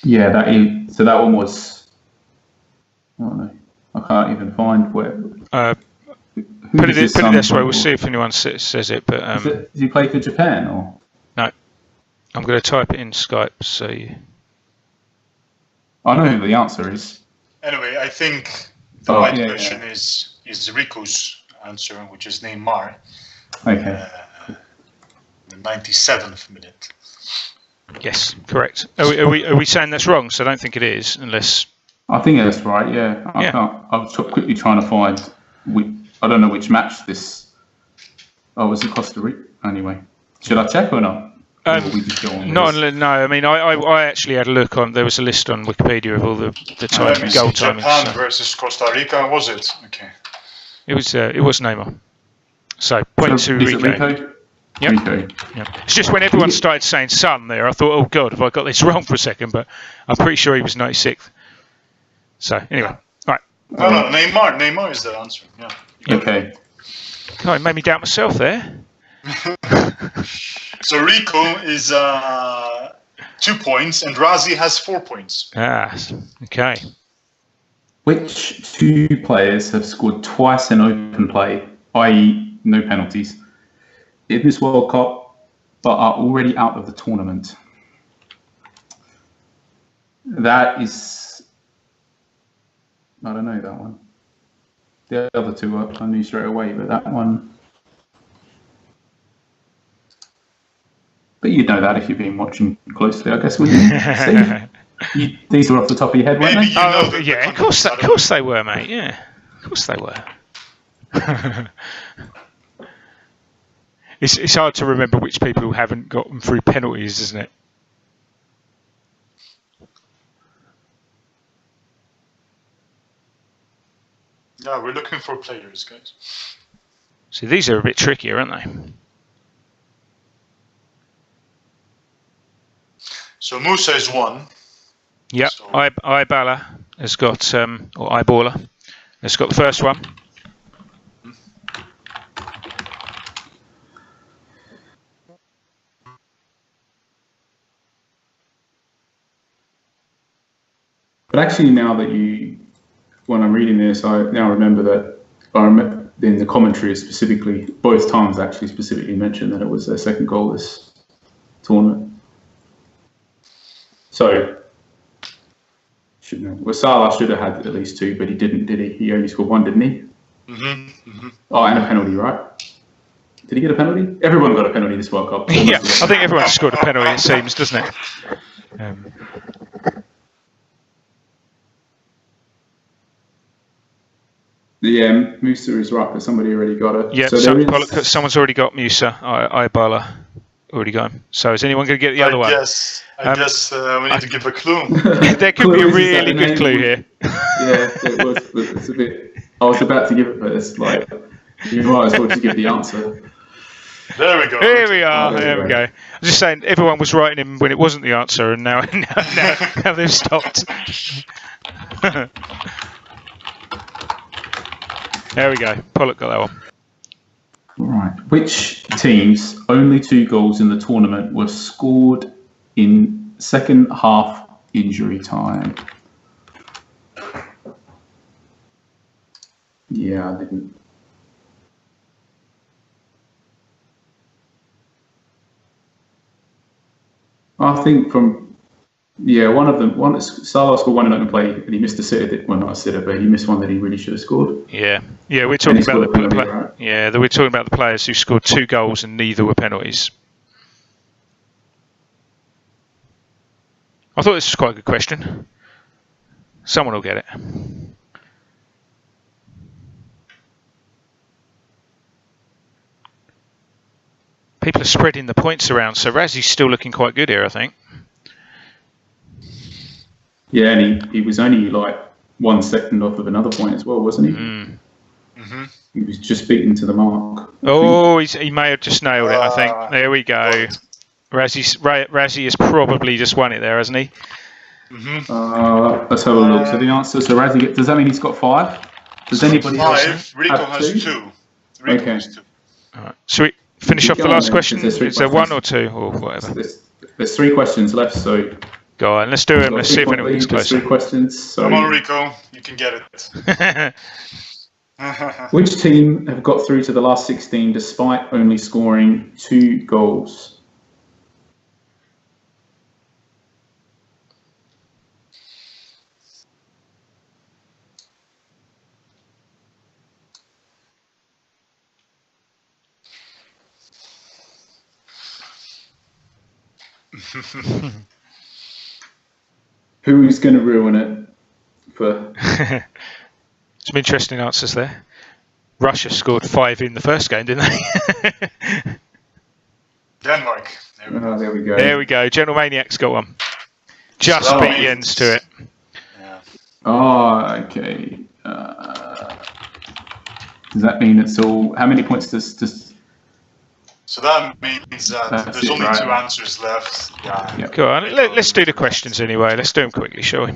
Yeah, so that one was. I don't know. I can't even find where. Put it this way. We'll see if anyone says it. But does he play for Japan or? No. I'm going to type it in Skype so you... I know who the answer is. Anyway, I think the right question is Rico's answer, which is Neymar. Okay. The 97th minute. Yes, correct. Are we saying that's wrong? So I don't think it is, unless... I think that's right, yeah. I was quickly trying to find... I don't know which match this... Oh, was it Costa Rica? Anyway. Should I check or not? No, I mean, I actually had a look on... There was a list on Wikipedia of all the time, goal timings. Japan versus Costa Rica, was it? Okay. It was Neymar. So, point to Rico. Yep. It's just when everyone started saying Son there, I thought, oh God, have I got this wrong for a second? But I'm pretty sure he was 96th. So, anyway. All right. No, Neymar is the answer. Yeah. Okay. God, it made me doubt myself there. So Rico is 2 points and Razi has 4 points. Ah, okay. Which 2 players have scored twice in open play, i.e. no penalties, in this World Cup, but are already out of the tournament? That is... I don't know that one. The other 2 I knew straight away, but that one... But you'd know that if you've been watching closely, I guess, wouldn't you? These were off the top of your head, weren't they? Oh, yeah, of course they were, mate. Yeah, of course they were. It's hard to remember which people haven't gotten through penalties, isn't it? Yeah, we're looking for players, guys. See, these are a bit trickier, aren't they? So Musa is 1. Yep, so. Ibala has got, or Ibala has got the first one. But actually, now that when I'm reading this, I now remember that in the commentary specifically, both times actually specifically mentioned that it was their second goal this tournament. So, Salah should have had at least 2, but he didn't, did he? He only scored 1, didn't he? Oh, and a penalty, right? Did he get a penalty? Everyone got a penalty this World Cup. Yeah, I think everyone scored a penalty, it seems, doesn't it? Yeah, Musa is right, but somebody already got it. Yeah, so someone's already got Musa. Ibala already got him. So is anyone going to get the other one? I guess we need to give a clue. There could be a really good clue here. Yeah, it was. It's a bit. I was about to give it, but it's like you might as well just give the answer. There we go. Here we are. There we go. I'm just saying, everyone was writing him when it wasn't the answer, and now they've stopped. There we go. Pollock got that one. Right. Which team's only 2 goals in the tournament were scored in second half injury time? Yeah, I didn't. I think one of them. Salah scored 1 in open play, and he missed a sitter. Well, not a sitter, but he missed one that he really should have scored. Yeah. We're talking about we're talking about the players who scored 2 goals and neither were penalties. I thought this was quite a good question. Someone will get it. People are spreading the points around, so Razi's still looking quite good here, I think. Yeah, and he was only like 1 second off of another point as well, wasn't he? Mm-hmm. He was just beaten to the mark. Oh, he may have just nailed it, I think. There we go. Razi has probably just won it there, hasn't he? Mm-hmm. Let's have a look. So the answer, Razi, does that mean he's got 5? Does anybody else Rico has 2. Rico has 2. All right. Should we finish off the last question? Is there 1 or 2 or whatever? There's 3 questions left, so... Go on, let's do it. Let's see if anyone gets closer. 3 questions. So come on, Rico. You can get it. Which team have got through to the last 16 despite only scoring 2 goals? Who's going to ruin it? For some interesting answers there. Russia scored 5 in the first game, didn't they? Denmark. There we go. There we go. General Maniac's got one. Just beat Jens to it. Yeah. Oh, okay. Does that mean it's all? How many points does? So that means that there's only 2 answers left. Yeah. Yep. Go on. Let's do the questions anyway. Let's do them quickly, shall we?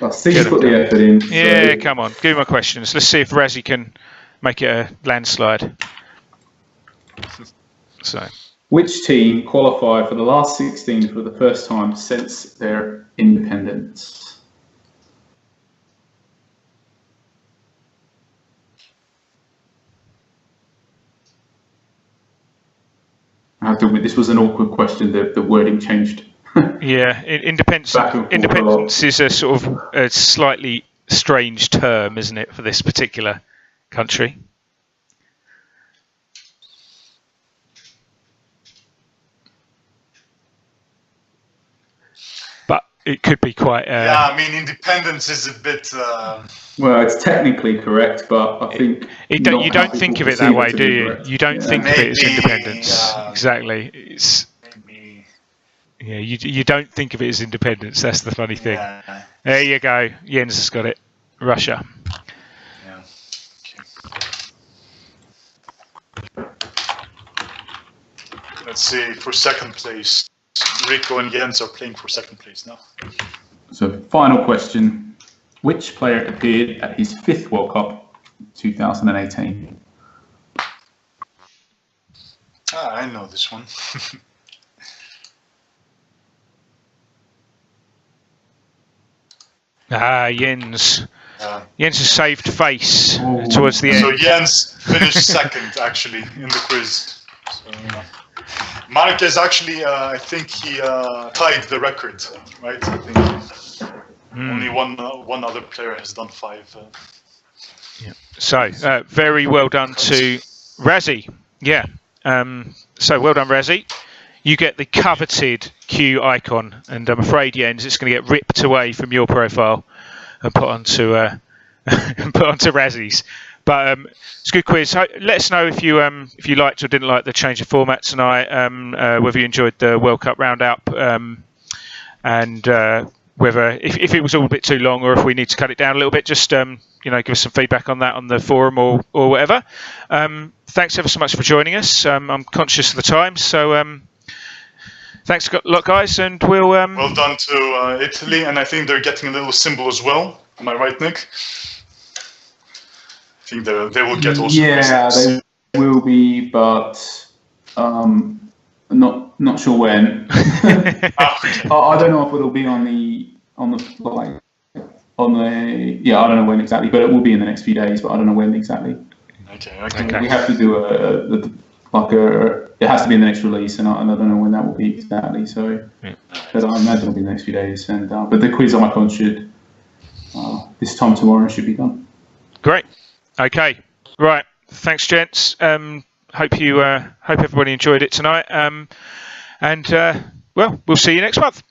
Well, Steve's put the effort in. Yeah, so. come on. Give me my questions. Let's see if Razzie can make it a landslide. So. Which team qualified for the last 16 for the first time since their independence? I have to admit, this was an awkward question. The wording changed. Yeah, independence is a sort of a slightly strange term, isn't it, for this particular country? But it could be quite. Yeah, I mean, independence is a bit. Well, it's technically correct, but I think you don't think of it that way, do you? You don't think of it as independence. Exactly. It's. Maybe. Yeah, you don't think of it as independence. That's the funny thing. Yeah. There you go. Jens has got it. Russia. Yeah. Okay. Let's see, for second place. Rico and Jens are playing for second place now. So, final question. Which player appeared at his 5th World Cup, 2018? I know this one. Jens. Jens has saved face towards the end. So Jens finished second, actually, in the quiz. So, Marquez actually, I think he tied the record, right? I think only one other player has done 5. Yeah. So very well done to Razzie. Yeah. So well done, Razzie. You get the coveted Q icon, and I'm afraid, Jens, it's going to get ripped away from your profile and put onto Razzie's. But it's a good quiz. Let us know if you liked or didn't like the change of format tonight. Whether you enjoyed the World Cup roundup, and whether if it was all a bit too long or if we need to cut it down a little bit. Just give us some feedback on that on the forum or whatever. Thanks ever so much for joining us. I'm conscious of the time, so thanks a lot, guys, and we'll. Well done to Italy, and I think they're getting a little symbol as well. Am I right, Nick? I think they will get also. Yeah, they will be, but not sure when. Okay. I don't know if it'll be on the yeah, I don't know when exactly, but it will be in the next few days. But I don't know when exactly. Okay. We have to do it has to be in the next release, and I don't know when that will be exactly. So, but I imagine it'll be in the next few days. And but the quiz icon should this time tomorrow should be done. Great. Okay. Right. Thanks, gents. Hope everybody enjoyed it tonight. And well, we'll see you next month.